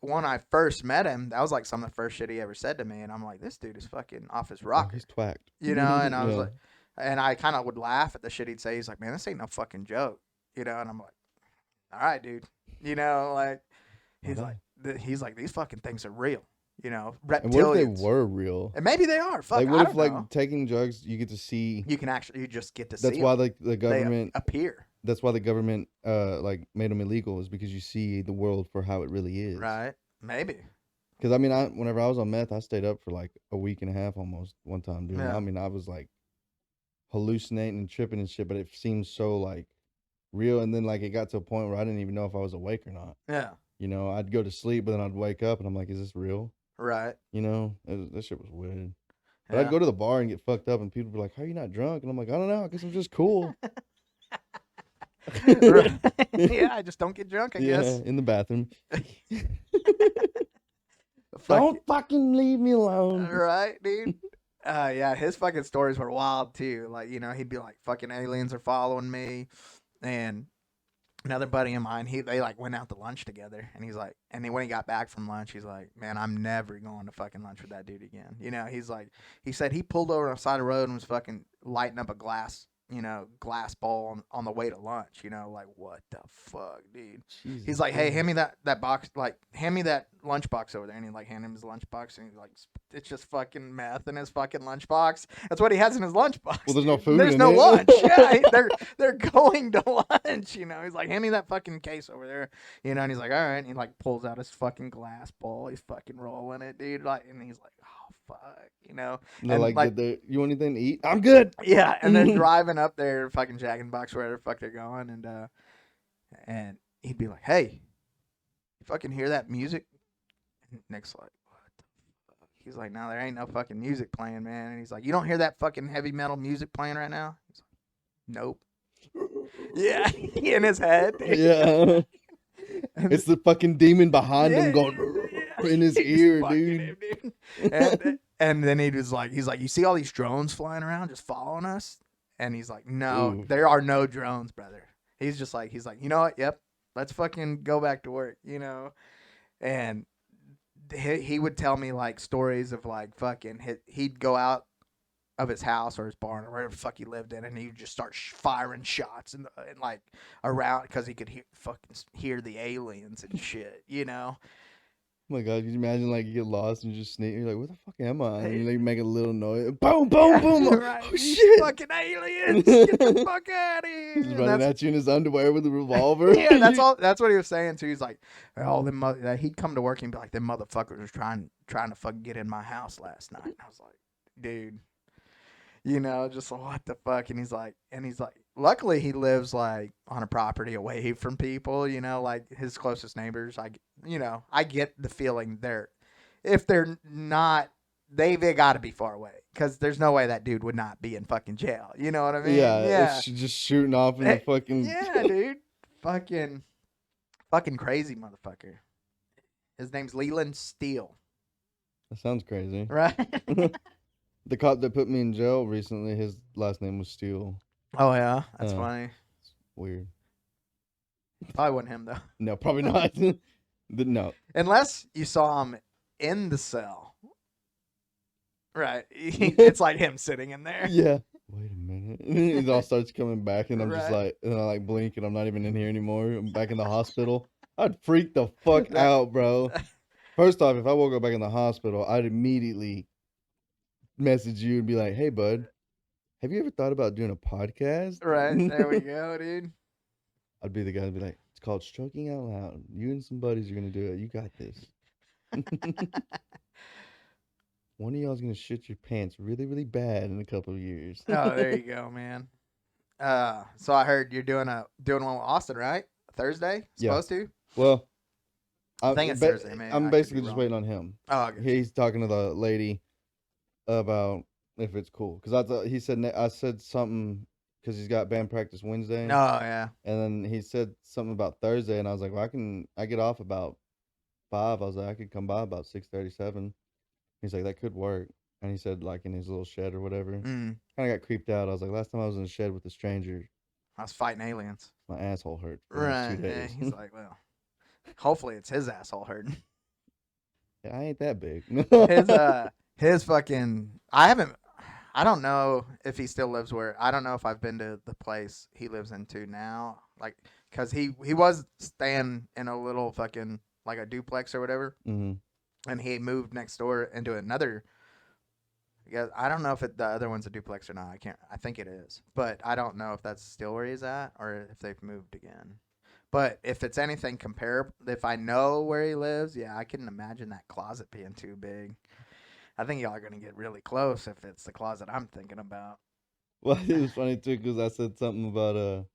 when I first met him, that was like some of the first shit he ever said to me, and I'm like, this dude is fucking off his Oh, rocker, he's twacked. and I was Yeah. like, and I kind of would laugh at the shit he'd say. He's like, man, this ain't no fucking joke, and I'm like, all right, dude, like he's Okay. like these fucking things are real, And reptilians. what if they were real? And maybe they are. Fuck, Like, I what if don't like know. taking drugs, you get to see? You just get to see. That's 'em. why the They government. appear. That's why the government like made them illegal, is because you see the world for how it really is. Right? Maybe. Because I mean, whenever I was on meth, I stayed up for like a week and a half almost one time, dude. Yeah. I mean, I was like hallucinating and tripping and shit, but it seemed so like real. And then like it got to a point where I didn't even know if I was awake or not. Yeah. I'd go to sleep, but then I'd wake up and I'm like, is this real? Right. That shit was weird. But Yeah. I'd go to the bar and get fucked up, and people would be like, "How are you not drunk?" And I'm like, "I don't know. I guess I'm just cool." Right. Yeah, I just don't get drunk, I Yeah, guess. in the bathroom. Fuck Don't fucking leave me alone. Right, dude. Yeah, his fucking stories were wild too. Like, he'd be like, fucking aliens are following me. And another buddy of mine, they like went out to lunch together, and he's like, and then when he got back from lunch, he's like, man, I'm never going to fucking lunch with that dude again. He's like, he said he pulled over on the side of the road and was fucking lighting up a glass glass bowl on the way to lunch. Like what the fuck, dude? Jesus He's like, hey, Christ. hand me that box, like hand me that lunchbox over there, and he like hand him his lunchbox, and he's like, it's just fucking meth in his fucking lunchbox. That's what he has in his lunchbox. Well, there's no dude. food There's in no it. lunch. Yeah, they're going to lunch. He's like, hand me that fucking case over there. And he's like, all right. And he like pulls out his fucking glass bowl. He's fucking rolling it, dude. Like, and he's like, oh fuck, And they're and like, like, you want anything to eat? I'm good. yeah, and they're driving up there, fucking Jack in the Box, wherever the fuck they're going, and he'd be like, "Hey, you fucking hear that music?" And Nick's like, "What the fuck?" He's like, "No, there ain't no fucking music playing, man." And he's like, "You don't hear that fucking heavy metal music playing right now?" He's like, "Nope." Yeah, in his head. Yeah. It's the fucking demon behind him going in his He's ear, fucking dude. him, dude. And then he's like, you see all these drones flying around just following us? And he's like, no, Ooh. there are no drones, brother. He's like, you know what? Yep, let's fucking go back to work, And he would tell me like stories of like fucking he'd go out of his house or his barn or wherever the fuck he lived in, and he'd just start firing shots and like around because he could hear the aliens and shit, Oh my god, could you imagine like you get lost and you just sneak? You're like, where the fuck am I? And you like make a little noise. Boom, boom, boom. Like, Right. oh These shit! fucking aliens! Get the fuck out of here! He's And running that's- at you in his underwear with a revolver. Yeah, that's all. That's what he was saying too. He's like, "Oh, he'd come to work and be like, them motherfuckers was trying to fucking get in my house last night." And I was like, "Dude, just what the fuck?" And he's like, luckily he lives like on a property away from people. Like his closest neighbors. I get the feeling if they're not. They got to be far away because there's no way that dude would not be in fucking jail. You know what I mean? Yeah, it's just shooting off in the fucking. Yeah, dude. Fucking crazy motherfucker. His name's Leland Steele. That sounds crazy. Right? The cop that put me in jail recently, his last name was Steele. Oh, yeah. That's Oh. funny. Weird. Probably wasn't him, though. No, probably not. No. Unless you saw him in the cell. Right. It's like him sitting in there. Yeah. Wait a minute. It all starts coming back, and I'm just Right. like, and I like blink, and I'm not even in here anymore. I'm back in the hospital. I'd freak the fuck out, bro. First off, if I woke up back in the hospital, I'd immediately message you and be like, "Hey, bud, have you ever thought about doing a podcast?" Right. There we go, dude. I'd be the guy to be like, "It's called Stroking Out Loud. You and some buddies are gonna do it. You got this." One of y'all's gonna shit your pants really, really bad in a couple of years. Oh, there you go, man. So I heard you're doing one with Austin, right? Thursday? Yeah. Supposed to? Well, I think it's Thursday, man. I I'm could be basically just wrong. waiting on him. Oh, okay. He's talking to the lady about if it's cool. Because I thought he said I said something because he's got band practice Wednesday. Oh, yeah. And then he said something about Thursday, and I was like, well, I get off about 5. I was like, I could come by about 6:37. He's like, that could work. And he said, like, in his little shed or whatever. Mm. Kind of got creeped out. I was like, last time I was in a shed with a stranger, I was fighting aliens. my asshole hurt for the next Right. 2 Yeah. days. He's like, well, hopefully it's his asshole hurting. Yeah, I ain't that big. His fucking. I don't know if he still lives I don't know if I've been to the place he lives into now. Like, cause he was staying in a little fucking like a duplex or whatever. Mm-hmm. And he moved next door into another. Yeah, I don't know if the other one's a duplex or not. I think it is, but I don't know if that's still where he's at or if they've moved again. But if it's anything comparable, if I know where he lives, yeah, I can imagine that closet being too big. I think y'all are gonna get really close if it's the closet I'm thinking about. Well, it was funny too because I said something about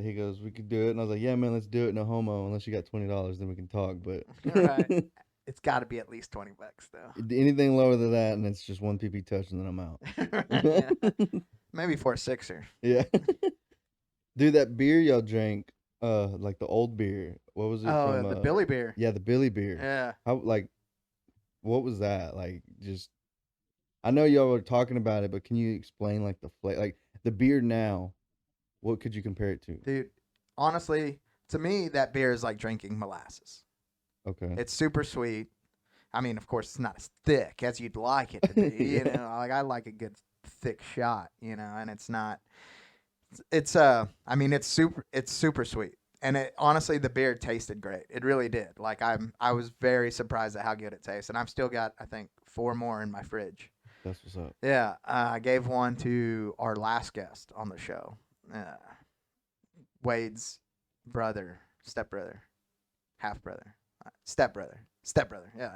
he goes, we could do it, and I was like, yeah, man, let's do it. No homo, unless you got $20, then we can talk. But Right. It's got to be at least $20 though. anything lower than that, and it's just one PP touch, and then I'm out. Yeah. Maybe for a sixer. Yeah. Dude, that beer y'all drank, like the old beer. What was it Oh, from? the Billy beer. Yeah, the Billy beer. Yeah. How what was that? Like, just I know y'all were talking about it, but can you explain like the flavor, like the beer now? What could you compare it to? Dude, honestly, to me, that beer is like drinking molasses. Okay. It's super sweet. I mean, of course, it's not as thick as you'd like it to be. Yeah. Like I like a good thick shot, you know, and it's not. I mean, it's super sweet, and it honestly, the beer tasted great. It really did. Like I was very surprised at how good it tastes, and I've still got I think 4 more in my fridge. That's what's up. Yeah, I gave one to our last guest on the show, Wade's brother, stepbrother, half brother, stepbrother. Yeah,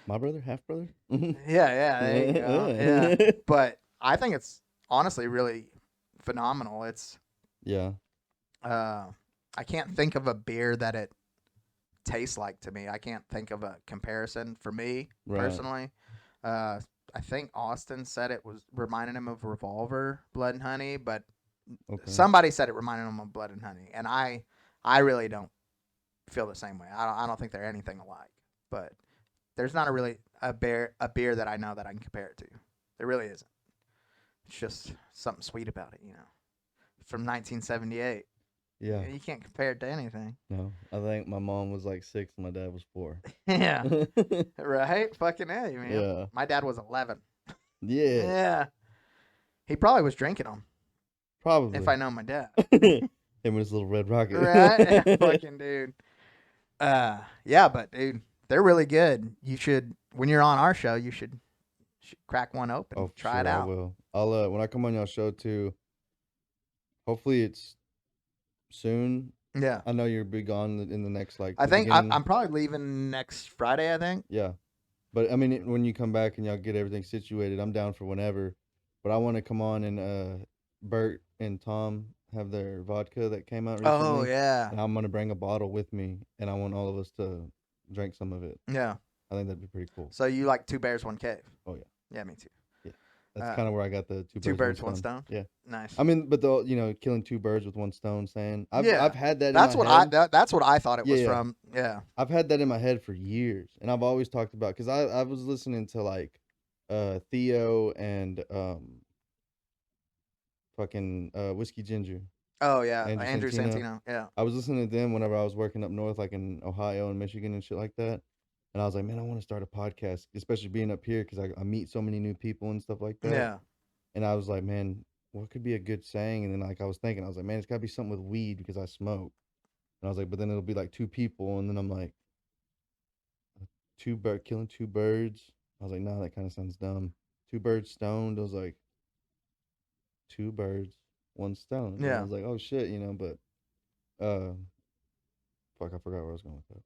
My brother, half brother. yeah, yeah. There you go. Yeah, but I think it's honestly really phenomenal. It's Yeah. I can't think of a beer that it tastes like to me. I can't think of a comparison for me Right. personally. I think Austin said it was reminding him of Revolver Blood and Honey, but Okay. somebody said it reminded him of Blood and Honey, and I really don't feel the same way. I don't think they're anything alike. But there's not a beer that I know that I can compare it to. There really isn't. It's just something sweet about it, you know. From 1978. Yeah. You can't compare it to anything. No, I think my mom was like 6 and my dad was 4. Yeah. Right? Fucking A, man. Yeah. My dad was 11. Yeah. Yeah. He probably was drinking them, Probably. if I know my dad. Him and his little red rocket. Right? Yeah, fucking dude. Yeah, but dude, they're really good. You should, when you're on our show, you should crack one open. Oh, Try sure, it out. I will. I'll when I come on y'all show too. Hopefully it's soon. Yeah. I know you'll be gone in the next like. I the think beginning- I'm probably leaving next Friday, I think. Yeah, but I mean, when you come back and y'all get everything situated, I'm down for whenever. But I want to come on and Bert and Tom have their vodka that came out recently. Oh, yeah. And I'm gonna bring a bottle with me, and I want all of us to drink some of it. Yeah. I think that'd be pretty cool. So you like 2 bears, 1 cave? Oh, yeah. Yeah, me too. That's kind of where I got the Two birds, one stone. Yeah. Nice. I mean, but killing 2 birds with 1 stone saying I've had that. That's in my what head. that's what I thought it was Yeah, yeah. from. Yeah. I've had that in my head for years, and I've always talked about because I was listening to like Theo and fucking Whiskey Ginger. Oh yeah, Andrew Andrew Santino. Santino. Yeah. I was listening to them whenever I was working up north, like in Ohio and Michigan and shit like that. And I was like, man, I want to start a podcast, especially being up here because I meet so many new people and stuff like that. Yeah. And I was like, man, what could be a good saying? And then like I was thinking, I was like, man, it's got to be something with weed because I smoke. And I was like, but then it'll be like 2 people. And then I'm like, killing 2 birds. I was like, nah, that kind of sounds dumb. 2 birds stoned. I was like, 2 birds, 1 stone. And Yeah. I was like, oh shit, but fuck, I forgot where I was going with that.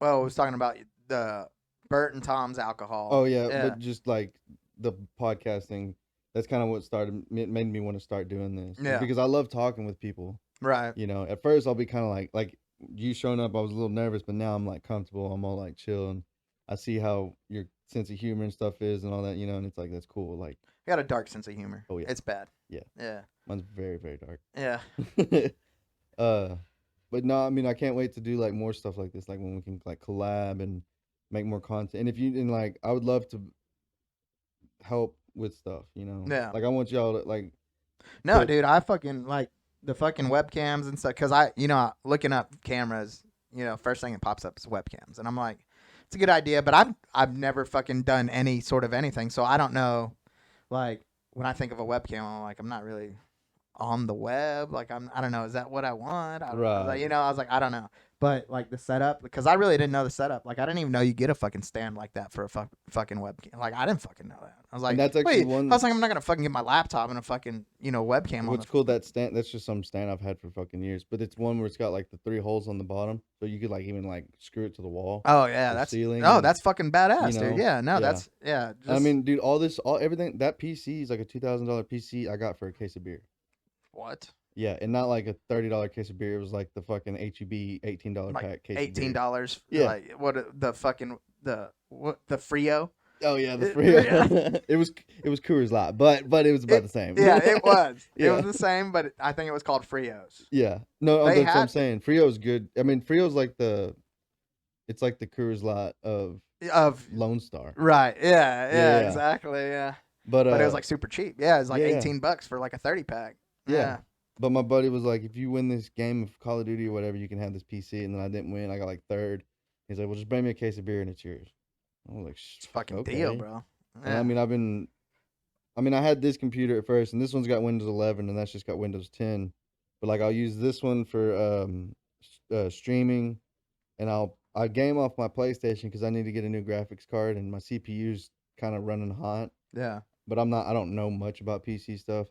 Well, I was talking about the Bert and Tom's alcohol. Oh yeah, but just like the podcasting, that's kind of what made me want to start doing this. Yeah. Because I love talking with people. Right. At first I'll be kind of like you showing up, I was a little nervous, but now I'm like comfortable. I'm all like chill, and I see how your sense of humor and stuff is and all that, and it's like that's cool. Like I got a dark sense of humor. Oh, yeah. It's bad. Yeah. Yeah. mine's very, very dark. Yeah. But no, I mean I can't wait to do like more stuff like this, like when we can like collab and make more content. And like I would love to help with stuff, Yeah. Like I want y'all to like No, But- dude, I fucking like the fucking webcams and stuff because looking up cameras, first thing that pops up is webcams, and I'm like, it's a good idea, but I've never fucking done any sort of anything, so I don't know. Like when I think of a webcam, I'm like, I'm not really on the web. Like I don't know, is that what I want? I was Right. like, I was like, I don't know. But like the setup, because I really didn't know the setup. Like I didn't even know you get a fucking stand like that for a fucking webcam. Like I didn't fucking know that. I was like, And that's actually wait, one- I was like, I'm not gonna fucking get my laptop and a fucking webcam on what's the cool, that's just some stand I've had for fucking years, but it's one where it's got like the 3 holes on the bottom, so you could like even like screw it to the wall. Oh yeah, the that's ceiling oh and, that's fucking badass, dude. Yeah, no, yeah. that's yeah. I mean, dude, everything, that PC is like a $2,000 PC I got for a case of beer. what? Yeah, and not like a $30 case of beer. It was like the fucking HEB $18 Like pack case. $18. Yeah. Like what the fucking the Frio? Oh yeah, the It- free. yeah. it was Coors Light, but it was about the same. Yeah, it was. It Yeah. was the same, but I think it was called Frios. Yeah, no, They that's what I'm had- saying. Frio's good. I mean, Frio's like it's like the Coors Light of Of Lone Star. right, yeah, Yeah. exactly, yeah. But But it was like super cheap. Yeah, it was like yeah. $18 for like a 30 pack. Yeah. But my buddy was like, if you win this game of Call of Duty or whatever, you can have this PC. And then I didn't win. I got like 3rd. He's like, well, just bring me a case of beer and it's yours. I was like, It's a fucking okay. deal, bro. And Yeah. I mean, I've been I mean, I had this computer at first, and this one's got Windows 11, and that's just got Windows 10. But like, I'll use this one for streaming, and I game off my PlayStation because I need to get a new graphics card, and my CPU's kind of running hot. Yeah. But I don't know much about PC stuff.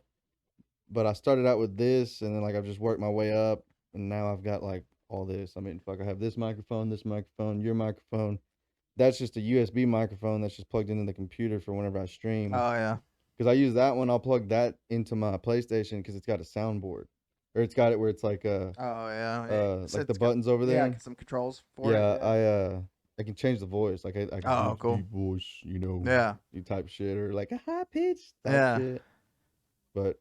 But I started out with this, and then like I've just worked my way up, and now I've got like all this. I mean, fuck, I have this microphone, your microphone. That's just a USB microphone that's just plugged into the computer for whenever I stream. Oh yeah. Because I use that one, I'll plug that into my PlayStation because it's got a soundboard, or it's got it where it's like Oh yeah. like the buttons over there. Yeah, some controls for Yeah, it. I can change the voice. Like I can Oh, use cool. deep voice, you know. Yeah. You type shit or like a high pitch type Yeah. shit. But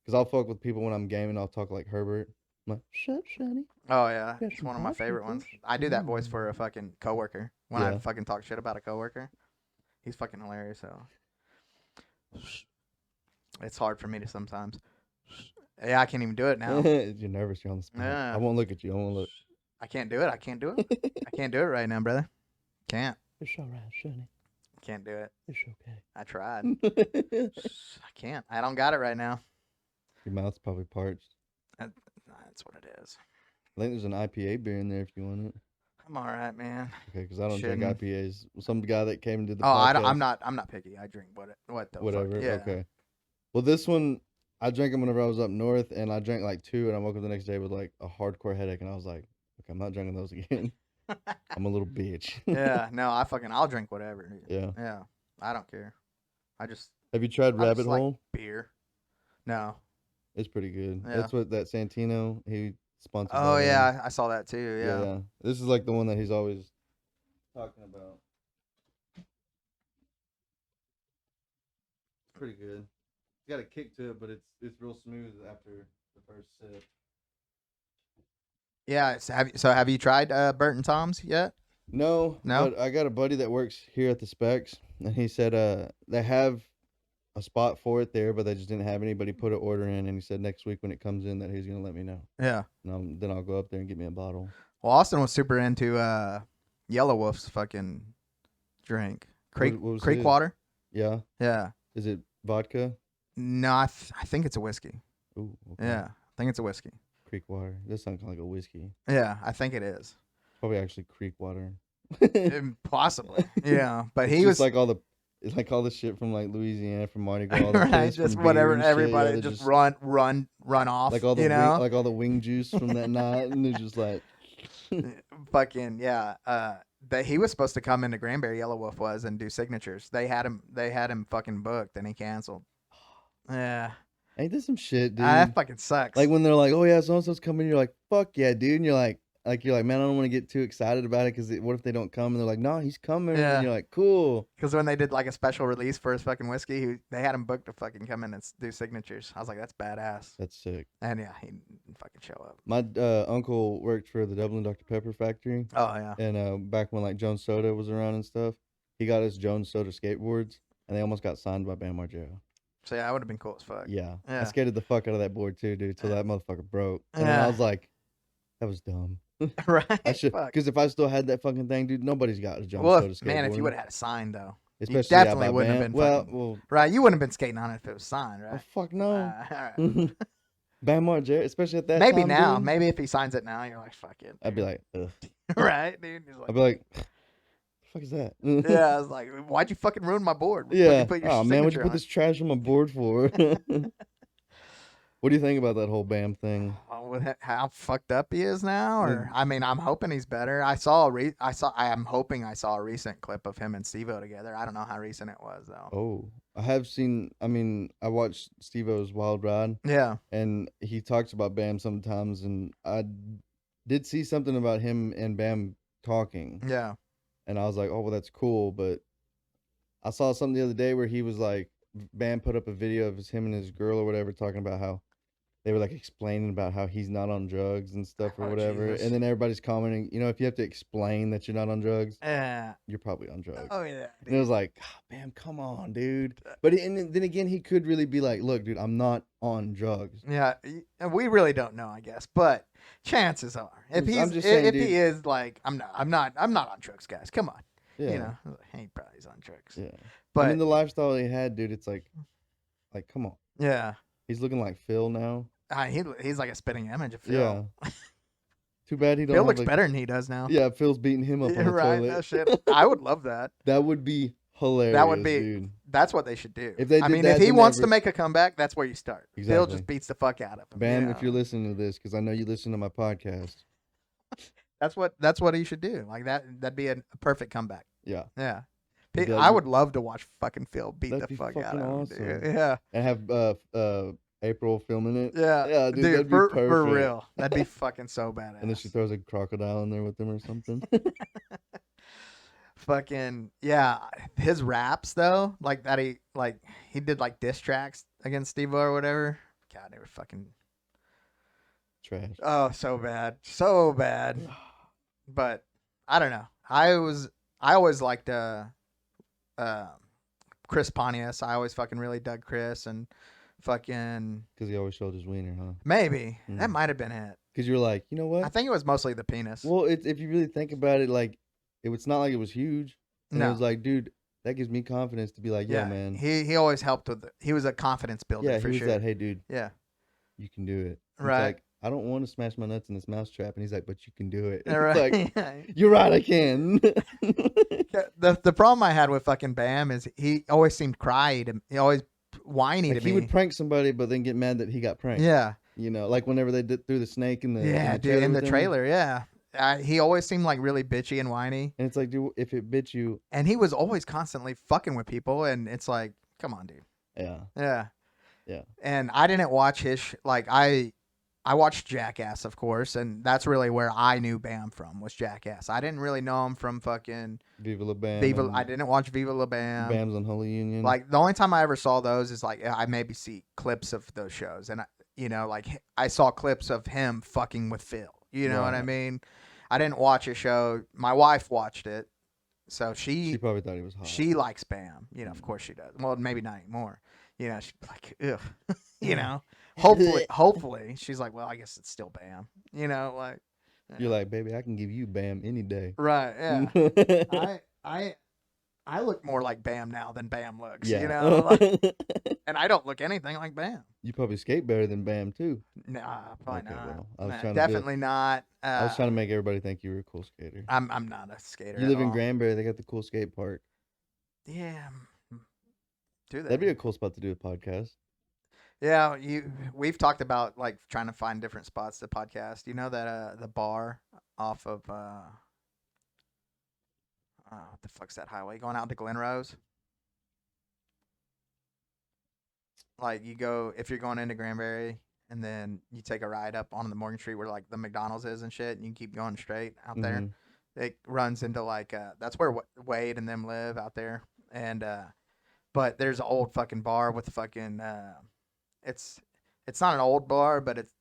because I'll fuck with people when I'm gaming, I'll talk like Herbert. I'm like, shut, Shani. Oh yeah, Yeah, it's one of my some favorite ones. bullshit. I do that voice for a fucking coworker when I Yeah. fucking talk shit about a coworker. He's fucking hilarious. So it's hard for me to sometimes. Yeah, I can't even do it now. You're nervous. You're on the spot. Yeah. I won't look at you. I won't look. I can't do it. I can't do it. I can't do it right now, brother. Can't. It's all right, Shani. Can't do it. It's I tried. okay. I can't. I don't got it right now. Your mouth's probably parched. That's what it is. I think there's an IPA beer in there if you want it. I'm all right, man. Okay, because I don't Shouldn't. drink IPAs. Some guy that came and did the Oh, podcast. I'm not picky. I drink what the Whatever. fuck. Yeah. Okay. Well, this one, I drank them whenever I was up north, and I drank like 2, and I woke up the next day with like a hardcore headache, and I was like, okay, I'm not drinking those again. I'm a little bitch. Yeah. No, I'll drink whatever. Yeah. Yeah. I don't care. I just Have you tried I Rabbit just like Hole? beer. No. It's pretty good. Yeah. That's what that Santino, he sponsored. Oh that one. yeah, I saw that too. Yeah. This is like the one that he's always talking about. Pretty good. It's got a kick to it, but it's real smooth after the first sip. Yeah. Have you tried Burton Tom's yet? No, No? but I got a buddy that works here at the Specs, and he said they have a spot for it there, but they just didn't have anybody put an order in, and he said next week when it comes in that he's gonna let me know. Yeah. And then I'll go up there and get me a bottle. Well, Austin was super into Yellow Wolf's fucking drink. Creek What was Creek his? water. Yeah, Yeah. is it vodka? No, I think it's a whiskey. Ooh, okay. Yeah, I think it's a whiskey. Creek water. That sounds like a whiskey. Yeah, I think it is. Probably actually creek water. Possibly. Yeah, but It's he just was like all the shit from like Louisiana, from Mardi Gras, all the right. piss Just from beer whatever. and shit. Yeah, Everybody they're just run off. like all the you know, like all the wing juice from that night, and they're just like, fucking yeah. That he was supposed to come into Granbury, Yellow Wolf was, and do signatures. They had him fucking booked, and he canceled. Yeah, ain't this some shit, dude? that fucking sucks. Like when they're like, oh yeah, so and so's coming, you're like, fuck yeah, dude, and you're like, man, I don't want to get too excited about it because what if they don't come? And they're like, no, he's coming. Yeah. And you're like, cool. Because when they did like a special release for his fucking whiskey, they had him booked to fucking come in and do signatures. I was like, that's badass. That's sick. And yeah, he didn't fucking show up. My uncle worked for the Dublin Dr. Pepper factory. Oh yeah. And back when like Jones Soda was around and stuff, he got us Jones Soda skateboards, and they almost got signed by Bam Margera. So yeah, that would have been cool as fuck. Yeah. Yeah. I skated the fuck out of that board too, dude, till that motherfucker broke. And then Yeah. I was like, that was dumb. Right. I should, Fuck. because if I still had that fucking thing, dude, nobody's got a Jones Well, Soda skateboard. man, if you would have had a sign though, especially definitely by wouldn't have Bam. been Well, fucking- well, right? You wouldn't have been skating on it if it was signed, oh, right? fuck no. All right. Bam Margera, especially at that Maybe time, now. dude, Maybe if he signs it now, you're like, fuck it. I'd be like, ugh. right, dude. He's I'd like, be like, the fuck is that? yeah. I was like, why'd you fucking ruin my board? Yeah. Put your Oh man, what'd you signature put on this trash on my board for? What do you think about that whole Bam thing? with how fucked up he is now, or I mean, I'm hoping he's better. I am hoping I saw a recent clip of him and Steve-O together. I don't know how recent it was though. Oh, I have seen. I mean, I watched Steve-O's Wild Ride, Yeah, and he talks about Bam sometimes, and I did see something about him and Bam talking, yeah, and I was like, oh well, that's cool. But I saw something the other day where he was like, Bam put up a video of him and his girl or whatever talking about how they were like explaining about how he's not on drugs and stuff or Oh, whatever. Jesus. And then everybody's commenting, you know, if you have to explain that you're not on drugs, yeah. you're probably on drugs. Oh yeah. And it was like, oh, Bam, come on, dude. But and then again, he could really be like, look, dude, I'm not on drugs. Yeah, we really don't know, I guess, but chances are, if I'm just saying, if dude. he is like, I'm not on drugs, guys. Come on, Yeah. you know, he probably's on drugs. Yeah. But I mean, the lifestyle he had, dude, it's like, Like, come on. Yeah. He's looking like Phil now. He's like a spitting image of Phil. Yeah. Too bad he don't Phil have looks like, better than he does now. Yeah, Phil's beating him up on the Right. toilet. No shit. I would love that. That would be hilarious, That would be. dude. That's what they should do. If they I did mean, that, if he then wants to every- make a comeback, that's where you start. Phil Exactly. just beats the fuck out of him. Bam, you know? if you're listening to this, because I know you listen to my podcast. That's what he should do. Like that'd be a perfect comeback. Yeah. Yeah. That'd I be- would love to watch fucking Phil beat That'd the be fuck out fucking of him. awesome. Dude. Yeah. And have April filming it. Yeah. Yeah, dude, that'd be for perfect. real. That'd be fucking so badass. And then she throws a crocodile in there with him or something. Fucking yeah. His raps though, like that he did like diss tracks against Steve or whatever. God, they were fucking Trash. oh so bad. So bad. But I don't know. I always liked Chris Pontius. I always fucking really dug Chris and fucking Because he always showed his wiener, huh? maybe that Mm. might have been it. Because you're like, you know what? I think it was mostly the penis. Well, if you really think about it, like, it's not like it was huge. And it No. was like, dude, that gives me confidence to be like, yeah, man. He always helped with. He was a confidence builder Yeah, for he was sure. that, hey, dude, Yeah. you can do it. It's Right. like, I don't want to smash my nuts in this mousetrap. And he's like, but you can do it. Yeah, It's right. like, you're right, I can. The problem I had with fucking Bam is he always seemed cry to he always whiny Like, to he me. would prank somebody, but then get mad that he got pranked. Yeah. You know, like whenever they threw the snake in the Yeah, in the dude, trailer in the with him. trailer, yeah. He always seemed like really bitchy and whiny, And it's like, dude, if it bit you, and he was always constantly fucking with people, and it's like, come on, dude. yeah. Yeah. Yeah. And I didn't watch his I watched Jackass, of course, and that's really where I knew Bam from was Jackass. I didn't really know him from fucking Viva La Bam. Viva. and I didn't watch Viva La Bam. Bam's Unholy Union. Like the only time I ever saw those is like I maybe see clips of those shows, and I saw clips of him fucking with Phil. You know what I Right. mean? I didn't watch a show. My wife watched it, so she probably thought he was hot. she likes Bam. You know, of course she does. Well, maybe not anymore. You know, she's like, ugh. You know, hopefully she's like, well, I guess it's still Bam. You know, like You're like, baby, I can give you Bam any day. right? Yeah. I look more like Bam now than Bam looks. Yeah. You know, like, and I don't look anything like Bam. You probably skate better than Bam too. Nah, probably Okay, not. well, I was Nah, trying to do it. definitely not. I was trying to make everybody think you were a cool skater. I'm not a skater. You at live in all. Granbury, they got the cool skate park. Yeah. Do they? That'd be a cool spot to do a podcast. Yeah, we've talked about like trying to find different spots to podcast. You know that the bar off of what the fuck's that highway going out to Glen Rose? Like you go if you're going into Granbury and then you take a ride up on the Morgan Street where like the McDonald's is and shit, and you keep going straight out there. Mhm. It runs into like that's where Wade and them live out there, and but there's an old fucking bar with fucking it's not an old bar, but it's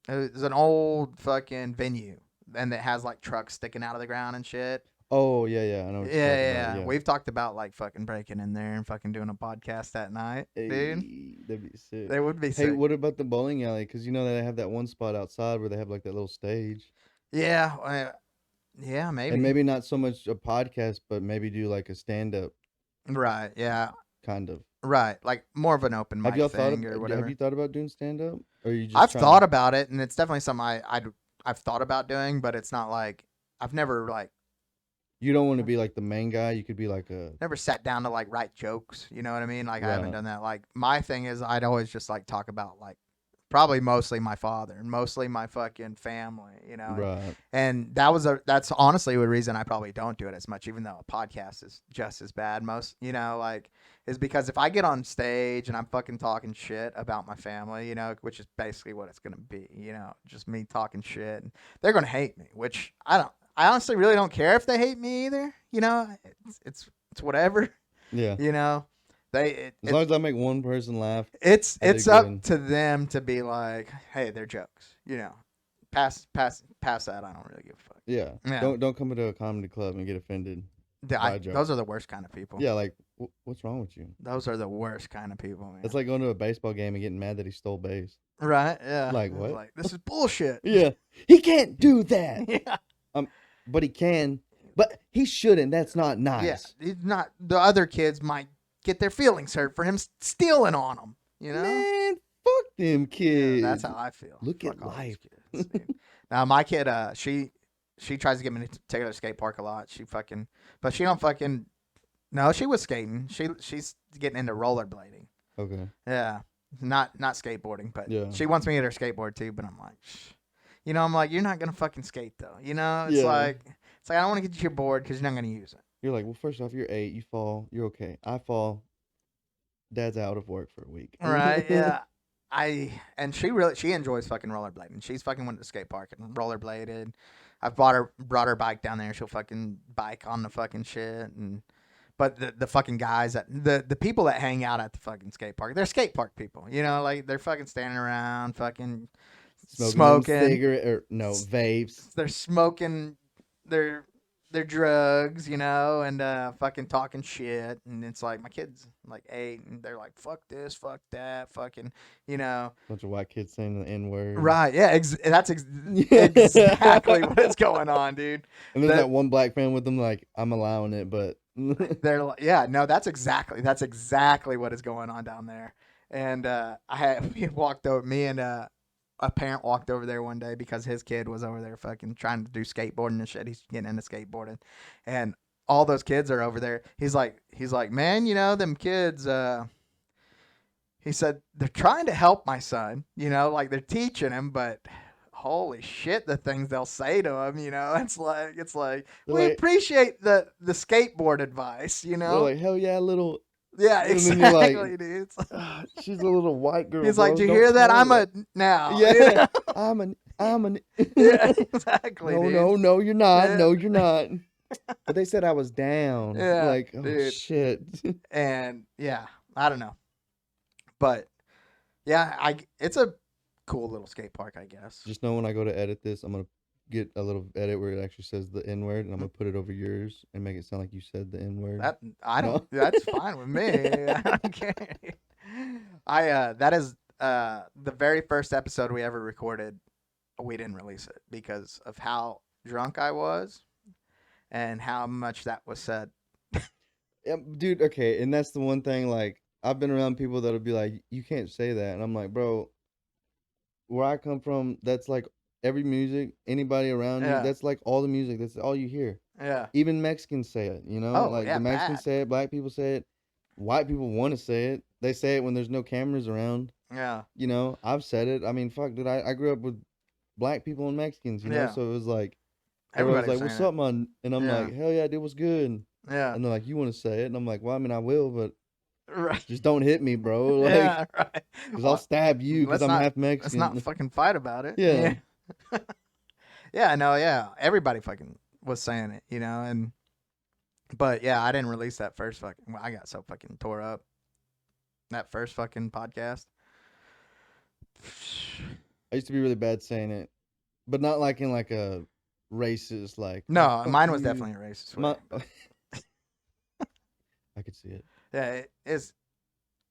an old fucking venue, and it has like trucks sticking out of the ground and shit. Oh yeah, yeah. I know what you're Yeah. talking about. We've talked about like fucking breaking in there and fucking doing a podcast that night, dude. Hey, that'd be sick. They would be Hey, sick. what about the bowling alley? Because you know they have that one spot outside where they have like that little stage. Yeah, yeah, maybe. And maybe not so much a podcast, but maybe do like a stand up Right, yeah, kind of. right. Like more of an open mic Have y'all thought thing or whatever. have you thought about doing stand up? Or are you just I've trying thought to- about it, and it's definitely something I've thought about doing, but it's not like I've never like You don't want to be like the main guy. You could be like a never sat down to like write jokes. You know what I mean? Like I haven't Right. done that. Like my thing is I'd always just like talk about like probably mostly my father and mostly my fucking family. You know, right. and that's honestly the reason I probably don't do it as much, even though a podcast is just as bad. Most, you know, like is because if I get on stage and I'm fucking talking shit about my family, you know, which is basically what it's gonna be, you know, just me talking shit, and they're gonna hate me, which I honestly really don't care if they hate me either. You know, it's whatever. Yeah. You know, As long as I make one person laugh. it's I dig up good. to them to be like, hey, they're jokes. You know, past that, I don't really give a fuck. Yeah. Yeah. Don't come into a comedy club and get offended. By a joke. Those are the worst kind of people. Yeah, like what's wrong with you? Those are the worst kind of people, man. It's like going to a baseball game and getting mad that he stole base. right? Yeah. Like, It's what? Like this is bullshit. Yeah. He can't do that. yeah. But he can. But he shouldn't. That's not nice. Yeah. He's not. The other kids might get their feelings hurt for him stealing on them. You know, Man, fuck them kids. yeah, that's how I feel. Look Fuck at all these life. kids, dude. Now my kid, she tries to get me to take her to the skate park a lot. But she don't fucking. No, she was skating. She's getting into rollerblading. Okay. Yeah, not skateboarding, but Yeah. she wants me to get her skateboard too. But I'm like, I'm like, you're not gonna fucking skate though. It's Yeah. like I don't want to get you your board because you're not gonna use it. You're like, well, first off, you're 8. You fall. You're okay. I fall. Dad's out of work for a week. Right? Yeah. And she enjoys fucking rollerblading. She's fucking went to the skate park and rollerbladed. I've brought her bike down there. She'll fucking bike on the fucking shit. But the fucking guys the people that hang out at the fucking skate park, they're skate park people. Like they're fucking standing around, fucking smoking cigarette or no vapes. They're smoking their drugs, and fucking talking shit. And it's like my kid's like 8, and they're like, fuck this, fuck that, fucking, Bunch of white kids saying the N-word. Right? Yeah, that's exactly what is going on, dude. And there's that one black fan with them, like, I'm allowing it, but they're like, yeah, no, that's exactly what is going on down there. And me and a parent walked over there one day because his kid was over there fucking trying to do skateboarding and shit. He's getting into skateboarding, and all those kids are over there. He's like, man, them kids. He said they're trying to help my son. Like they're teaching him, but holy shit, the things they'll say to him. It's like we appreciate the skateboard advice. They're like, hell yeah, little. Yeah, and exactly, like, dude. She's a little white girl. He's bro. like, do you hear that? I'm a now. Yeah, I'm an. Yeah, exactly. No, dude. no, you're not. Yeah. No, you're not. But they said I was down. Yeah, like, oh dude. shit. And yeah, I don't know, but yeah, it's a cool little skate park, I guess. Just know when I go to edit this, I'm gonna get a little edit where it actually says the N-word, and I'm gonna put it over yours and make it sound like you said the N-word. That I don't. No? That's fine with me. I don't care. That is the very first episode we ever recorded. We didn't release it because of how drunk I was and how much that was said. Yeah, dude, okay, and that's the one thing, like, I've been around people that'll be like, you can't say that, and I'm like, bro, where I come from, that's like every music, anybody around Yeah. you, that's like all the music, that's all you hear. Yeah. Even Mexicans say it, Oh, like yeah, the Mexicans bad. say it, black people say it, white people want to say it. They say it when there's no cameras around. Yeah. I've said it. I mean, fuck, dude, I grew up with black people and Mexicans, Yeah. so it was like, Everybody's everybody's like, what's up, man? And I'm Yeah. like, hell yeah, dude, what's good? Yeah. And they're like, you want to say it? And I'm like, well, I mean, I will, but Right. just don't hit me, bro. Like, Yeah. Right. because I'll stab you because let's I'm not- half Let's Mexican. not fucking fight about it. Yeah. Yeah. Yeah. No. Yeah. Everybody fucking was saying it, but yeah, I didn't release that first fucking. Well, I got so fucking tore up. That first fucking podcast. I used to be really bad saying it, but not like in like a racist like. No, "Oh, fuck mine was you." definitely a racist. My- way. I could see it. Yeah, it is.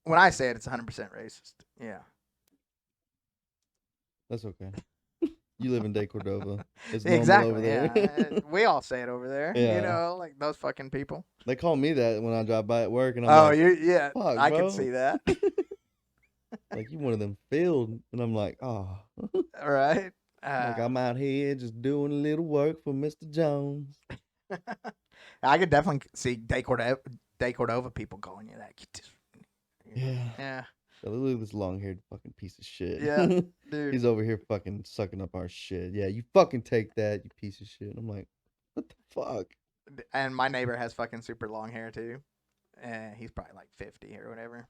When I say it, it's 100% racist. Yeah. That's okay. You live in De Cordova. It's normal Exactly. over there. Yeah. We all say it over there. Yeah. Like those fucking people. They call me that when I drive by at work, and I'm like, yeah. "Fuck, I bro." can see that. like you one of them filled, and I'm like, oh, All right. like I'm out here just doing a little work for Mr. Jones. I could definitely see De Cordova people calling you that. Yeah. Yeah. So look at this long-haired fucking piece of shit. Yeah, dude. He's over here fucking sucking up our shit. Yeah, you fucking take that, you piece of shit. I'm like, what the fuck? And my neighbor has fucking super long hair too. He's probably like 50 or whatever.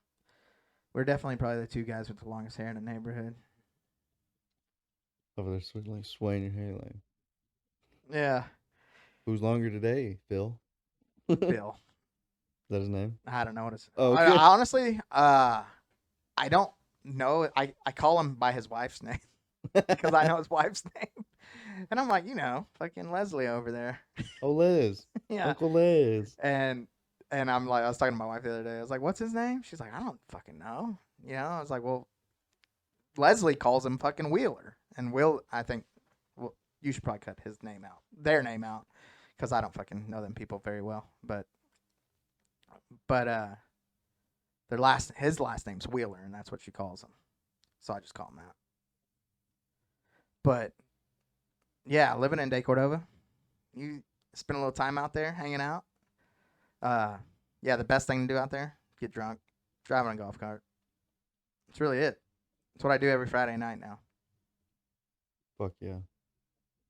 We're definitely probably the two guys with the longest hair in the neighborhood. Over there like swaying your hair like, Yeah. who's longer today, Phil? Bill. Is that his name? I don't know what it's. Oh, I okay. honestly, I don't know. I call him by his wife's name because I know his wife's name. And I'm like, fucking Leslie over there. Oh, Les. Yeah. Uncle Les. And I'm like, I was talking to my wife the other day. I was like, what's his name? She's like, I don't fucking know. I was like, well, Leslie calls him fucking Wheeler. And I think, well, you should probably cut his name out, their name out, because I don't fucking know them people very well. But His last name's Wheeler, and that's what she calls him. So I just call him that. But yeah, living in De Cordova, you spend a little time out there hanging out. Yeah, the best thing to do out there, get drunk, driving a golf cart. That's really it. That's what I do every Friday night now. Fuck yeah.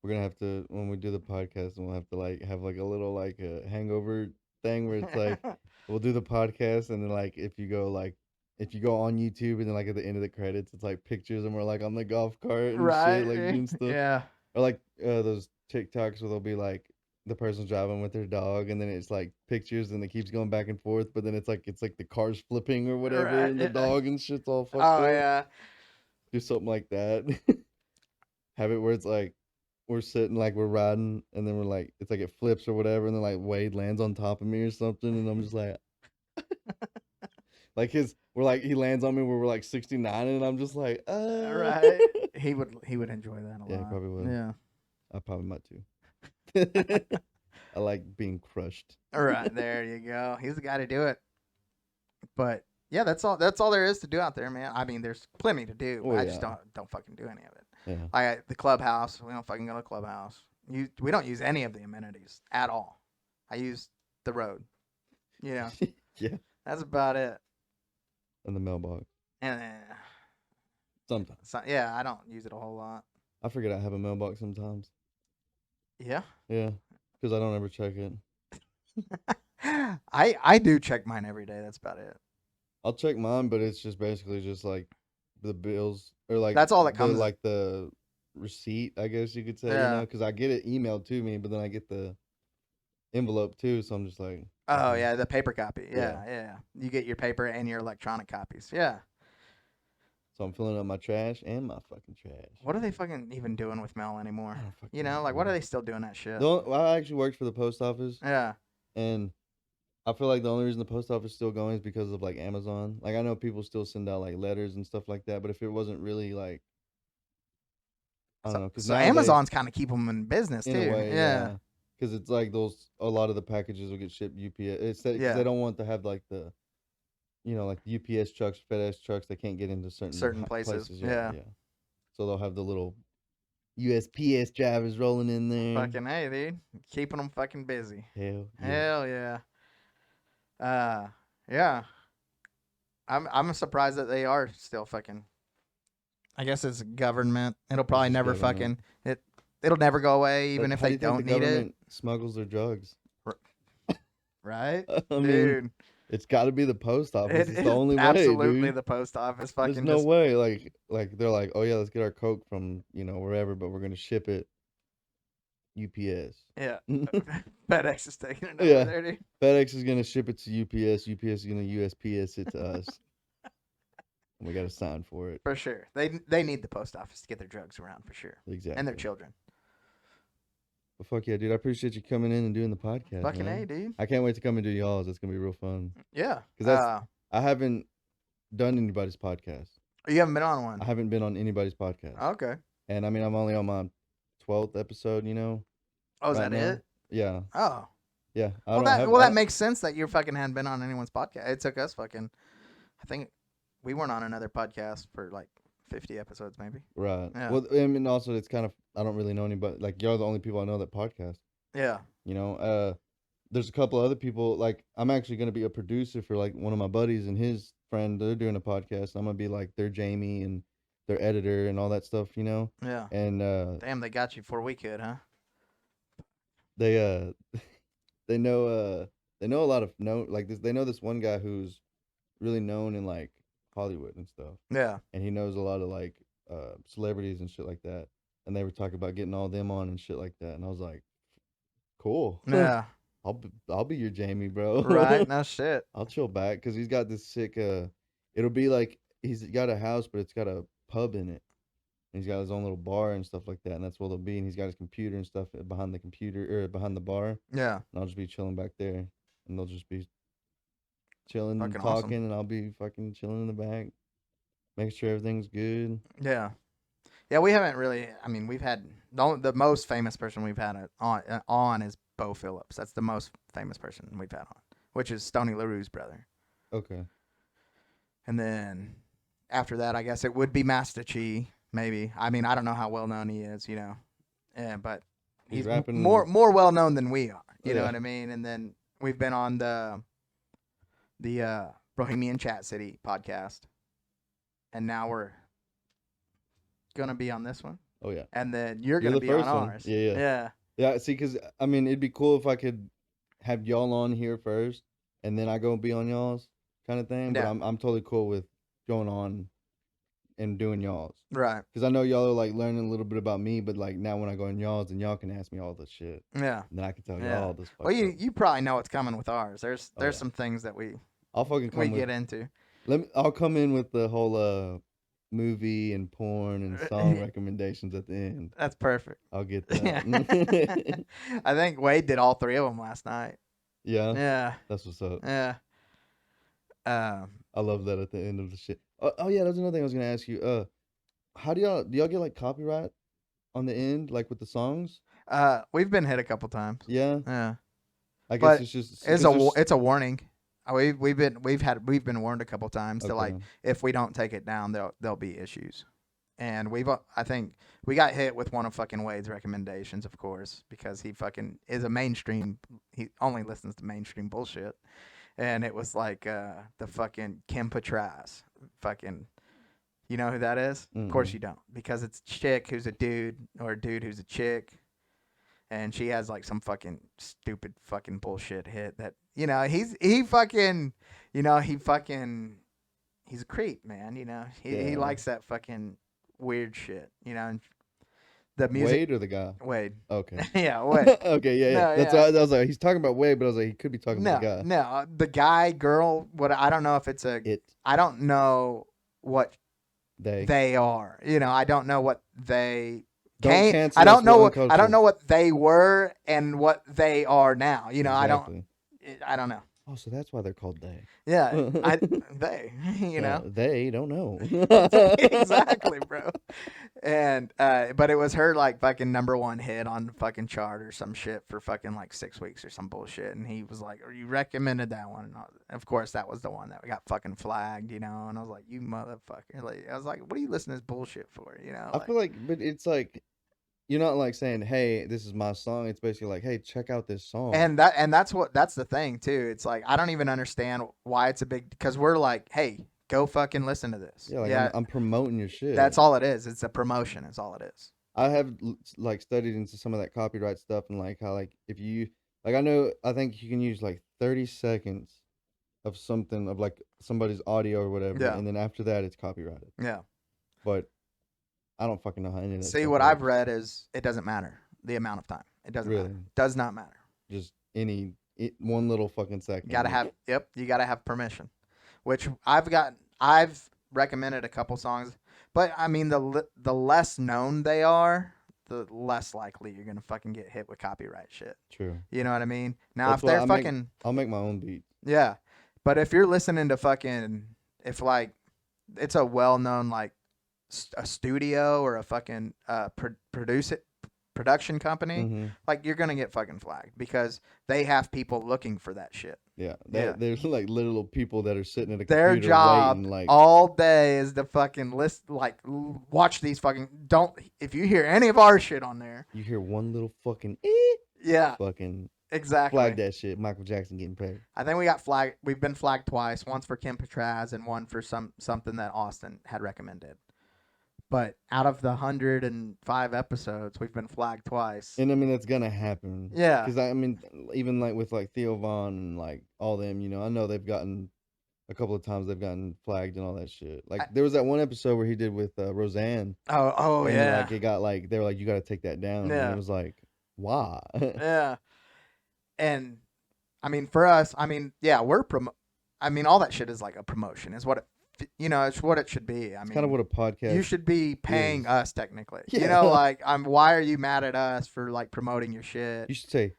We're gonna have to, when we do the podcast, and we'll have to like have like a little like a hangover thing where it's like we'll do the podcast, and then like if you go on YouTube, and then like at the end of the credits it's like pictures, and we're like on the golf cart and Right? shit, like doing stuff. Yeah. Or like those TikToks where they'll be like the person's driving with their dog, and then it's like pictures, and it keeps going back and forth, but then it's like the car's flipping or whatever, Right, and the yeah. dog and shit's all fucked Oh up. yeah. Do something like that. Have it where it's like we're sitting, like we're riding, and then we're like, it's like it flips or whatever, and then like Wade lands on top of me or something, and I'm just like, like he lands on me where we're like 69, and I'm just like, Right. He would enjoy that a lot. Yeah, he probably would. Yeah. I probably might too. I like being crushed. All right, there you go. He's the guy to do it. But yeah, that's all there is to do out there, man. I mean, there's plenty to do. Oh, I just yeah. don't fucking do any of it. Yeah. Like the clubhouse, we don't fucking go to the clubhouse. We don't use any of the amenities at all. I use the road. You know, Yeah. that's about it. And the mailbox. And Sometimes. yeah, I don't use it a whole lot. I forget I have a mailbox sometimes. Yeah. Yeah. Because I don't ever check it. I do check mine every day. That's about it. I'll check mine, but it's just basically just like the bills, or like That's all that comes. like the receipt, I guess you could say. Yeah. You know, because I get it emailed to me, but then I get the envelope too, so I'm just like, Oh okay. yeah, the paper copy. Yeah. You get your paper and your electronic copies. Yeah. So I'm filling up my trash and my fucking trash. What are they fucking even doing with mail anymore? I don't fucking You know, know, like what are man. they still doing that shit? I actually worked for the post office, Yeah. and I feel like the only reason the post office is still going is because of like Amazon. Like I know people still send out like letters and stuff like that, but if it wasn't really like, I don't know, because So Amazon's kind of keep them in business too. in a way, yeah. because it's like a lot of the packages will get shipped UPS. It's that 'cause Yeah. they don't want to have like the, like the UPS trucks, FedEx trucks. They can't get into certain places. Yeah. So they'll have the little USPS drivers rolling in there. Fucking hey, dude, keeping them fucking busy. Hell yeah. Hell yeah. Yeah. I'm surprised that they are still fucking. I guess it's government. It'll probably just never government. it'll never go away even if How do they you think don't the need it. government smuggles their drugs? Right? I mean, Dude. it's got to be the post office. It It's is the only way, absolutely dude. the post office There's fucking no just way. Like they're like, oh yeah, let's get our Coke from wherever, but we're gonna ship it UPS. yeah. FedEx is taking it over Yeah. there, dude. FedEx is gonna ship it to UPS. UPS is gonna USPS it to us. And we got to sign for it. For sure. They need the post office to get their drugs around for sure. Exactly. And their children. But fuck yeah, dude! I appreciate you coming in and doing the podcast. Fucking man. A, dude. I can't wait to come and do y'all's. It's gonna be real fun. Yeah. 'Cause that's- I haven't done anybody's podcast. You haven't been on one. I haven't been on anybody's podcast. Okay. And I mean, I'm only on my 12th episode. Oh, is right that now. it? Yeah. Oh. Yeah. That makes sense that you fucking hadn't been on anyone's podcast. It took us fucking, I think we weren't on another podcast for like 50 episodes maybe. Right. Yeah. Well, I mean, also it's kind of, I don't really know anybody. Like, you're the only people I know that podcast. Yeah. There's a couple other people. Like, I'm actually gonna be a producer for like one of my buddies and his friend. They're doing a podcast. I'm gonna be like their Jamie and their editor and all that stuff. Yeah. And Damn, they got you before we could, huh? they they know a lot of they know this one guy who's really known in like Hollywood and stuff, Yeah. and he knows a lot of like celebrities and shit like that, and they were talking about getting all them on and shit like that, and I was like, cool. Yeah. I'll be your Jamie, bro. Right. No shit. I'll chill back because he's got this sick it'll be like he's got a house but it's got a pub in it. And he's got his own little bar and stuff like that, and that's where they'll be. And he's got his computer and stuff behind the computer or behind the bar. Yeah. And I'll just be chilling back there, and they'll just be chilling and Fucking talking, awesome. and I'll be fucking chilling in the back, making sure everything's good. Yeah. Yeah, we haven't really. I mean, we've had the most famous person we've had on is Bo Phillips. That's the most famous person we've had on, which is Stoney LaRue's brother. Okay. And then after that, I guess it would be Master Chi, maybe. I mean, I don't know how well known he is, Yeah, but He's he's rapping- more well known than we are. You know Yeah. what I mean? And then we've been on the Bohemian Chat City podcast, and now we're gonna be on this one, Oh yeah. and then You're you're gonna the be on first one. ours. Yeah. Yeah. Yeah, see, because, I mean, it'd be cool if I could have y'all on here first, and then I go be on y'all's kind of thing. But Yeah. I'm totally cool with going on and doing y'all's. Right. Because I know y'all are, like, learning a little bit about me, but, like, now when I go on y'all's, then y'all can ask me all the shit. Yeah. And then I can tell Yeah. y'all this. Well, you probably know what's coming with ours. There's Oh, yeah. some things that we I'll fucking come with. get into. I'll come in with the whole movie and porn and song recommendations at the end. That's perfect. I'll get that. I think Wade did all 3 of them last night. Yeah, Yeah. that's what's up. Yeah. I love that at the end of the shit. Oh yeah, that's another thing I was gonna ask you. How do y'all get like copyright on the end, like with the songs? We've been hit a couple times. Yeah, Yeah. I guess But it's just it's a warning. We've been warned a couple times to like Okay. if we don't take it down, there'll be issues. And I think we got hit with one of fucking Wade's recommendations, of course, because he fucking is a mainstream. He only listens to mainstream bullshit, and it was like the fucking Kim Petras, fucking. You know who that is? Of course Mm-mm. you don't, because it's a chick who's a dude or a dude who's a chick, and she has like some fucking stupid fucking bullshit hit that he fucking he's a creep, man. He Yeah. likes that fucking weird shit. And the music. Wade or the guy? Wade. Okay. Yeah, Wade. Okay, yeah. No, That's yeah. why I was like, he's talking about Wade, but I was like, he could be talking No, about the guy. no, the guy, girl. What I don't know if it's I don't know what they are. I don't know what they Don't came. cancel I us, don't know we're what I unkosher. don't know what they were and what they are now. Exactly. I don't know. Oh, so that's why they're called they. Yeah, they. Yeah, they don't know. Exactly, bro. And but it was her like fucking #1 hit on the fucking chart or some shit for fucking like 6 weeks or some bullshit. And he was like, "Or you recommended that one?" And of course, that was the one that got fucking flagged, And I was like, "You motherfucker!" Like, I was like, "What are you listening to this bullshit for?" I feel like, but it's like, you're not like saying, "Hey, this is my song." It's basically like, "Hey, check out this song." And that's the thing too. It's like I don't even understand why it's a big, because we're like, "Hey, go fucking listen to this." Yeah, like I'm promoting your shit. That's all it is. It's a promotion. It's all it is. I have like studied into some of that copyright stuff and like how like if you like I think you can use like 30 seconds of something of like somebody's audio or whatever, Yeah. and then after that it's copyrighted. Yeah. But I don't fucking know how any of that See, stuff what I've works. read is it doesn't matter the amount of time. It doesn't Really? matter. Does not matter. Just one little fucking second. You gotta have you gotta have permission, which I've recommended a couple songs, but I mean the less known they are, the less likely you're gonna fucking get hit with copyright shit. True. You know what I mean? Now That's if they're why fucking I'll make my own beat. yeah, but if you're listening to fucking if like it's a well known like a studio or a fucking production company, Mhm. like you're gonna get fucking flagged because they have people looking for that shit. Yeah. Yeah. There's like little people that are sitting at a Their computer job waiting like all day is to fucking watch these fucking if you hear any of our shit on there, you hear one little fucking yeah, fucking exactly. flag that shit. Michael Jackson getting paid. I think we got flagged. We've been flagged twice. Once for Kim Petras and one for something that Austin had recommended. But out of the 105 episodes, we've been flagged twice. And I mean that's gonna happen. Yeah. Because I mean, even like with like Theo Von and like all them, I know they've gotten a couple of times they've gotten flagged and all that shit. Like there was that one episode where he did with Roseanne. Oh and yeah. like it got like they were like you got to take that down. Yeah. And it was like why? Yeah. And I mean for us, I mean yeah, I mean all that shit is like a promotion. Is what it. It's what it should be. I mean, Kind of what a podcast. you should be paying is. us technically. Yeah. Like why are you mad at us for like promoting your shit? You should say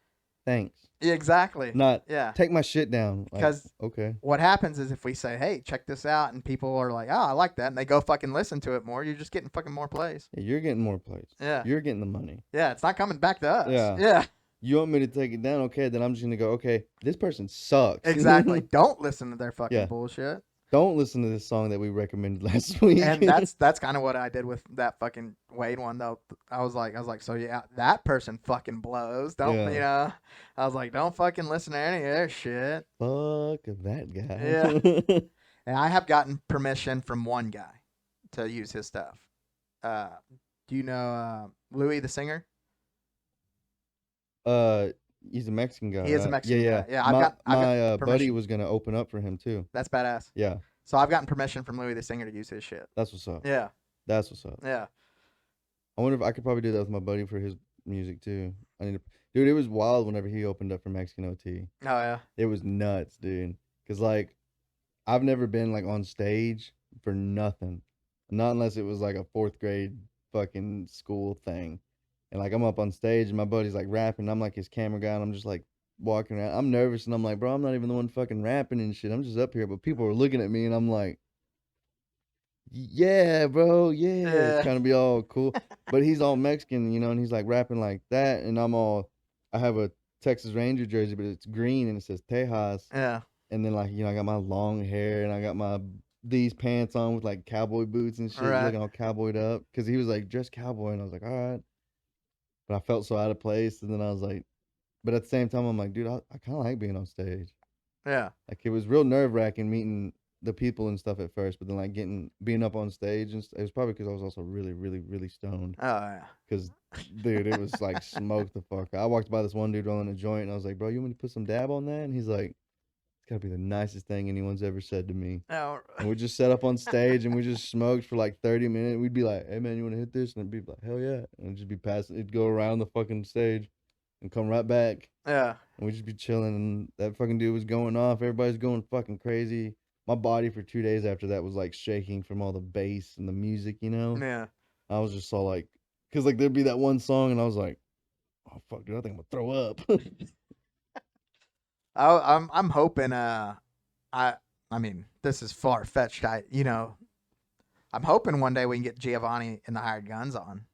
thanks. Yeah, exactly. Not Yeah. take my shit down. Like, 'Cause- okay. What happens is if we say, "Hey, check this out," and people are like, "Oh, I like that," and they go fucking listen to it more, you're just getting fucking more plays. Yeah, you're getting more plays. Yeah. You're getting the money. Yeah, it's not coming back to us. Yeah. Yeah. You want me to take it down? Okay, then I'm just gonna go. Okay, this person sucks. Exactly. Don't listen to their fucking Yeah. bullshit. Don't listen to this song that we recommended last week. And that's kind of what I did with that fucking Wade one though. I was like, so yeah, that person fucking blows. Don't Yeah. you know? I was like, don't fucking listen to any of their shit. Fuck that guy. Yeah. And I have gotten permission from one guy to use his stuff. Do you know Louis the singer? He's a Mexican guy. He is a right? Mexican yeah, guy. Yeah, my I've got buddy permission. was gonna open up for him too. That's badass. Yeah, So I've gotten permission from Louis the singer to use his shit. that's what's up. Yeah, That's what's up. yeah. I wonder if I could probably do that with my buddy for his music too. Dude, it was wild whenever he opened up for Mexican OT. Oh yeah. It was nuts, dude. Cause like, I've never been like on stage for nothing, not unless it was like a fourth grade fucking school thing. And like I'm up on stage and my buddy's like rapping. I'm like his camera guy and I'm just like walking around. I'm nervous and I'm like, bro, I'm not even the one fucking rapping and shit. I'm just up here, but people are looking at me and I'm like, yeah, bro, yeah, Yeah. trying to be all cool. But he's all Mexican, you know, and he's like rapping like that, and I have a Texas Ranger jersey, but it's green and it says Tejas, Yeah. and then like I got my long hair and I got these pants on with like cowboy boots and shit, Right. looking all cowboyed up, because he was like dress cowboy, and I was like, all right, but I felt so out of place, and then I was like, but at the same time, I'm like, dude, I kind of like being on stage. Yeah. Like it was real nerve wracking meeting the people and stuff at first, but then like being up on stage and it was probably because I was also really, really, really stoned. Oh yeah. Cause dude, it was like smoke the fuck. I walked by this one dude rolling a joint, and I was like, bro, you want me to put some dab on that? And he's like, it's gotta be the nicest thing anyone's ever said to me. Oh. And we just set up on stage and we just smoked for like 30 minutes. We'd be like, hey man, you want to hit this? And it'd be like, hell yeah. And it'd just be passing. It'd go around the fucking stage and come right back. Yeah. And we'd just be chilling. And that fucking dude was going off. Everybody's going fucking crazy. My body for 2 days after that was like shaking from all the bass and the music, you know? Yeah. I was just all like, because like there'd be that one song and I was like, oh fuck, dude, I think I'm gonna throw up. I'm hoping. I mean, this is far fetched. I'm hoping one day we can get Giovanni and the Hired Guns on,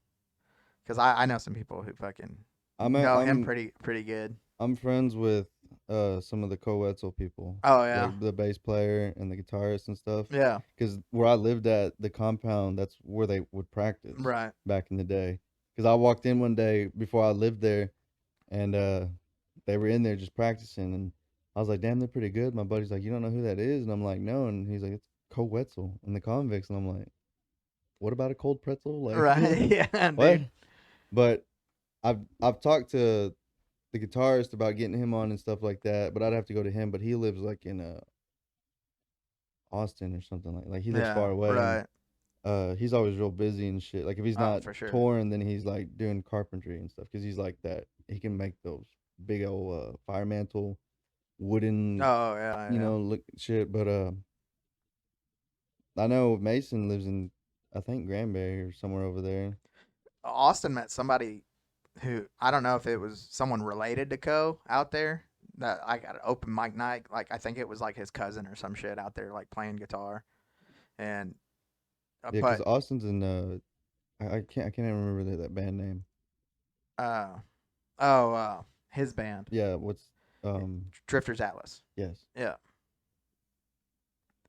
because I know some people who fucking know him pretty good. I'm friends with some of the Coetzel people. Oh yeah. The bass player and the guitarist and stuff. Yeah. Because where I lived at, the compound, that's where they would practice. Right. Back in the day. Because I walked in one day before I lived there, and they were in there just practicing, and I was like, damn, they're pretty good. My buddy's like, you don't know who that is? And I'm like, no. And he's like, it's Coetzel and the Convicts. And I'm like, what about a cold pretzel? Like, Right. Yeah. what? Dude. But I've talked to the guitarist about getting him on and stuff like that, but I'd have to go to him. But he lives like in Austin or something like he lives far away. Right. He's always real busy and shit. Like if he's not for sure. touring, then he's like doing carpentry and stuff, because he's like that. He can make those big old fire mantle wooden, Oh yeah. you know, look shit. But I know Mason lives in, I think, Granbury or somewhere over there. Austin met somebody who I don't know if it was someone related to Co out there. That I got an open mic night. Like I think it was like his cousin or some shit out there, like playing guitar. And Yeah, because Austin's in I can't even remember that band name. His band. Yeah, what's Drifters Atlas. yes. Yeah.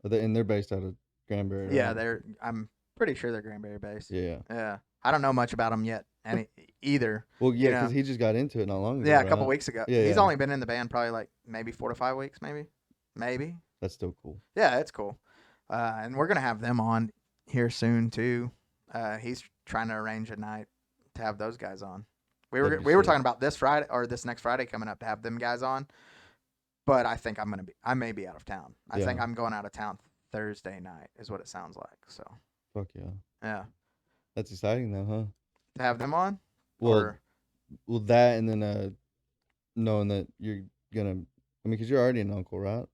And they're based out of Granbury. Yeah, right? I'm pretty sure they're Granbury based. Yeah. Yeah. I don't know much about them yet either. Well, yeah, you know. because he just got into it not long ago. Yeah, a right? couple weeks ago. Yeah, He's yeah. only been in the band probably like maybe 4 to 5 weeks, maybe. That's still cool. Yeah, it's cool. And we're gonna have them on here soon too. He's trying to arrange a night to have those guys on. We That'd be were sick. talking about this Friday or this next Friday coming up to have them guys on. But I think I may be out of town. I think Yeah. I'm going out of town Thursday night is what it sounds like. So Fuck yeah. yeah, That's exciting though, huh? to have them on. Well, that, and then knowing that you're gonna, I mean, because you're already an uncle, right?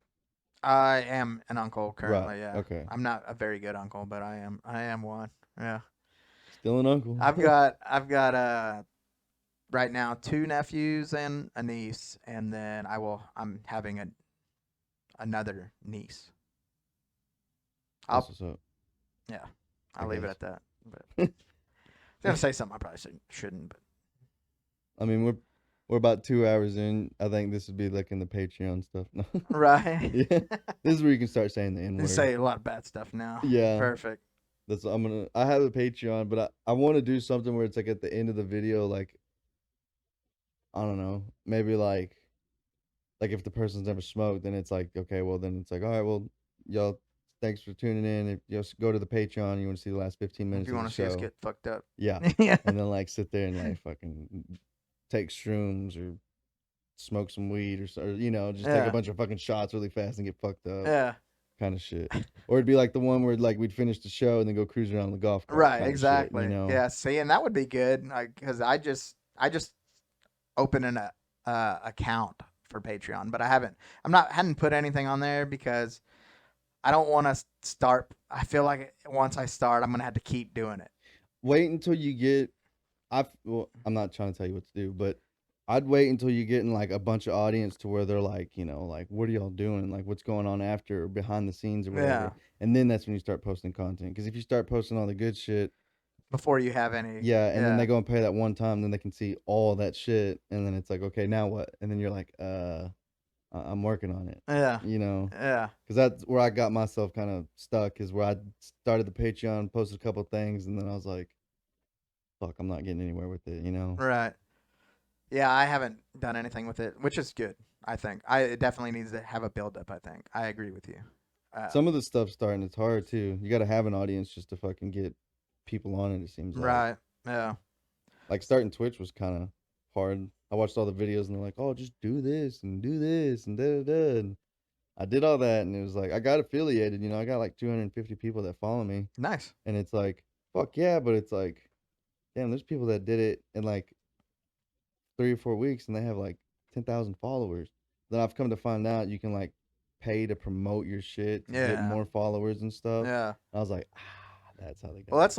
I am an uncle currently. Right, Yeah. okay. I'm not a very good uncle, but I am one. Yeah. Still an uncle. I've got right now 2 nephews and a niece, and then I'm having another niece. That's what's up. Yeah. I I'll leave it guess. at that. But I was gonna say something I probably shouldn't, but I mean, We're about 2 hours in. I think this would be like in the Patreon stuff. No. Right. Yeah. This is where you can start saying the N You word. say a lot of bad stuff now. Yeah. Perfect. That's I have a Patreon, but I want to do something where it's like at the end of the video, like I don't know, maybe like if the person's never smoked, then it's like, okay, well then it's like, all right, well, y'all, thanks for tuning in. If you just go to the Patreon, you want to see the last 15 If minutes you of want the to see us show. get fucked up. Yeah. Yeah. And then like sit there and like fucking take shrooms or smoke some weed or just take Yeah. a bunch of fucking shots really fast and get fucked up. Yeah. Kind of shit. Or it'd be like the one where like we'd finish the show and then go cruise around the golf cart. Right. kinda Exactly. Shit, you know? Yeah. See, and that would be good. Because I just opened an account for Patreon, but hadn't put anything on there because I don't want to start. I feel like once I start, I'm gonna have to keep doing it. Wait until you get. Well, I'm not trying to tell you what to do, but I'd wait until you get in like a bunch of audience to where they're like, like, what are y'all doing? Like, what's going on after or behind the scenes or whatever. Yeah. And then that's when you start posting content. Because if you start posting all the good shit, Before you have any. yeah, and then they go and pay that one time, then they can see all that shit, and then it's like, okay, now what? And then you're like, I'm working on it. Yeah. Because that's where I got myself kind of stuck. Is where I started the Patreon, posted a couple things, and then I was like, fuck, I'm not getting anywhere with it. Right. Yeah, I haven't done anything with it, which is good. I think it definitely needs to have a build up. I think I agree with you. Some of the stuff's starting. It's hard too. You got to have an audience just to fucking get people on it. It seems like. Right. Yeah. Like starting Twitch was kind of hard. I watched all the videos and they're like, "Oh, just do this and da da da." And I did all that, and it was like I got affiliated. I got like 250 people that follow me, Nice. and it's like, fuck yeah, but it's like, damn, there's people that did it in like 3 or 4 weeks, and they have like 10,000 followers. Then I've come to find out you can like pay to promote your shit to get more followers and stuff. Yeah. I was like, that's how they got. Well, that's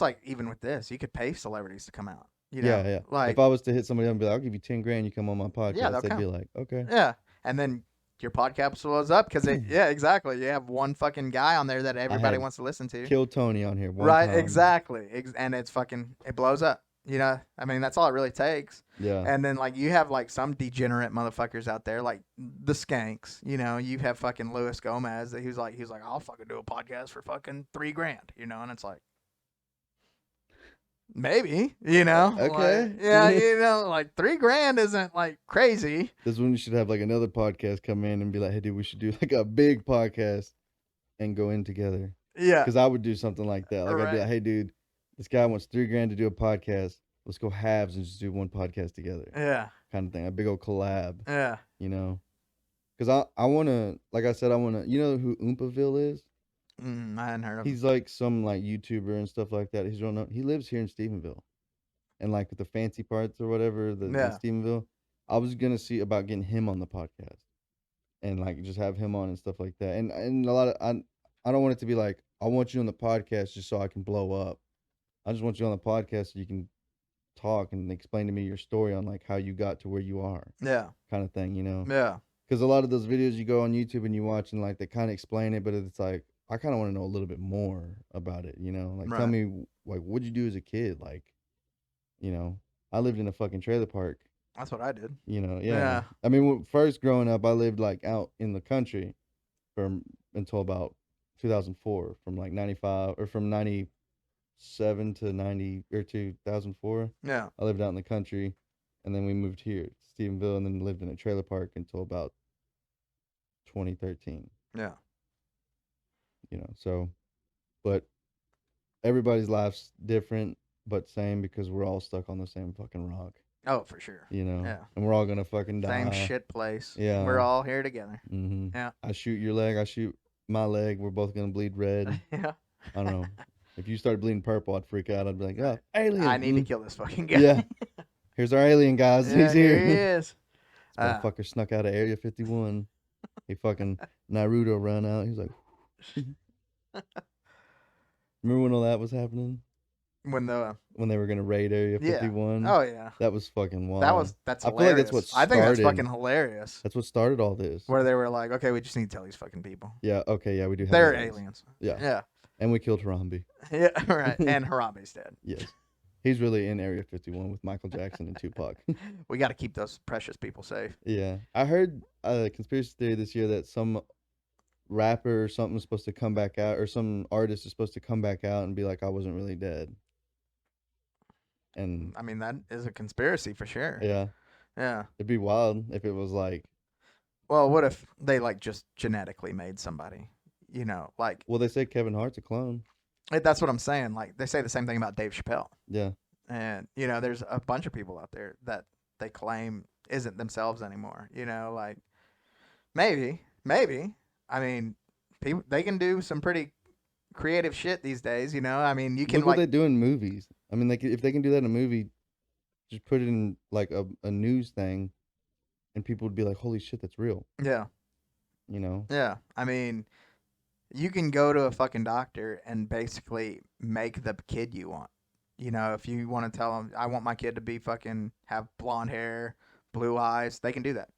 like even with this, you could pay celebrities to come out. Yeah. Like if I was to hit somebody up and be like, I'll give you 10 grand, you come on my podcast, they'd be like, okay. Yeah, and then your podcast was up because yeah, exactly. You have one fucking guy on there that everybody wants to listen to. Kill Tony on here, right? time. Exactly, and it's fucking it blows up. I mean that's all it really takes. Yeah. And then like you have like some degenerate motherfuckers out there like the Skanks. You have fucking Luis Gomez that he's like I'll fucking do a podcast for fucking $3,000. And it's like. Maybe, Okay. Like, yeah, like $3,000 isn't like crazy. This is when you should have like another podcast come in and be like, hey, dude, we should do like a big podcast and go in together. Yeah. Because I would do something like that. Like, Right. I'd be like, hey, dude, this guy wants $3,000 to do a podcast. Let's go halves and just do one podcast together. Yeah. Kind of thing. A big old collab. Yeah. Because I want to, like I said, I want to, you know who Oompaville is? I hadn't heard of him. He's like some like YouTuber and stuff like that. He's real known. He lives here in Stephenville, and like with the fancy parts or whatever, the Stephenville. I was gonna see about getting him on the podcast, and like just have him on and stuff like that. And a lot of I don't want it to be like I want you on the podcast just so I can blow up. I just want you on the podcast so you can talk and explain to me your story on like how you got to where you are. Yeah. Kind of thing, Yeah. Because a lot of those videos you go on YouTube and you watch and like they kind of explain it, but it's like. I kind of want to know a little bit more about it, Like, tell me, like, what'd you do as a kid? Like, I lived in a fucking trailer park. That's what I did. Yeah. I mean, first growing up, I lived, like, out in the country until about 2004, from, like, 95, or from 97 to 90, or 2004. Yeah. I lived out in the country, and then we moved here to Stephenville, and then lived in a trailer park until about 2013. Yeah. So, but everybody's life's different, but same because we're all stuck on the same fucking rock. Oh, for sure. Yeah. And we're all gonna fucking die. Same shit place. Yeah. We're all here together. Mm-hmm. Yeah. I shoot your leg, I shoot my leg. We're both gonna bleed red. Yeah. I don't know. If you started bleeding purple, I'd freak out. I'd be like, oh, alien. I need to kill this fucking guy. Yeah. Here's our alien, guys. Yeah, He's here. Here he is. This motherfucker snuck out of Area 51. He fucking Naruto run out. He's like. Remember when all that was happening? When they were gonna raid Area 51? Yeah. Oh yeah. That was fucking wild. That's hilarious. I feel like that's what started. I think that's fucking hilarious. That's what started all this. Where they were like, okay, we just need to tell these fucking people. Yeah. Okay. Yeah, we do. Have They're aliens. aliens. Yeah. Yeah. And we killed Harambe. Yeah. Right. And Harambe's dead. Yes. He's really in Area 51 with Michael Jackson and Tupac. We got to keep those precious people safe. Yeah. I heard a conspiracy theory this year that some rapper or something is supposed to come back out, or some artist is supposed to come back out and be like, I wasn't really dead. And I mean, that is a conspiracy for sure. yeah, Yeah. it'd be wild if it was like, Well, what if they like just genetically made somebody? You know, like well, they say Kevin Hart's a clone. that's what I'm saying. Like they say the same thing about Dave Chappelle. Yeah. And you know, there's a bunch of people out there that they claim isn't themselves anymore. You know, like maybe. I mean, people they can do some pretty creative shit these days. You know, I mean, you can Look what like they do in movies. I mean, if they can do that in a movie, just put it in like a news thing, and people would be like, "Holy shit, that's real." yeah. You know? Yeah, I mean, you can go to a fucking doctor and basically make the kid you want. You know, if you want to tell them, I want my kid to be fucking have blonde hair, blue eyes, they can do that.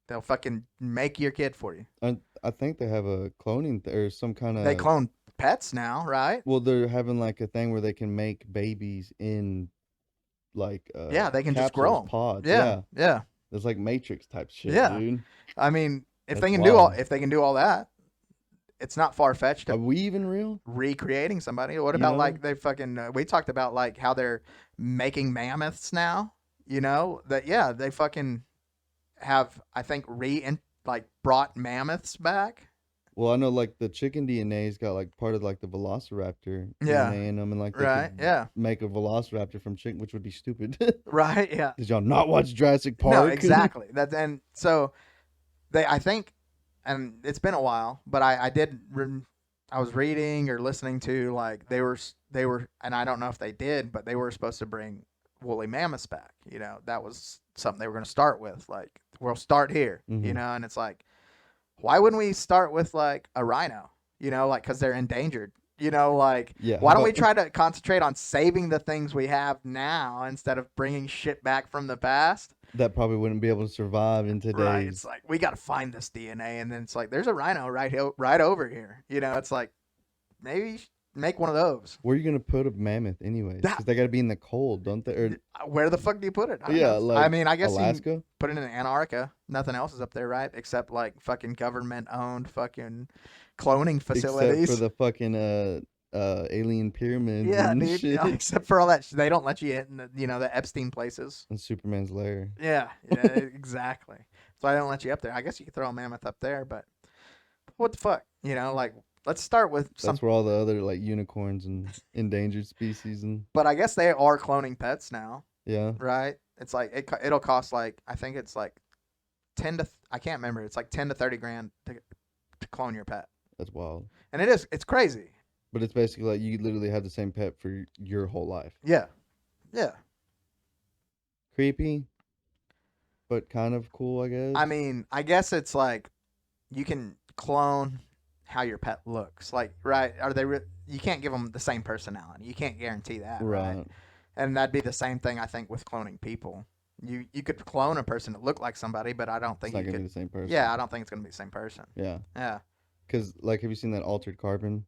They'll fucking make your kid for you. I think they have a cloning or some kind of. They clone pets now, right? Well, they're having like a thing where they can make babies in, like, Yeah, they can just grow capsules, 'em. pods. Yeah, yeah. There's like Matrix type shit, Yeah. dude. I mean, if That's they can wild. if they can do all that, it's not far fetched Are to we even real? recreating somebody. What You about know? like they fucking? We talked about like how they're making mammoths now. You know that yeah, they fucking have I think brought mammoths back. Well, I know like the chicken DNA's got like part of like the Velociraptor Yeah. DNA in them, and like they Right? could Yeah. make a Velociraptor from chicken, which would be stupid. Right? Yeah. Did y'all not watch Jurassic Park? No, exactly. That and so they I think, and it's been a while, but I was reading or listening to like they were and I don't know if they did, but they were supposed to bring woolly mammoths back. You know, that was something they were going to start with. Like we'll start here, you Mhm. know, and it's like, why wouldn't we start with like a rhino? You know, like because they're endangered. You know, like Yeah, why how don't we about- try to concentrate on saving the things we have now instead of bringing shit back from the past? that probably wouldn't be able to survive in today's. Right. It's like we got to find this DNA, and then it's like there's a rhino right over here. You know, it's like maybe make one of those. Where are you gonna put a mammoth anyways? That- Because they got to be in the cold, don't they? Or, Where the fuck do you put it? I don't yeah, know. like I mean, I guess you Alaska. put it in Antarctica. Nothing else is up there, right? Except like fucking government-owned fucking cloning facilities. Except for the fucking alien pyramids yeah, and dude. shit. Except for all that, they don't let you in the the Epstein places. And Superman's lair. Yeah, exactly. So I don't let you up there. I guess you could throw a mammoth up there, but what the fuck? You know, like let's start with some. That's where all the other like unicorns and endangered species and But I guess they are cloning pets now, yeah. right? It's like it'll cost like I think it's like I can't remember. It's like 10 to 30 grand to clone your pet, That's wild. and it's crazy. But it's basically like you literally have the same pet for your whole life. Yeah, yeah. Creepy, but kind of cool, I guess. I mean, I guess it's like you can clone how your pet looks. Like, right? Are they? You can't give them the same personality. You can't guarantee that, right? And that'd be the same thing I think with cloning people. You could clone a person to look like somebody, but I don't It's think not you gonna could. be the same person. Yeah, I don't think it's gonna be the same person. Yeah. Yeah. Because like, have you seen that Altered Carbon?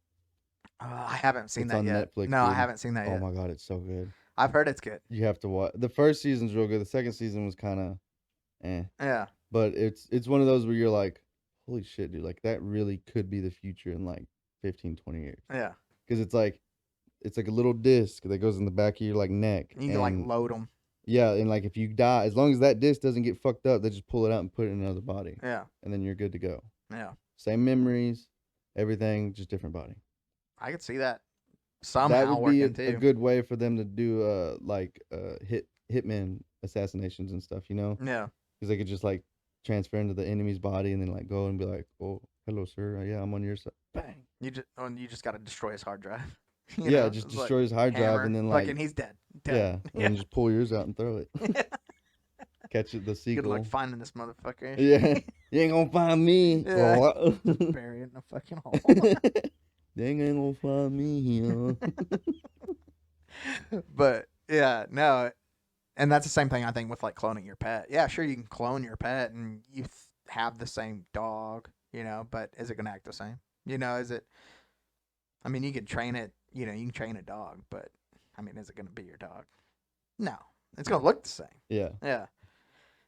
I haven't seen It's that on yet. Netflix, No, I dude. haven't seen that Oh yet. my god, it's so good. I've heard it's good. You have to watch. The first season's real good. The second season was kind of, eh. Yeah. But it's one of those where you're like, holy shit, dude! Like that really could be the future in like 15, 20 years. Yeah. Because it's like a little disc that goes in the back of your like neck. You can like and- load them. Yeah, and like if you die, as long as that disc doesn't get fucked up, they just pull it out and put it in another body, Yeah. and then you're good to go. Yeah. Same memories, everything, just different body. I could see that That somehow would be working a too. good way for them to do hitman assassinations and stuff, you know? Yeah. Because they could just like transfer into the enemy's body and then like go and be like, oh, hello, sir. Yeah, I'm on your side. Bang. You just got to destroy his hard drive. You Yeah, know, just it's like destroy his hard drive hammer, and then like, and he's dead. yeah, Dead. and then just pull yours out and throw it. Catch it, the Good sequel. luck finding this motherfucker. Yeah, you ain't gonna find me. Yeah. Bury it in a fucking hole. They ain't gonna find me here. But yeah, no, and that's the same thing I think with like cloning your pet. Yeah, sure you can clone your pet and you have the same dog, you know, but is it gonna act the same? You know, is it? I mean, you can train it. You know, you can train a dog, but I mean, is it going to be your dog? No. It's going to look the same. Yeah. Yeah.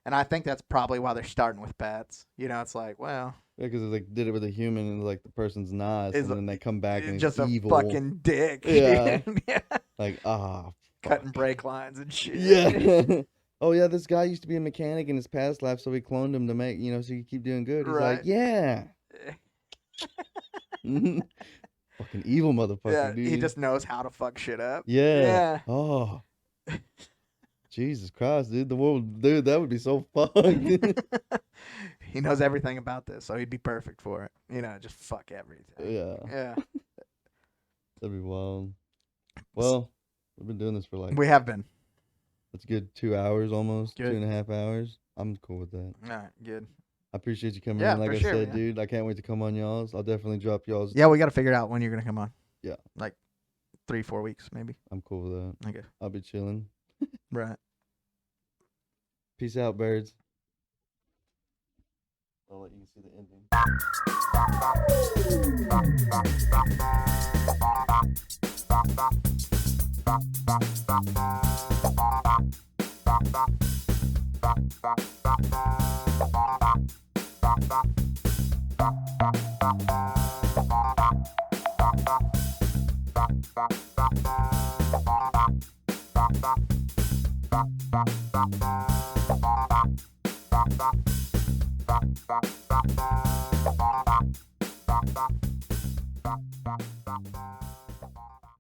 And I think that's probably why they're starting with pets. You know, it's like, well, Yeah, because like did it with a human and like the person's nice, Is and then they come back and it's just it's a evil. fucking dick. Yeah. dude. Yeah. Like Cutting brake lines and shit. Yeah. Oh yeah, this guy used to be a mechanic in his past life, so we cloned him to make so he could keep doing good. He's like, Right. yeah. Fucking evil motherfucker, Yeah, dude. he just knows how to fuck shit up. Yeah. Oh. Jesus Christ, dude. The world, dude, that would be so fucked. He knows everything about this, so he'd be perfect for it. You know, just fuck everything. Yeah. Yeah. That'd be wild. Well, we've been doing this for like, We have been. that's good 2 hours almost, Good. 2.5 hours. I'm cool with that. All right, good. I appreciate you coming Yeah, in. Like for I sure, said, man. dude, I can't wait to come on y'all's. I'll definitely drop y'all's. Yeah, we got to figure out when you're going to come on. Yeah. Like 3-4 weeks, maybe. I'm cool with that. Okay. I'll be chilling. Right. Peace out, birds. I'll let you see the ending. Bye.